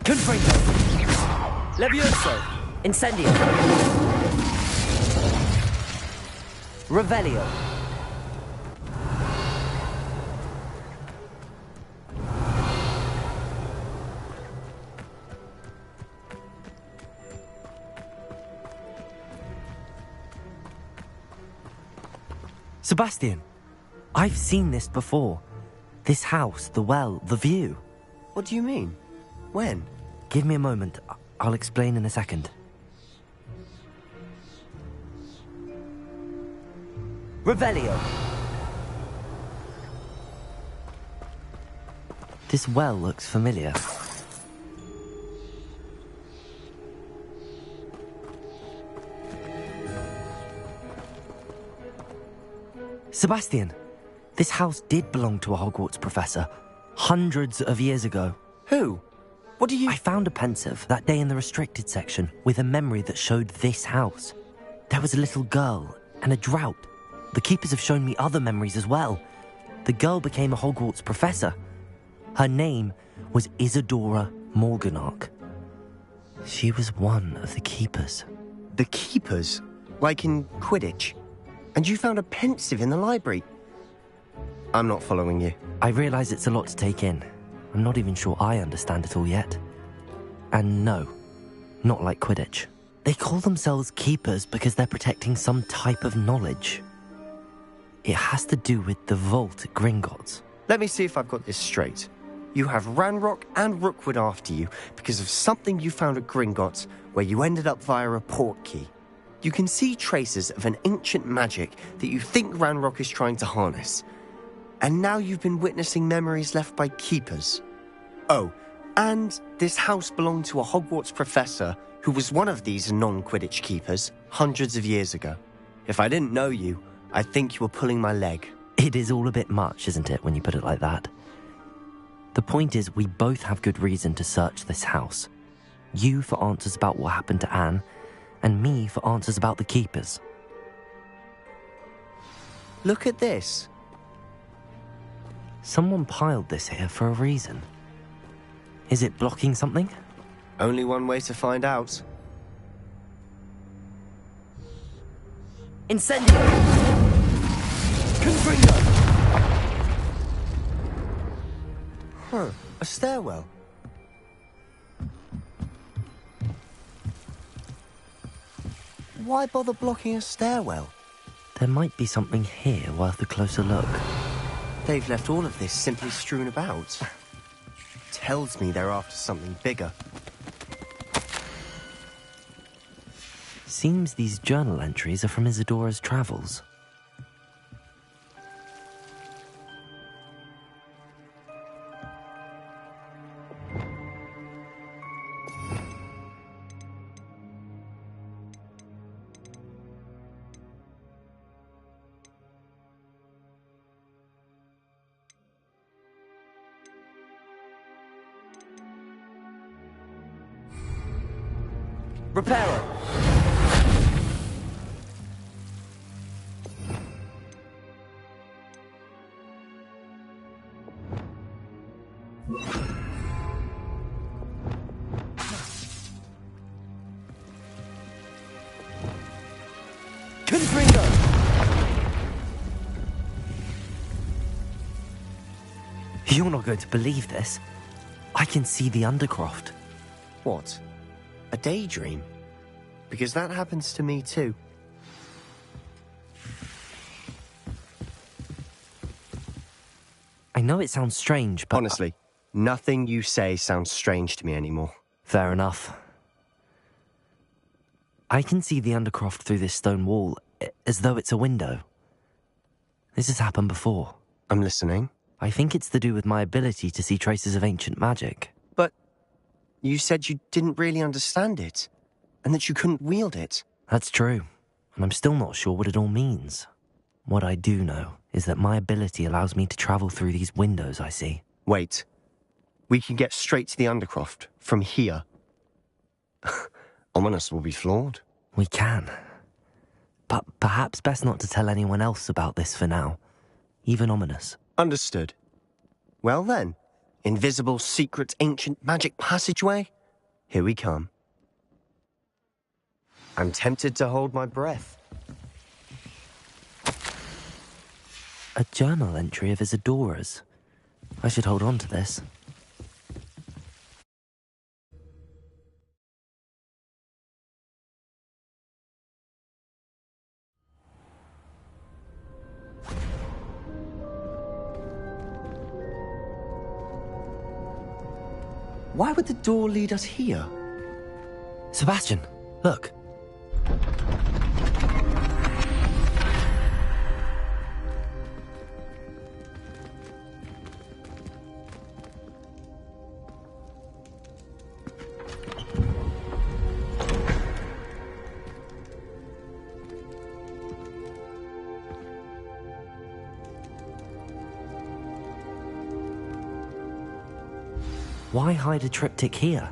[SPEAKER 1] Confringo! Levioso! Incendio! Revelio! Sebastian, I've seen this before. This house, the well, the view.
[SPEAKER 17] What do you mean? When?
[SPEAKER 1] Give me a moment. I'll explain in a second. Revelio! This well looks familiar. Sebastian, this house did belong to a Hogwarts professor hundreds of years ago.
[SPEAKER 17] Who? What do you...
[SPEAKER 1] I found a pensive that day in the restricted section with a memory that showed this house. There was a little girl and a drought. The keepers have shown me other memories as well. The girl became a Hogwarts professor. Her name was Isadora Morganach. She was one of the keepers.
[SPEAKER 17] The keepers? Like in Quidditch? And you found a pensive in the library? I'm not following you.
[SPEAKER 1] I realise it's a lot to take in. I'm not even sure I understand it all yet. And no, not like Quidditch. They call themselves keepers because they're protecting some type of knowledge. It has to do with the vault at Gringotts.
[SPEAKER 17] Let me see if I've got this straight. You have Ranrock and Rookwood after you because of something you found at Gringotts where you ended up via a port key. You can see traces of an ancient magic that you think Ranrock is trying to harness. And now you've been witnessing memories left by keepers. Oh, and this house belonged to a Hogwarts professor who was one of these non-Quidditch keepers hundreds of years ago. If I didn't know you, I'd think you were pulling my leg.
[SPEAKER 1] It is all a bit much, isn't it, when you put it like that? The point is, we both have good reason to search this house. You for answers about what happened to Anne, and me for answers about the keepers.
[SPEAKER 17] Look at this.
[SPEAKER 1] Someone piled this here for a reason. Is it blocking something?
[SPEAKER 17] Only one way to find out.
[SPEAKER 1] Incendio!
[SPEAKER 17] Confringo! Huh, a stairwell. Why bother blocking a stairwell?
[SPEAKER 1] There might be something here worth a closer look.
[SPEAKER 17] They've left all of this simply strewn about. Tells me they're after something bigger.
[SPEAKER 1] Seems these journal entries are from Isadora's travels.
[SPEAKER 12] Reparo!
[SPEAKER 17] Confringo!
[SPEAKER 1] You're not going to believe this. I can see the Undercroft.
[SPEAKER 17] What? A daydream? Because that happens to me too.
[SPEAKER 1] I know it sounds strange, but...
[SPEAKER 17] Honestly, nothing you say sounds strange to me anymore.
[SPEAKER 1] Fair enough. I can see the Undercroft through this stone wall, as though it's a window. This has happened before.
[SPEAKER 17] I'm listening.
[SPEAKER 1] I think it's to do with my ability to see traces of ancient magic.
[SPEAKER 17] But you said you didn't really understand it, and that you couldn't wield it.
[SPEAKER 1] That's true, and I'm still not sure what it all means. What I do know is that my ability allows me to travel through these windows I see.
[SPEAKER 17] Wait. We can get straight to the Undercroft from here. Ominous will be flawed.
[SPEAKER 1] We can. But perhaps best not to tell anyone else about this for now. Even Ominous.
[SPEAKER 17] Understood. Well then, invisible, secret, ancient magic passageway? Here we come. I'm tempted to hold my breath.
[SPEAKER 1] A journal entry of Isadora's. I should hold on to this.
[SPEAKER 17] Why would the door lead us here?
[SPEAKER 1] Sebastian, look. Why hide a triptych here?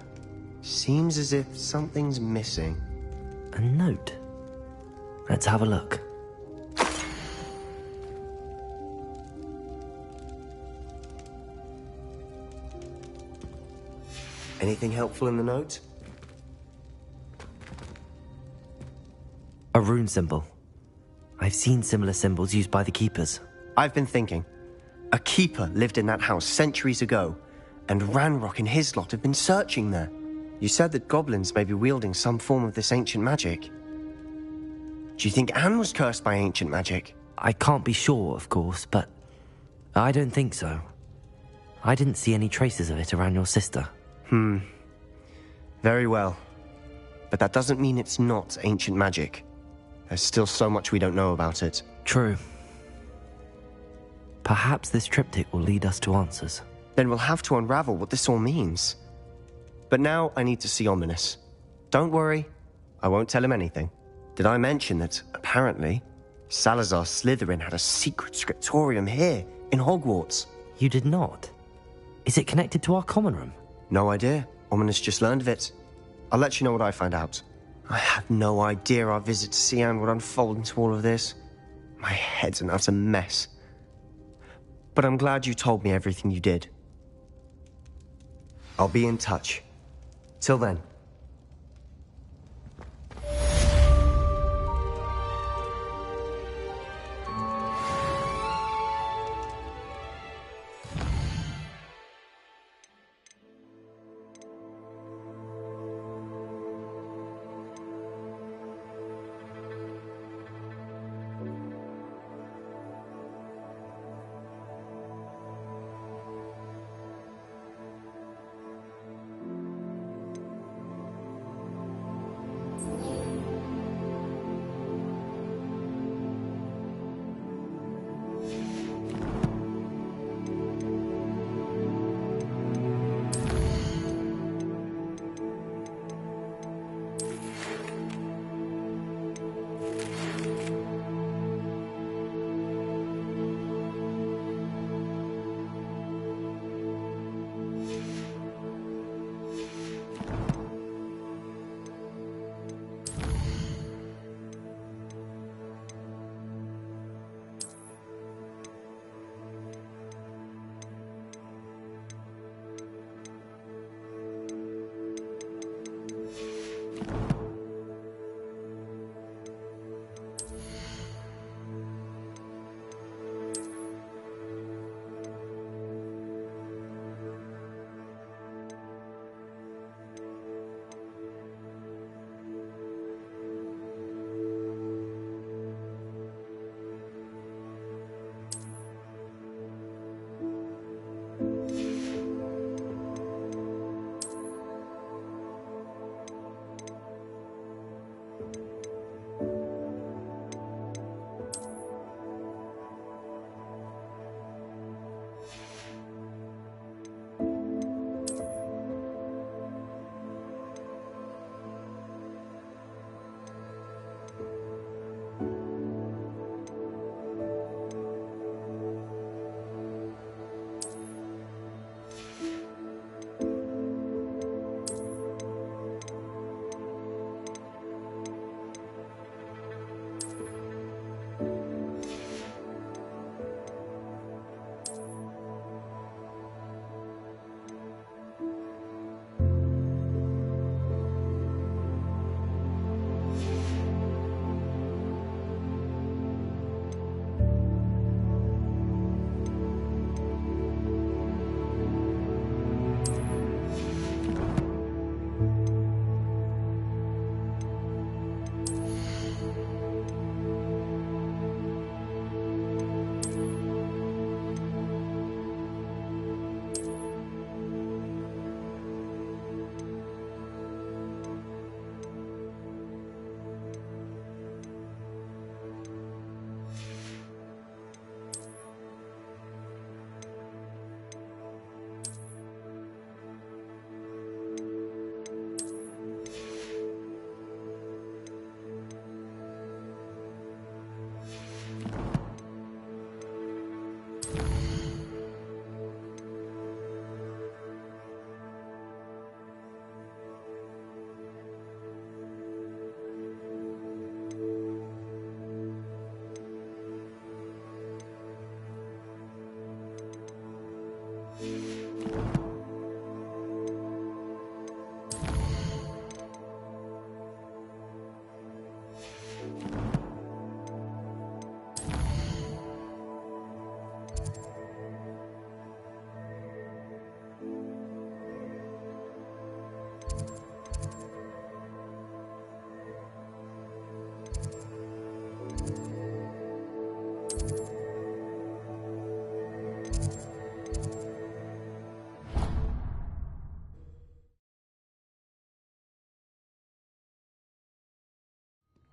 [SPEAKER 17] Seems as if something's missing.
[SPEAKER 1] A note. Let's have a look.
[SPEAKER 17] Anything helpful in the note?
[SPEAKER 1] A rune symbol. I've seen similar symbols used by the keepers.
[SPEAKER 17] I've been thinking. A keeper lived in that house centuries ago, and Ranrock and his lot have been searching there. You said that goblins may be wielding some form of this ancient magic. Do you think Anne was cursed by ancient magic?
[SPEAKER 1] I can't be sure, of course, but I don't think so. I didn't see any traces of it around your sister.
[SPEAKER 17] Very well. But that doesn't mean it's not ancient magic. There's still so much we don't know about it.
[SPEAKER 1] True. Perhaps this triptych will lead us to answers.
[SPEAKER 17] Then we'll have to unravel what this all means. But now I need to see Ominous. Don't worry, I won't tell him anything. Did I mention that, apparently, Salazar Slytherin had a secret scriptorium here, in Hogwarts.
[SPEAKER 1] You did not? Is it connected to our common room?
[SPEAKER 17] No idea. Ominous just learned of it. I'll let you know what I find out. I had no idea our visit to Sian would unfold into all of this. My head's an utter mess. But I'm glad you told me everything you did. I'll be in touch. Till then.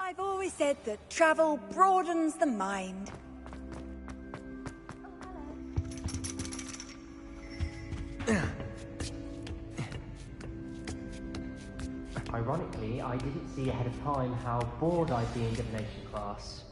[SPEAKER 11] I've always said that travel broadens the mind.
[SPEAKER 21] Ironically, I didn't see ahead of time how bored I'd be in divination class.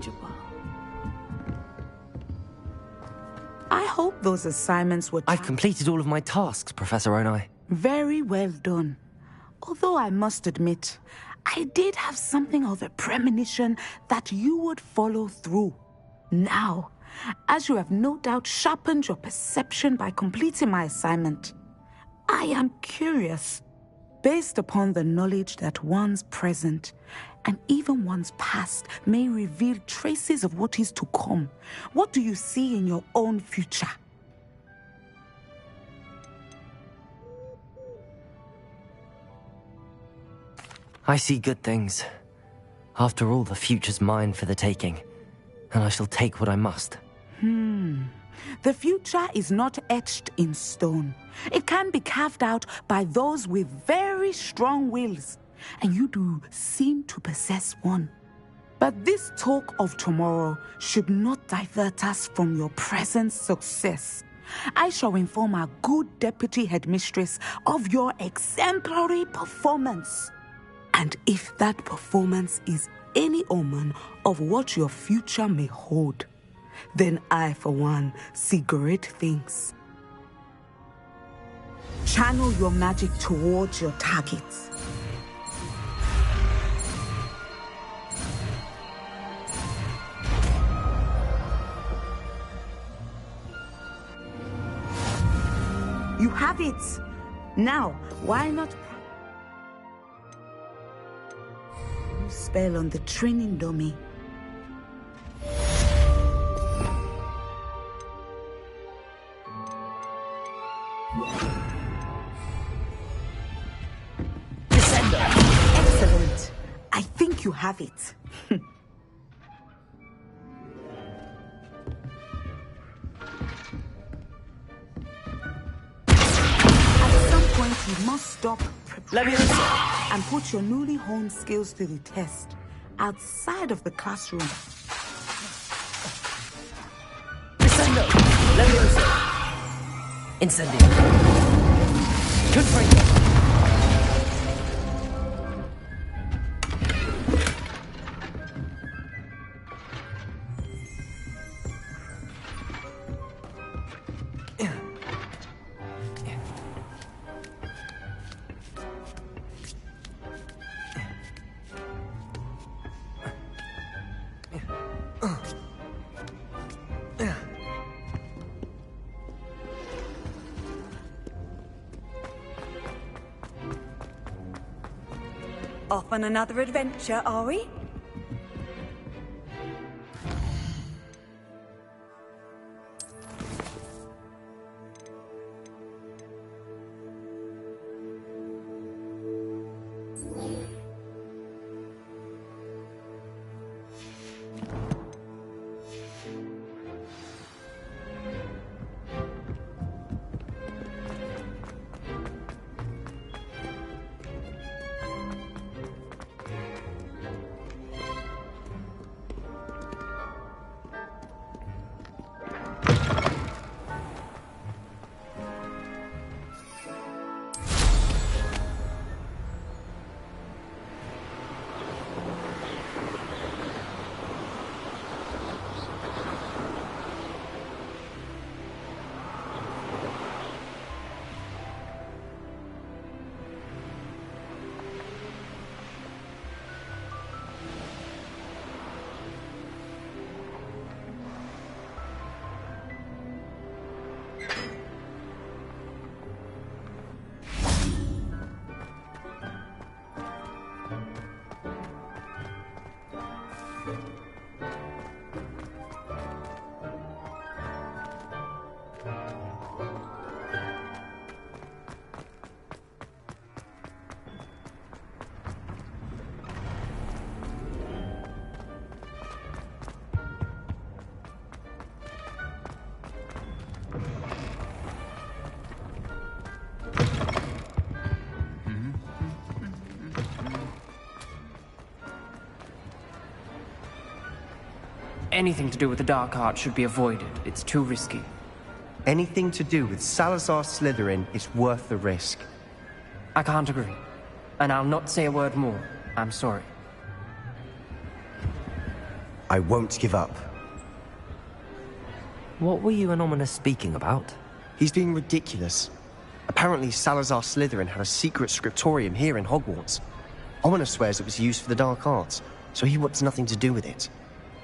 [SPEAKER 21] knowledgeable. I hope those assignments were...
[SPEAKER 1] I've completed all of my tasks, Professor Onai.
[SPEAKER 21] Very well done. Although I must admit, I did have something of a premonition that you would follow through. Now, as you have no doubt sharpened your perception by completing my assignment, I am curious, based upon the knowledge that one's present and even one's past may reveal traces of what is to come. What do you see in your own future?
[SPEAKER 1] I see good things. After all, the future's mine for the taking, and I shall take what I must.
[SPEAKER 21] The future is not etched in stone. It can be carved out by those with very strong wills, and you do seem to possess one. But this talk of tomorrow should not divert us from your present success. I shall inform our good deputy headmistress of your exemplary performance. And if that performance is any omen of what your future may hold, then I, for one, see great things. Channel your magic towards your targets. You have it. Now, why not... Spell on the training dummy. Descender. Excellent. I think you have it. At some point, you must stop. And put your newly honed skills to the test outside of the classroom.
[SPEAKER 1] Descendo! Levioso! Incendio! Confringo!
[SPEAKER 4] Off on another adventure, are we?
[SPEAKER 6] Anything to do with the dark art should be avoided. It's too risky.
[SPEAKER 17] Anything to do with Salazar Slytherin is worth the risk.
[SPEAKER 6] I can't agree. And I'll not say a word more. I'm sorry.
[SPEAKER 17] I won't give up.
[SPEAKER 1] What were you and Ominous speaking about?
[SPEAKER 17] He's being ridiculous. Apparently, Salazar Slytherin had a secret scriptorium here in Hogwarts. Ominous swears it was used for the dark arts, so he wants nothing to do with it.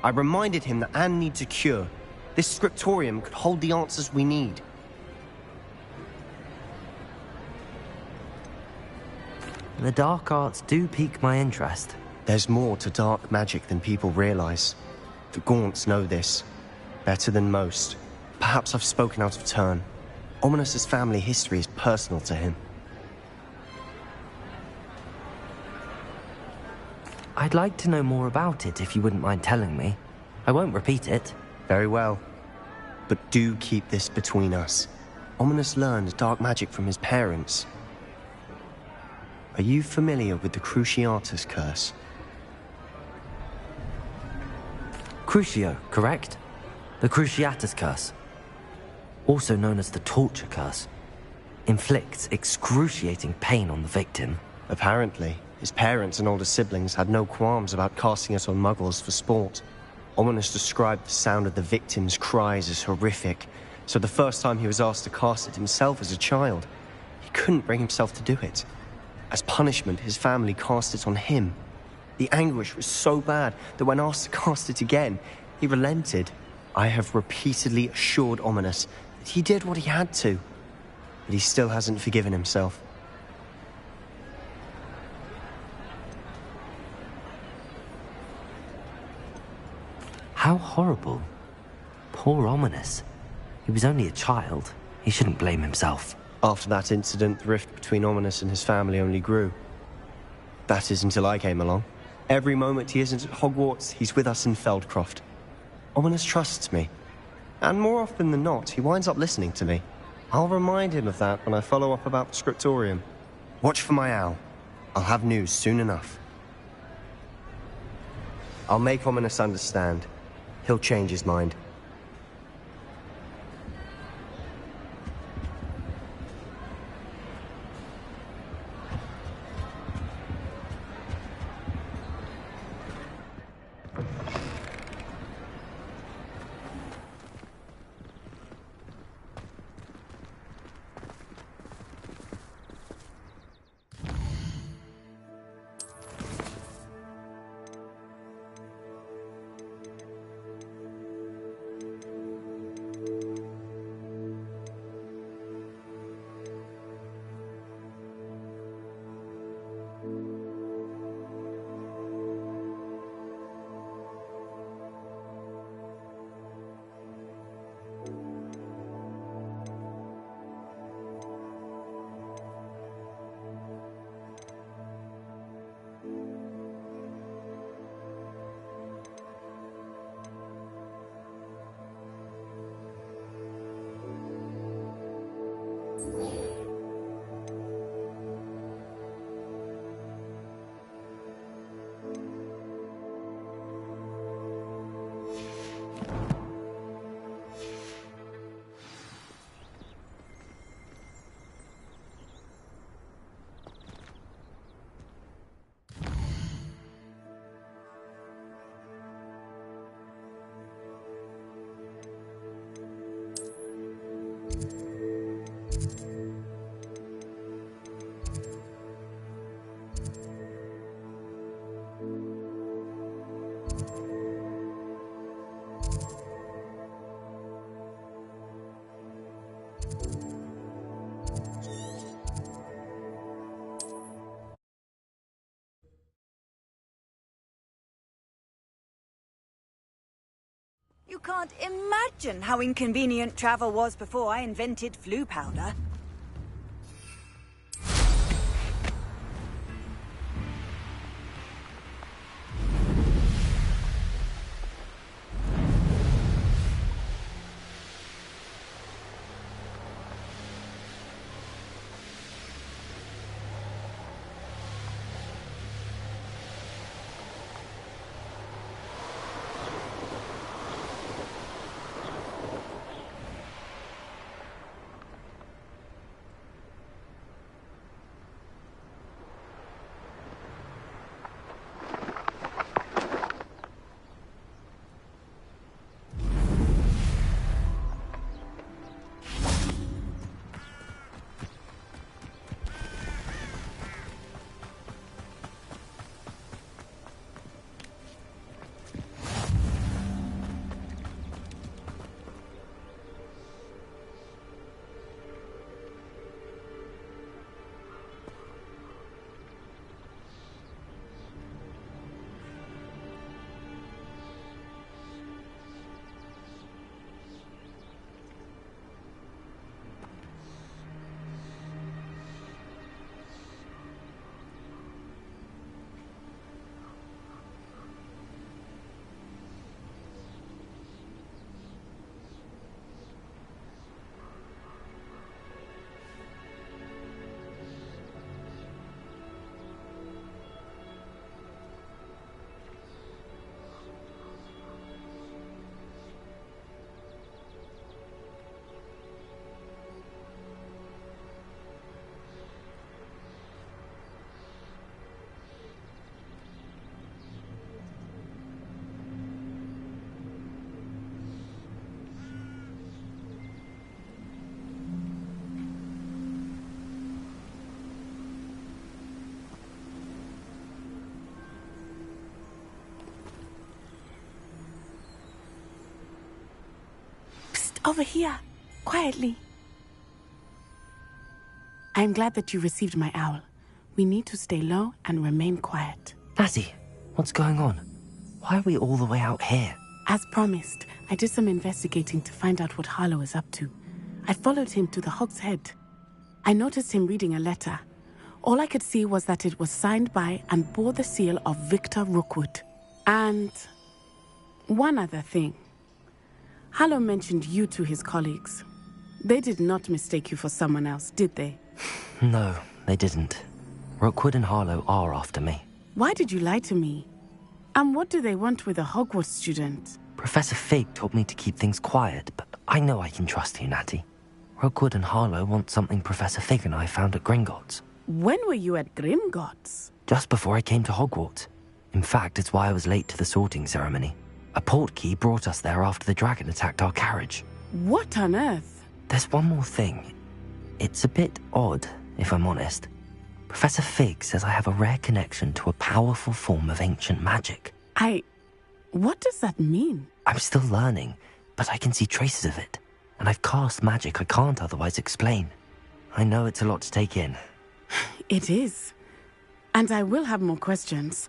[SPEAKER 17] I reminded him that Anne needs a cure. This scriptorium could hold the answers we need.
[SPEAKER 1] The dark arts do pique my interest.
[SPEAKER 17] There's more to dark magic than people realize. The Gaunts know this. Better than most. Perhaps I've spoken out of turn. Ominous's family history is personal to him.
[SPEAKER 1] I'd like to know more about it if you wouldn't mind telling me. I won't repeat it.
[SPEAKER 17] Very well. But do keep this between us. Ominous learned dark magic from his parents. Are you familiar with the Cruciatus curse?
[SPEAKER 1] Crucio, correct? The Cruciatus curse. Also known as the torture curse. Inflicts excruciating pain on the victim.
[SPEAKER 17] Apparently, his parents and older siblings had no qualms about casting it on muggles for sport. Ominous described the sound of the victim's cries as horrific, so the first time he was asked to cast it himself as a child, he couldn't bring himself to do it. As punishment, his family cast it on him. The anguish was so bad that when asked to cast it again, he relented. I have repeatedly assured Ominous that he did what he had to, but he still hasn't forgiven himself.
[SPEAKER 1] How horrible. Poor Ominous. He was only a child. He shouldn't blame himself.
[SPEAKER 17] After that incident, the rift between Ominous and his family only grew. That is until I came along. Every moment he isn't at Hogwarts, he's with us in Feldcroft. Ominous trusts me. And more often than not, he winds up listening to me. I'll remind him of that when I follow up about the scriptorium. Watch for my owl. I'll have news soon enough. I'll make Ominous understand. He'll change his mind.
[SPEAKER 11] You can't imagine how inconvenient travel was before I invented flu powder.
[SPEAKER 21] Over here, quietly. I'm glad that you received my owl. We need to stay low and remain quiet.
[SPEAKER 1] Natty, what's going on? Why are we all the way out here?
[SPEAKER 21] As promised, I did some investigating to find out what Harlow is up to. I followed him to the Hog's Head. I noticed him reading a letter. All I could see was that it was signed by and bore the seal of Victor Rookwood. And one other thing. Harlow mentioned you to his colleagues. They did not mistake you for someone else, did they?
[SPEAKER 1] No, they didn't. Rookwood and Harlow are after me.
[SPEAKER 21] Why did you lie to me? And what do they want with a Hogwarts student?
[SPEAKER 1] Professor Fig told me to keep things quiet, but I know I can trust you, Natty. Rookwood and Harlow want something Professor Fig and I found at Gringotts.
[SPEAKER 21] When were you at Gringotts?
[SPEAKER 1] Just before I came to Hogwarts. In fact, it's why I was late to the sorting ceremony. A portkey brought us there after the dragon attacked our carriage.
[SPEAKER 21] What on earth?
[SPEAKER 1] There's one more thing. It's a bit odd, if I'm honest. Professor Fig says I have a rare connection to a powerful form of ancient magic.
[SPEAKER 21] What does that mean?
[SPEAKER 1] I'm still learning, but I can see traces of it. And I've cast magic I can't otherwise explain. I know it's a lot to take in.
[SPEAKER 21] It is. And I will have more questions.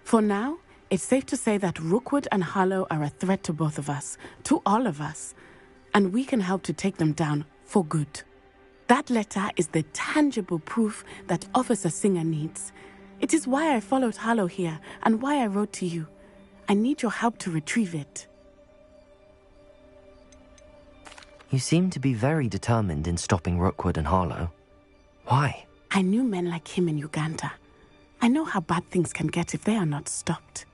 [SPEAKER 21] For now, it's safe to say that Rookwood and Harlow are a threat to both of us, to all of us. And we can help to take them down for good. That letter is the tangible proof that Officer Singer needs. It is why I followed Harlow here and why I wrote to you. I need your help to retrieve it.
[SPEAKER 1] You seem to be very determined in stopping Rookwood and Harlow. Why?
[SPEAKER 21] I knew men like him in Uganda. I know how bad things can get if they are not stopped.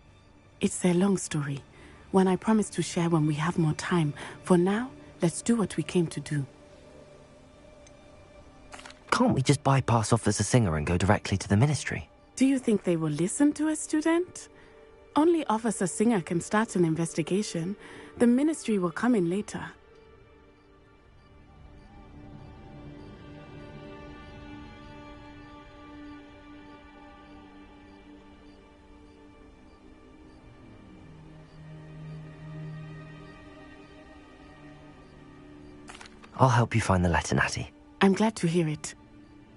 [SPEAKER 21] It's a long story, one I promise to share when we have more time. For now, let's do what we came to do.
[SPEAKER 1] Can't we just bypass Officer Singer and go directly to the Ministry?
[SPEAKER 21] Do you think they will listen to a student? Only Officer Singer can start an investigation. The Ministry will come in later.
[SPEAKER 1] I'll help you find the letter, Natty.
[SPEAKER 21] I'm glad to hear it.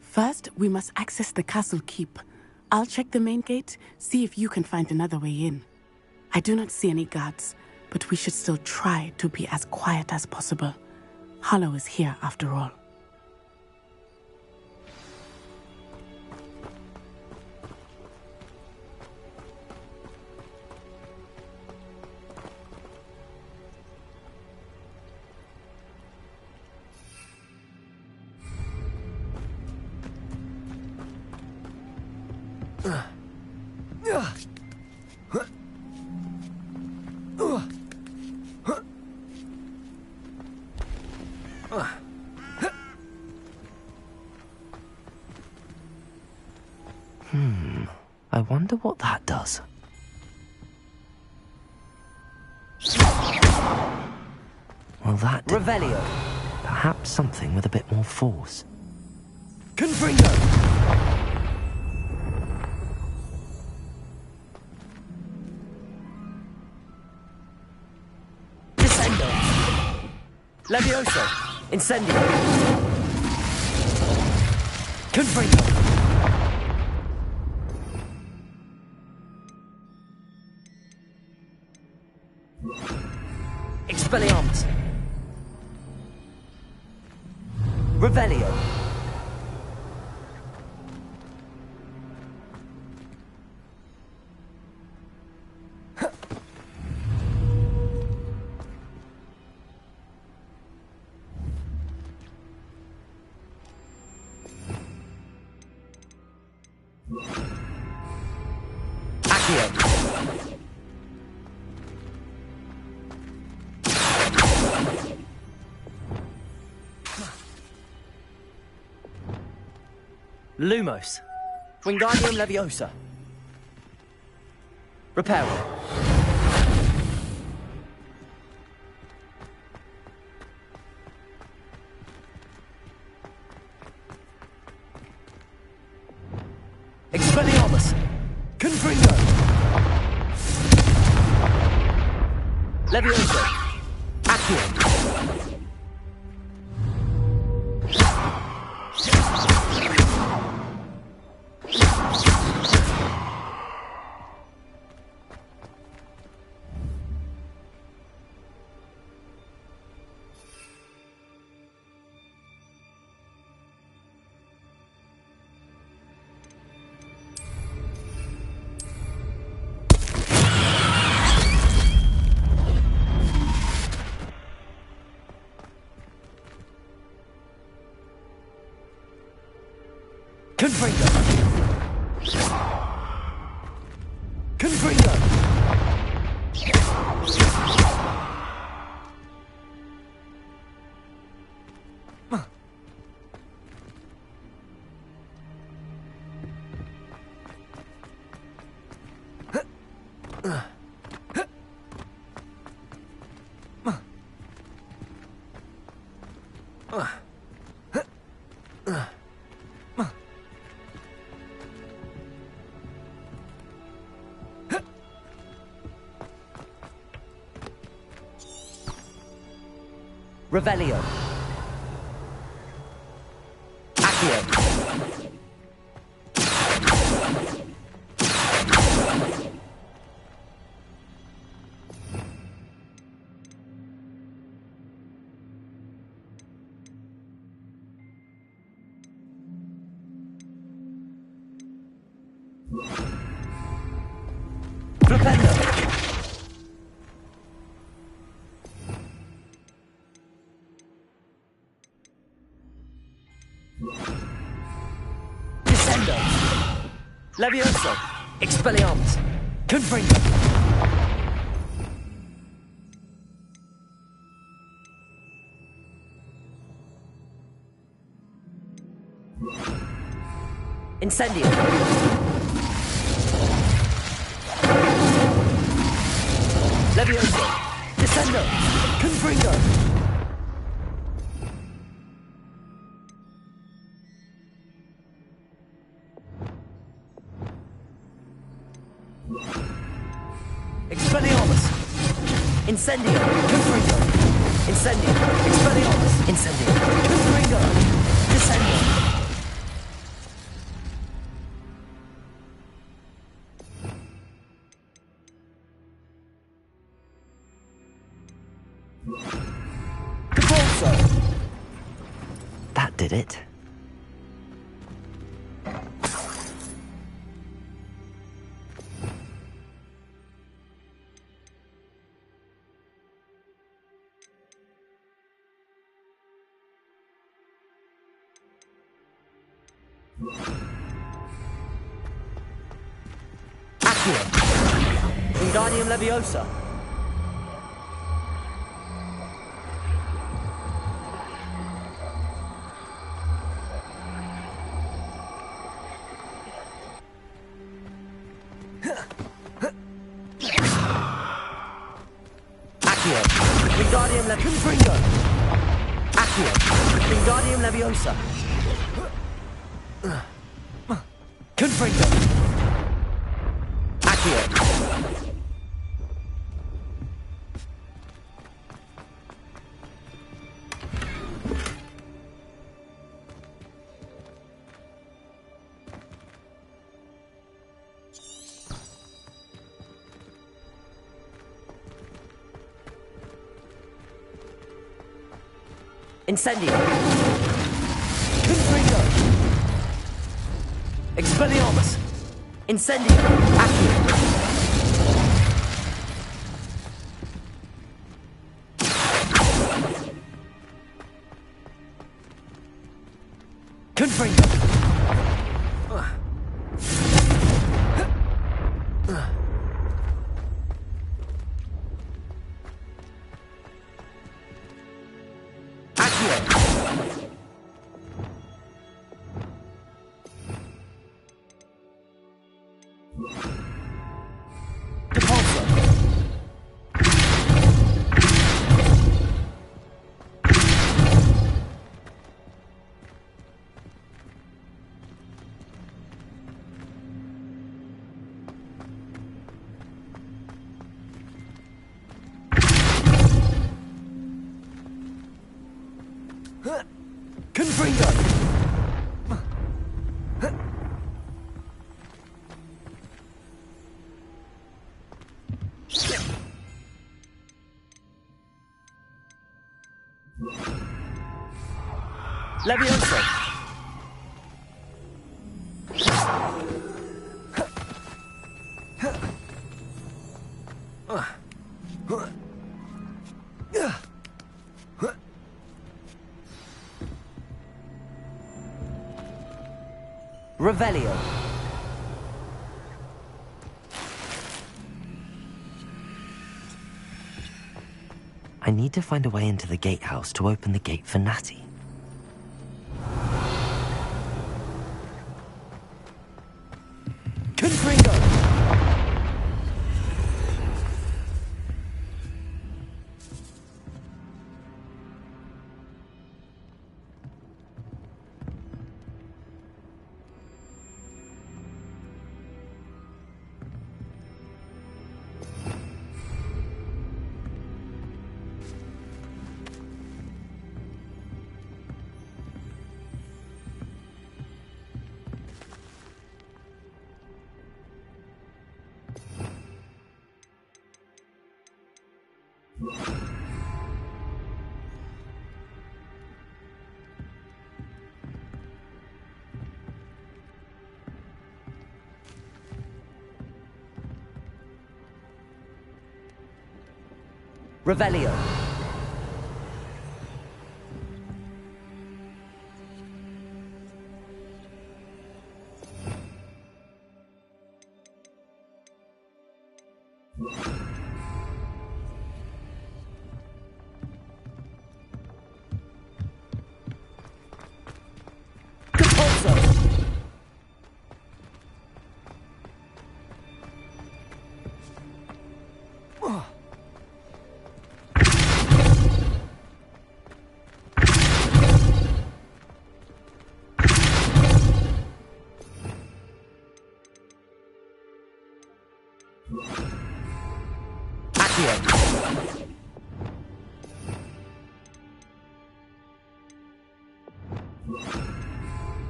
[SPEAKER 21] First, we must access the castle keep. I'll check the main gate, see if you can find another way in. I do not see any guards, but we should still try to be as quiet as possible. Harlow is here after all.
[SPEAKER 1] I wonder what that does. Well, that didn't
[SPEAKER 12] Revelio.
[SPEAKER 1] work. Perhaps something with a bit more force.
[SPEAKER 12] Confringo. Descendo. Levioso. Incendio. Confringo. Expelliarmus. Revelio. Accio. Lumos. Wingardium Leviosa. Reparo. Expelliarmus. Confringo. Leviosa. Accio. Confringo! Confringo! Revelio. Accio. Flipendo. Descendo. Levioso. Expelliarmus. Confringo. Incendio. Levioso. Descendo. Confringo. Expelliarmus. Incendio. Confringo. Incendio. Expelliarmus. Incendio. Confringo. Descendo.
[SPEAKER 1] That did it.
[SPEAKER 12] Accio. Wingardium Leviosa. Accio. Wingardium Confringo. Accio. Wingardium Leviosa. Confringo. Accio. Incendio. Confringo. Expelliarmus. Incendio. Accio. Confringo. Confringo. Levioso.
[SPEAKER 1] Revelio. I need to find a way into the gatehouse to open the gate for Natty. Confringo! Revelio.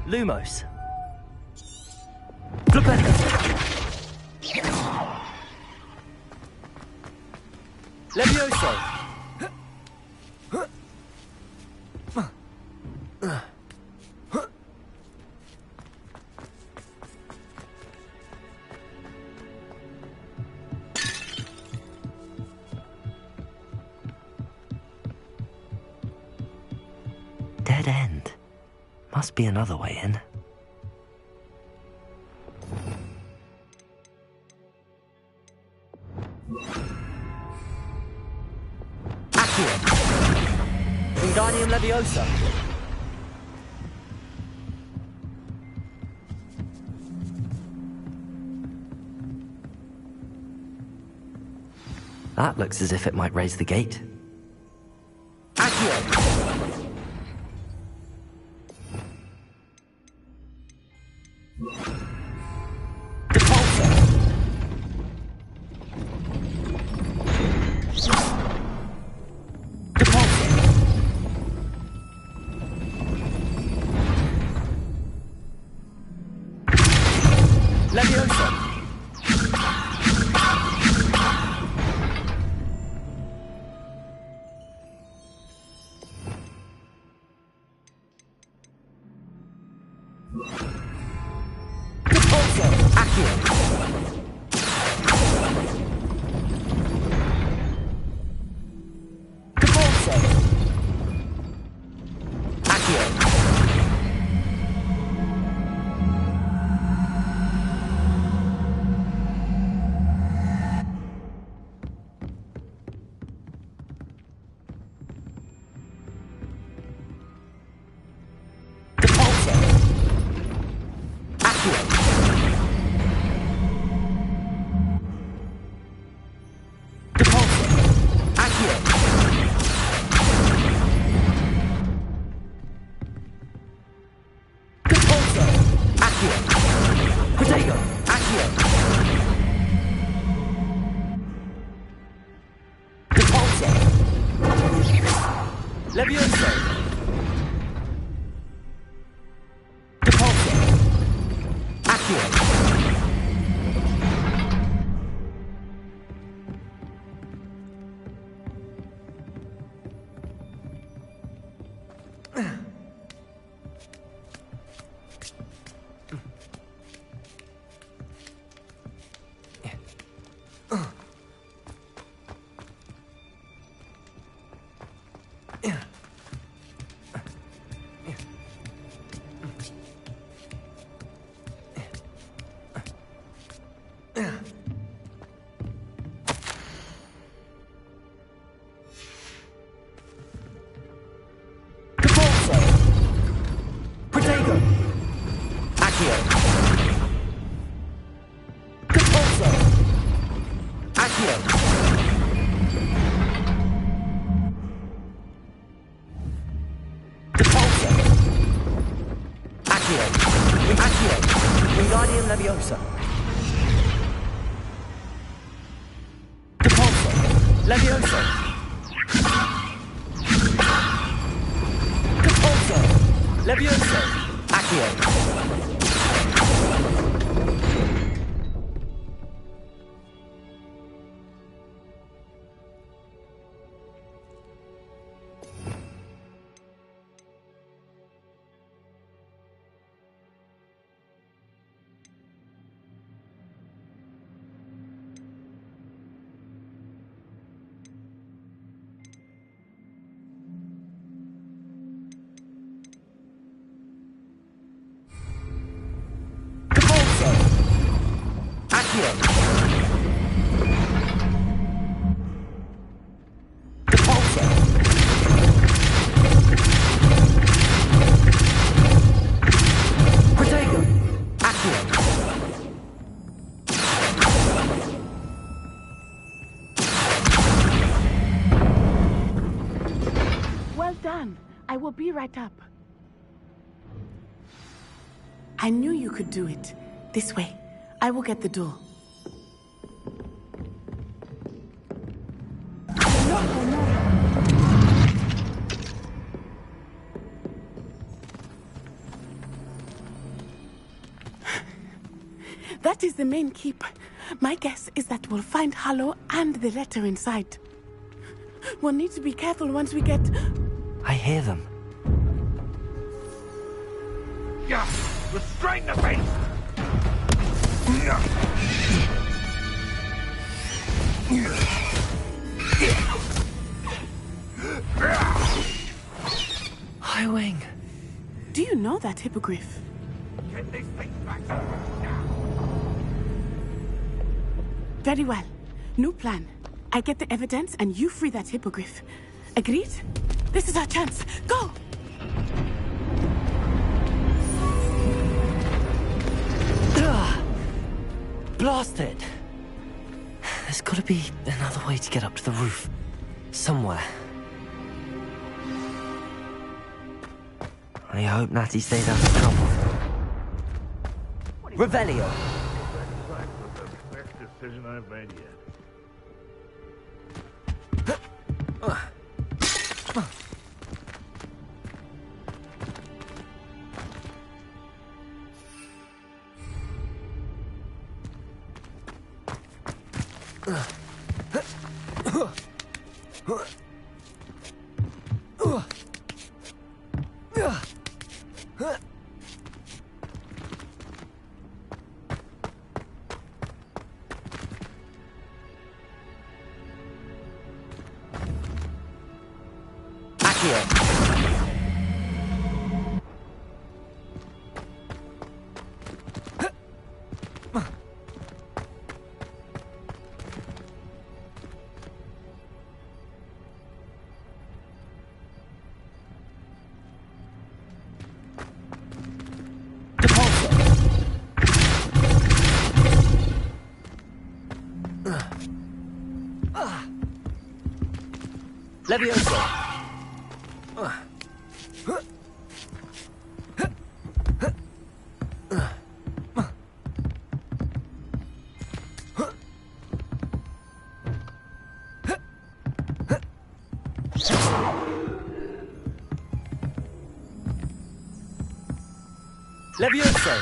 [SPEAKER 1] Lumos. Levioso. Dead end. Must be another way in. Wingardium Leviosa. That looks as if it might raise the gate. Accio.
[SPEAKER 12] Wingardium Leviosa. Depulso. Leviosa. Depulso. Leviosa. Accio.
[SPEAKER 21] Well done. I will be right up. I knew you could do it. This way. I will get the door. That is the main keep. My guess is that we'll find Hollow and the letter inside. We'll need to be careful once we get...
[SPEAKER 1] I hear them.
[SPEAKER 10] Yeah, restrain the beast!
[SPEAKER 1] High Wing.
[SPEAKER 21] Do you know that hippogriff?
[SPEAKER 10] Get this thing back.
[SPEAKER 21] Very well. New plan. I get the evidence and you free that hippogriff. Agreed? This is our chance. Go!
[SPEAKER 1] Blast it! There's gotta be another way to get up to the roof. Somewhere. I hope Natty stays out of trouble.
[SPEAKER 12] Revelio.
[SPEAKER 10] The best decision I've made yet.
[SPEAKER 12] Leviosa. Leviosa.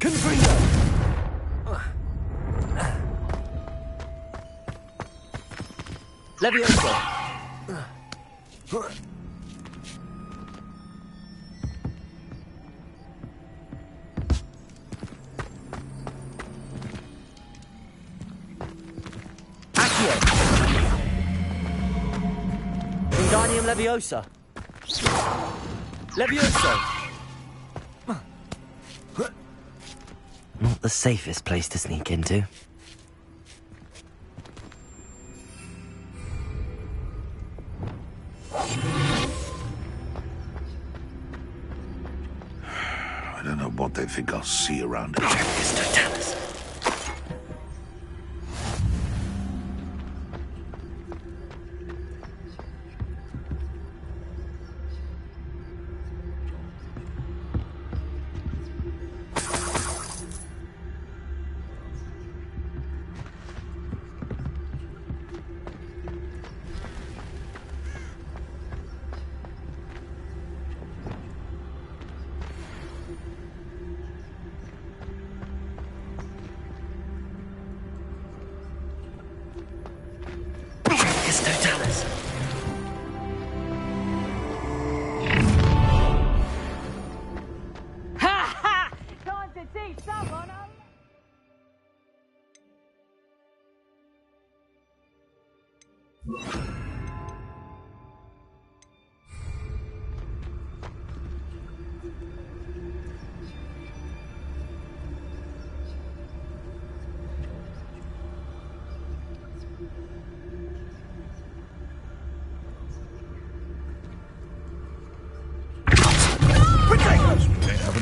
[SPEAKER 12] Confringo. Leviosa. Accio. Wingardium Leviosa. Leviosa.
[SPEAKER 1] Not the safest place to sneak into.
[SPEAKER 10] I don't know what they think I'll see around here.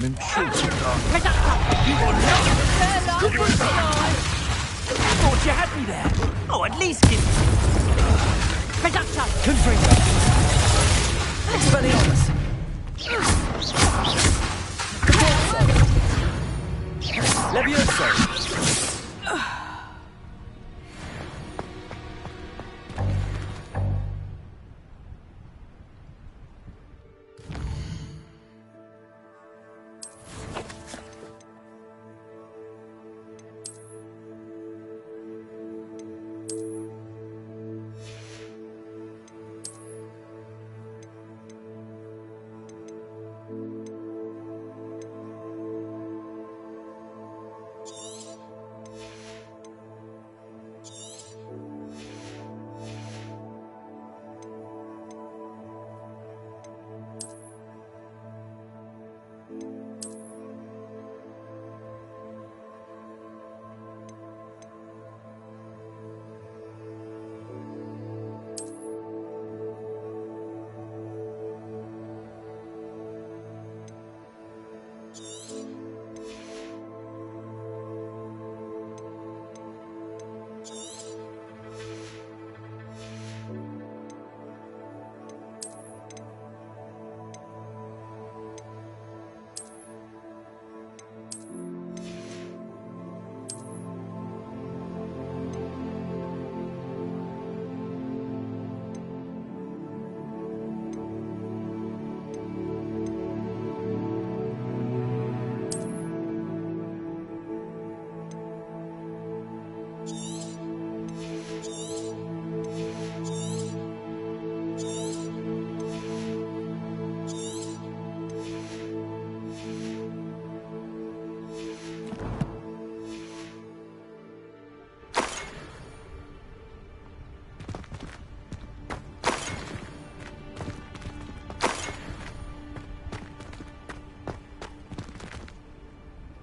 [SPEAKER 10] them in shoots.
[SPEAKER 12] Thought you had me there. Oh, at least give me. Confringo. Expelliarmus. Levioso.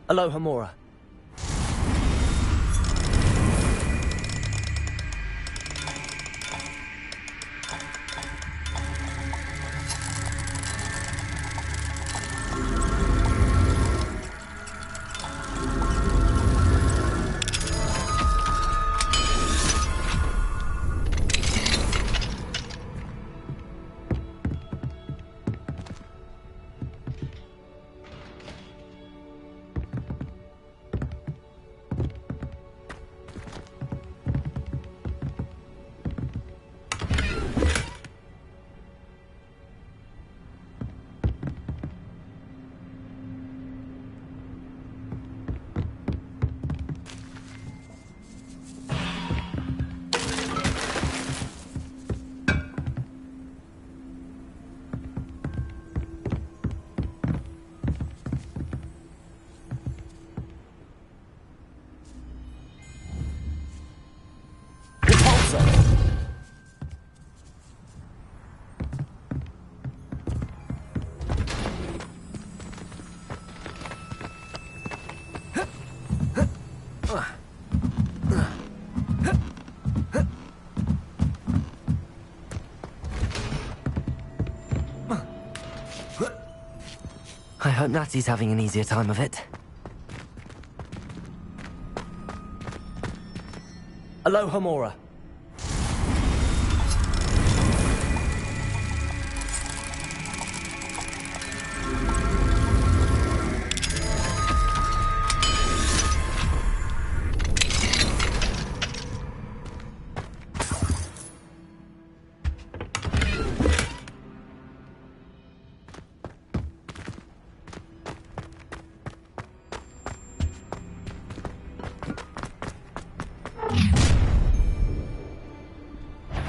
[SPEAKER 12] Alohomora.
[SPEAKER 1] I hope Natty's having an easier time of it.
[SPEAKER 12] Alohomora.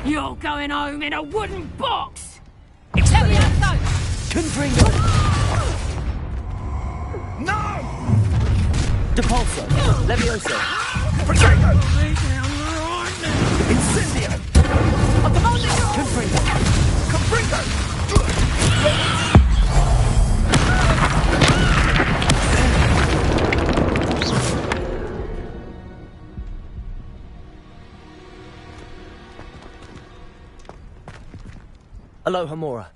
[SPEAKER 15] You're going home in a wooden box! Expelliarmus!
[SPEAKER 12] Confringo!
[SPEAKER 18] No!
[SPEAKER 12] Depulso! Levioso!
[SPEAKER 18] Potato! Incendio!
[SPEAKER 12] Confringo!
[SPEAKER 18] Confringo!
[SPEAKER 12] Alohomora.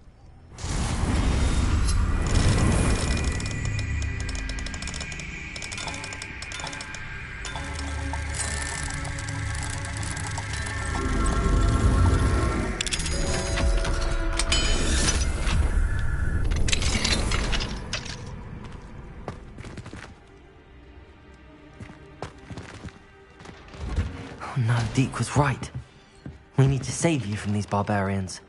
[SPEAKER 1] No, Deke was right. We need to save you from these barbarians.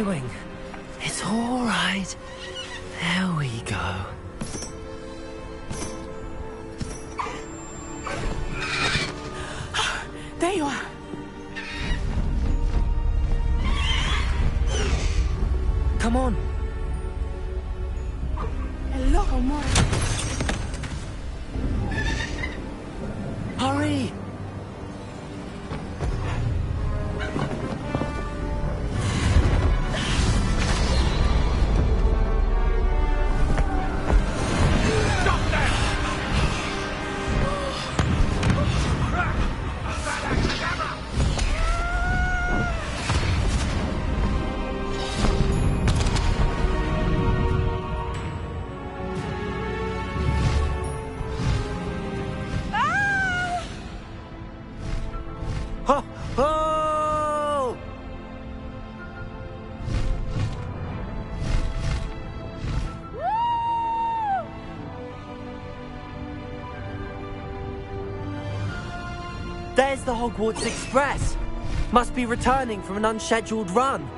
[SPEAKER 1] Wing, it's all right. There we go.
[SPEAKER 21] There you are.
[SPEAKER 1] Come on.
[SPEAKER 21] Hello, amor.
[SPEAKER 1] Hurry!
[SPEAKER 12] There's the Hogwarts Express. Must be returning from an unscheduled run.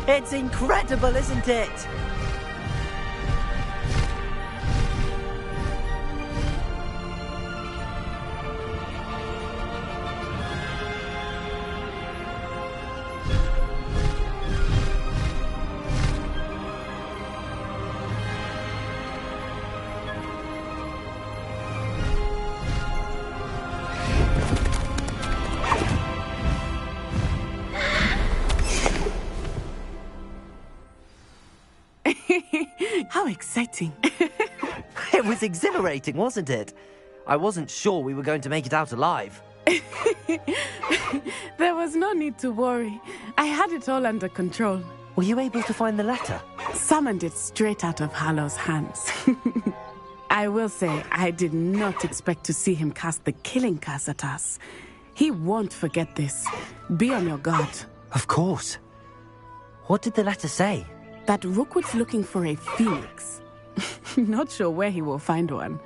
[SPEAKER 12] It's incredible, isn't it?
[SPEAKER 21] How exciting.
[SPEAKER 12] It was exhilarating, wasn't it?
[SPEAKER 1] I wasn't sure we were going to make it out alive.
[SPEAKER 21] There was no need to worry. I had it all under control.
[SPEAKER 1] Were you able to find the letter?
[SPEAKER 21] Summoned it straight out of Hallow's hands. I will say, I did not expect to see him cast the killing curse at us. He won't forget this. Be on your guard.
[SPEAKER 1] Of course. What did the letter say?
[SPEAKER 21] That Rookwood's looking for a phoenix. Not sure where he will find one.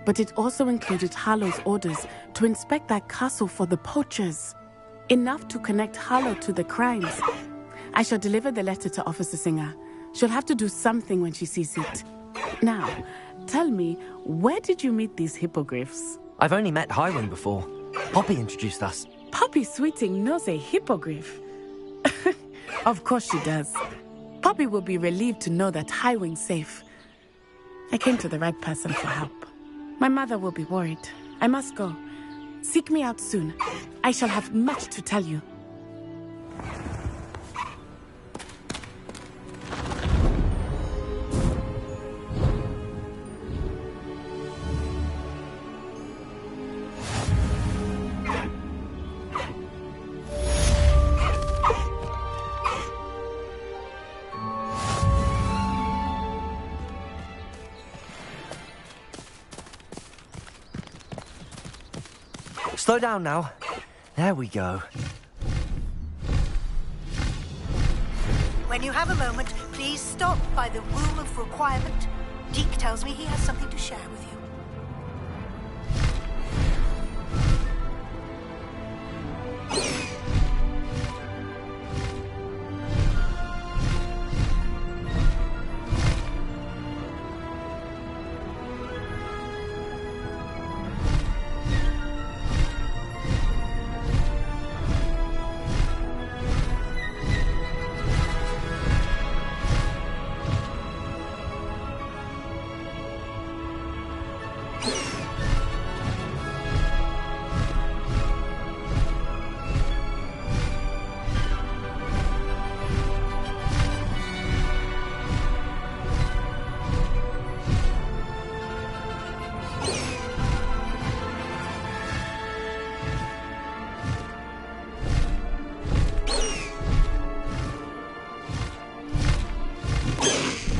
[SPEAKER 21] But it also included Hallow's orders to inspect that castle for the poachers. Enough to connect Hallow to the crimes. I shall deliver the letter to Officer Singer. She'll have to do something when she sees it. Now, tell me, where did you meet these hippogriffs?
[SPEAKER 1] I've only met Highwing before. Poppy introduced us.
[SPEAKER 21] Poppy Sweeting knows a hippogriff. Of course she does. Poppy will be relieved to know that Highwing's safe. I came to the right person for help. My mother will be worried. I must go. Seek me out soon. I shall have much to tell you.
[SPEAKER 1] Slow down now. There we go.
[SPEAKER 8] When you have a moment, please stop by the Room of Requirement. Deke tells me he has something to share with you.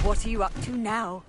[SPEAKER 11] What are you up to now?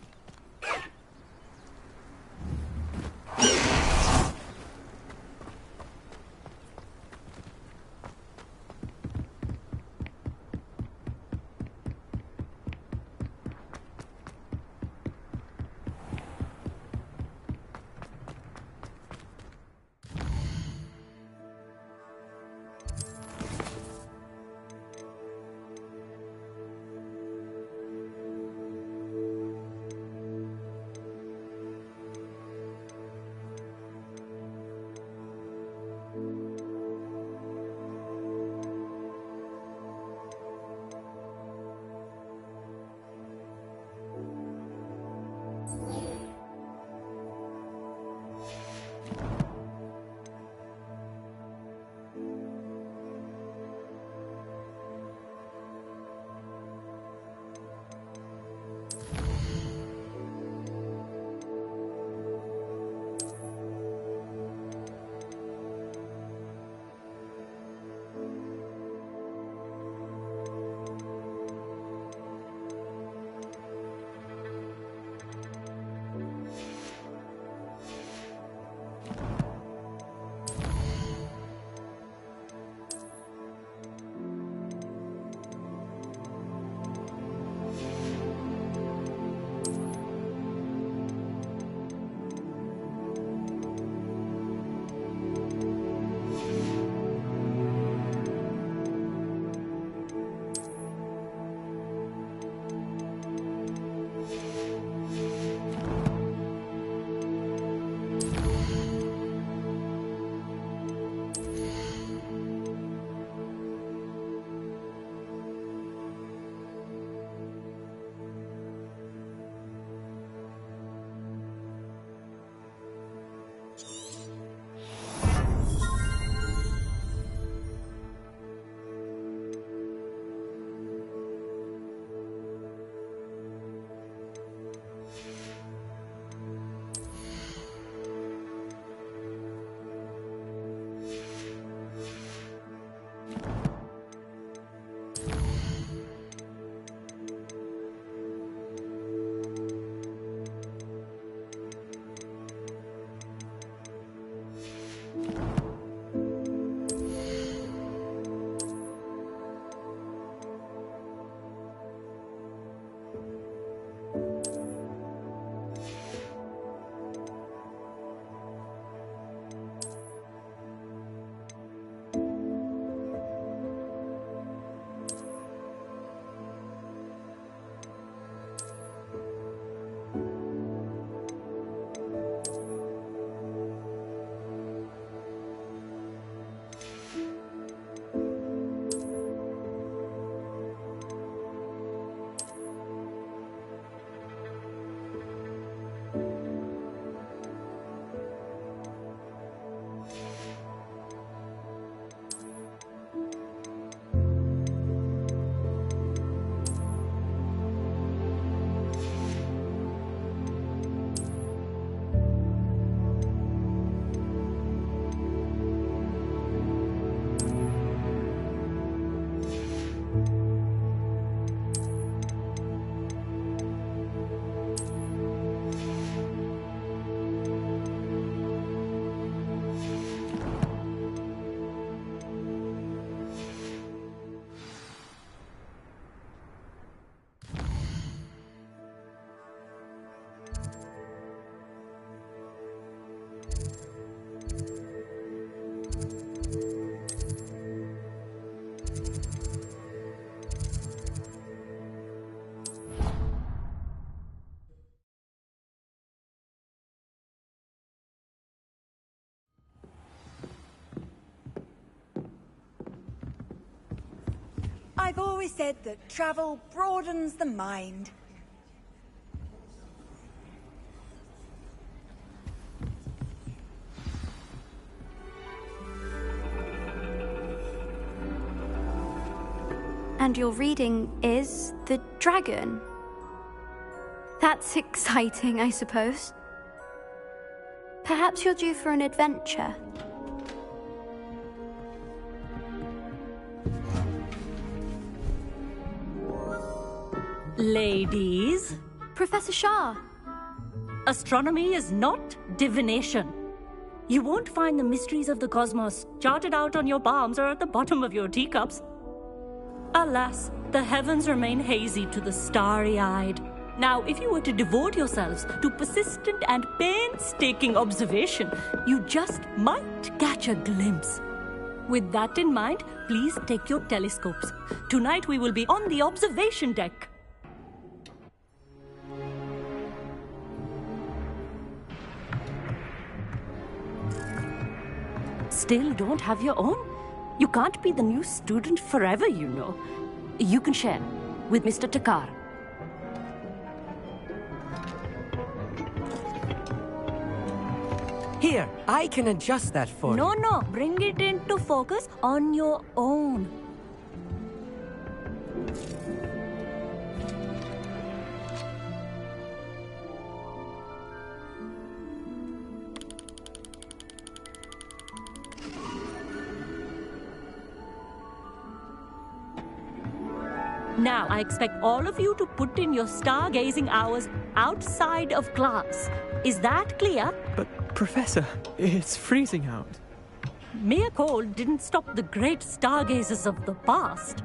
[SPEAKER 11] I've always said that travel broadens the mind.
[SPEAKER 5] And your reading is The Dragon. That's exciting, I suppose. Perhaps you're due for an adventure.
[SPEAKER 15] Ladies.
[SPEAKER 5] Professor Shah.
[SPEAKER 15] Astronomy is not divination. You won't find the mysteries of the cosmos charted out on your palms or at the bottom of your teacups. Alas, the heavens remain hazy to the starry-eyed. Now, if you were to devote yourselves to persistent and painstaking observation, you just might catch a glimpse. With that in mind, please take your telescopes. Tonight we will be on the observation deck. Still don't have your own? You can't be the new student forever, you know. You can share with Mr. Takar.
[SPEAKER 12] Here, I can adjust that for you.
[SPEAKER 15] No, bring it into focus on your own. Now, I expect all of you to put in your stargazing hours outside of class. Is that clear?
[SPEAKER 6] But, Professor, it's freezing out.
[SPEAKER 15] Mere cold didn't stop the great stargazers of the past.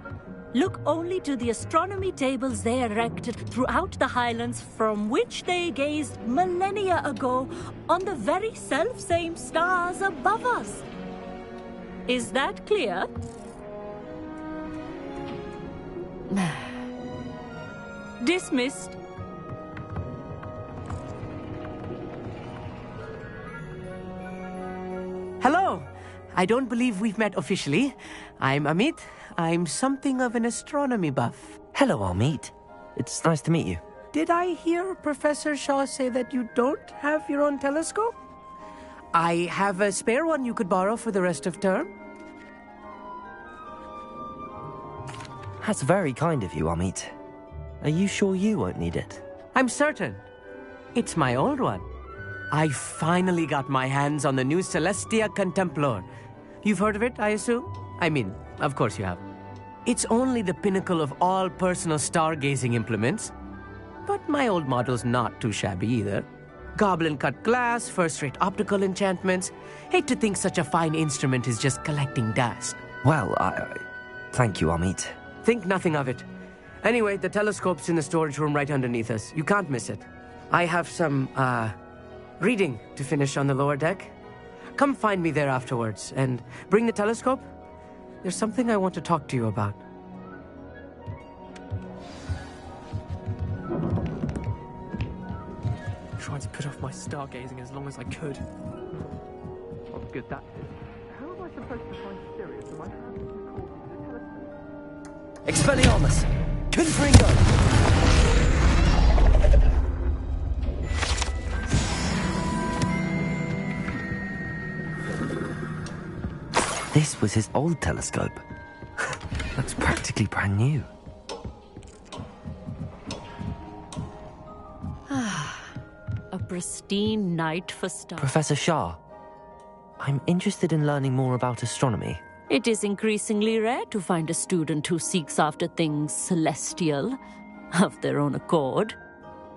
[SPEAKER 15] Look only to the astronomy tables they erected throughout the highlands from which they gazed millennia ago on the very self-same stars above us. Is that clear? Dismissed.
[SPEAKER 12] Hello. I don't believe we've met officially. I'm Amit. I'm something of an astronomy buff.
[SPEAKER 1] Hello, Amit. It's nice to meet you.
[SPEAKER 12] Did I hear Professor Shaw say that you don't have your own telescope? I have a spare one you could borrow for the rest of term.
[SPEAKER 1] That's very kind of you, Amit. Are you sure you won't need it?
[SPEAKER 12] I'm certain. It's my old one. I finally got my hands on the new Celestia Contemplor. You've heard of it, I assume? I mean, of course you have. It's only the pinnacle of all personal stargazing implements. But my old model's not too shabby either. Goblin-cut glass, first-rate optical enchantments. Hate to think such a fine instrument is just collecting dust.
[SPEAKER 1] Well, thank you, Amit.
[SPEAKER 12] Think nothing of it. Anyway, the telescope's in the storage room right underneath us. You can't miss it. I have some, reading to finish on the lower deck. Come find me there afterwards, and bring the telescope. There's something I want to talk to you about.
[SPEAKER 6] Tried to put off my stargazing as long as I could. Oh, good that is. How am I supposed to find Sirius when my hand is recording to the telescope?
[SPEAKER 1] Expelliarmus! Confringo! This was his old telescope. Looks practically brand new.
[SPEAKER 15] A pristine night for stars.
[SPEAKER 1] Professor Shah, I'm interested in learning more about astronomy.
[SPEAKER 15] It is increasingly rare to find a student who seeks after things celestial of their own accord.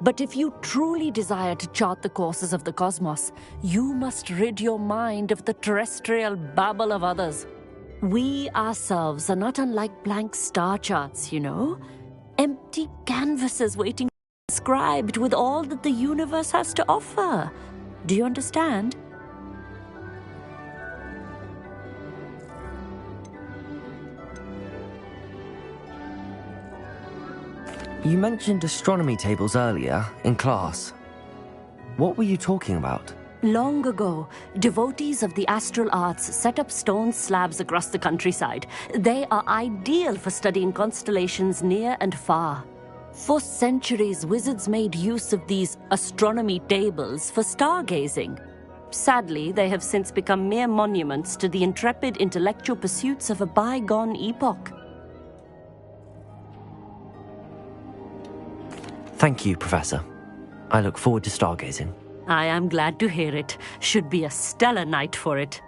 [SPEAKER 15] But if you truly desire to chart the courses of the cosmos, you must rid your mind of the terrestrial babble of others. We ourselves are not unlike blank star charts, you know. Empty canvases waiting to be inscribed with all that the universe has to offer. Do you understand?
[SPEAKER 1] You mentioned astronomy tables earlier in class. What were you talking about?
[SPEAKER 15] Long ago, devotees of the astral arts set up stone slabs across the countryside. They are ideal for studying constellations near and far. For centuries, wizards made use of these astronomy tables for stargazing. Sadly, they have since become mere monuments to the intrepid intellectual pursuits of a bygone epoch.
[SPEAKER 1] Thank you, Professor. I look forward to stargazing.
[SPEAKER 15] I am glad to hear it. Should be a stellar night for it.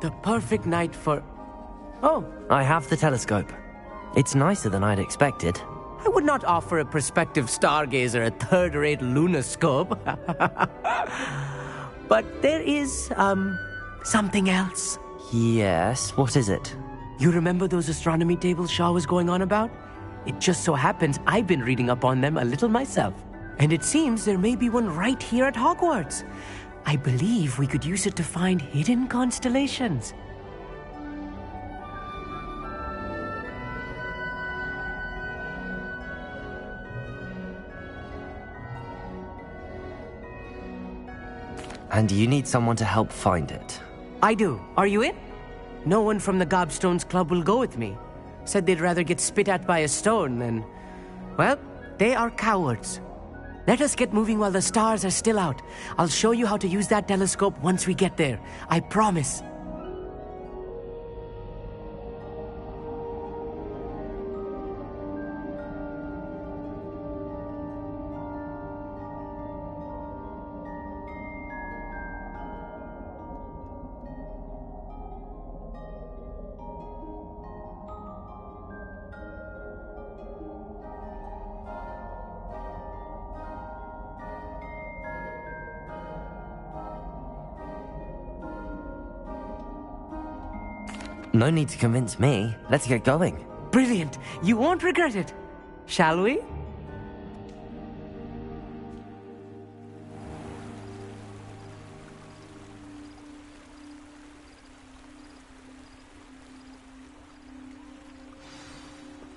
[SPEAKER 12] The perfect night for...
[SPEAKER 1] Oh, I have the telescope. It's nicer than I'd expected.
[SPEAKER 12] I would not offer a prospective stargazer a third-rate lunoscope. But there is, something else.
[SPEAKER 1] Yes, what is it?
[SPEAKER 12] You remember those astronomy tables Shaw was going on about? It just so happens I've been reading up on them a little myself. And it seems there may be one right here at Hogwarts. I believe we could use it to find hidden constellations.
[SPEAKER 1] And you need someone to help find it.
[SPEAKER 12] I do. Are you in? No one from the Gobstones Club will go with me. Said they'd rather get spit at by a stone than... Well, they are cowards. Let us get moving while the stars are still out. I'll show you how to use that telescope once we get there. I promise.
[SPEAKER 1] No need to convince me. Let's get going.
[SPEAKER 12] Brilliant. You won't regret it. Shall we?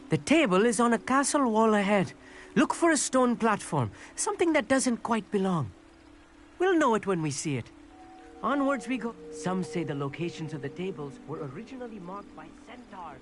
[SPEAKER 12] The table is on a castle wall ahead. Look for a stone platform, something that doesn't quite belong. We'll know it when we see it. Onwards we go. Some say the locations of the tables were originally marked by centaurs.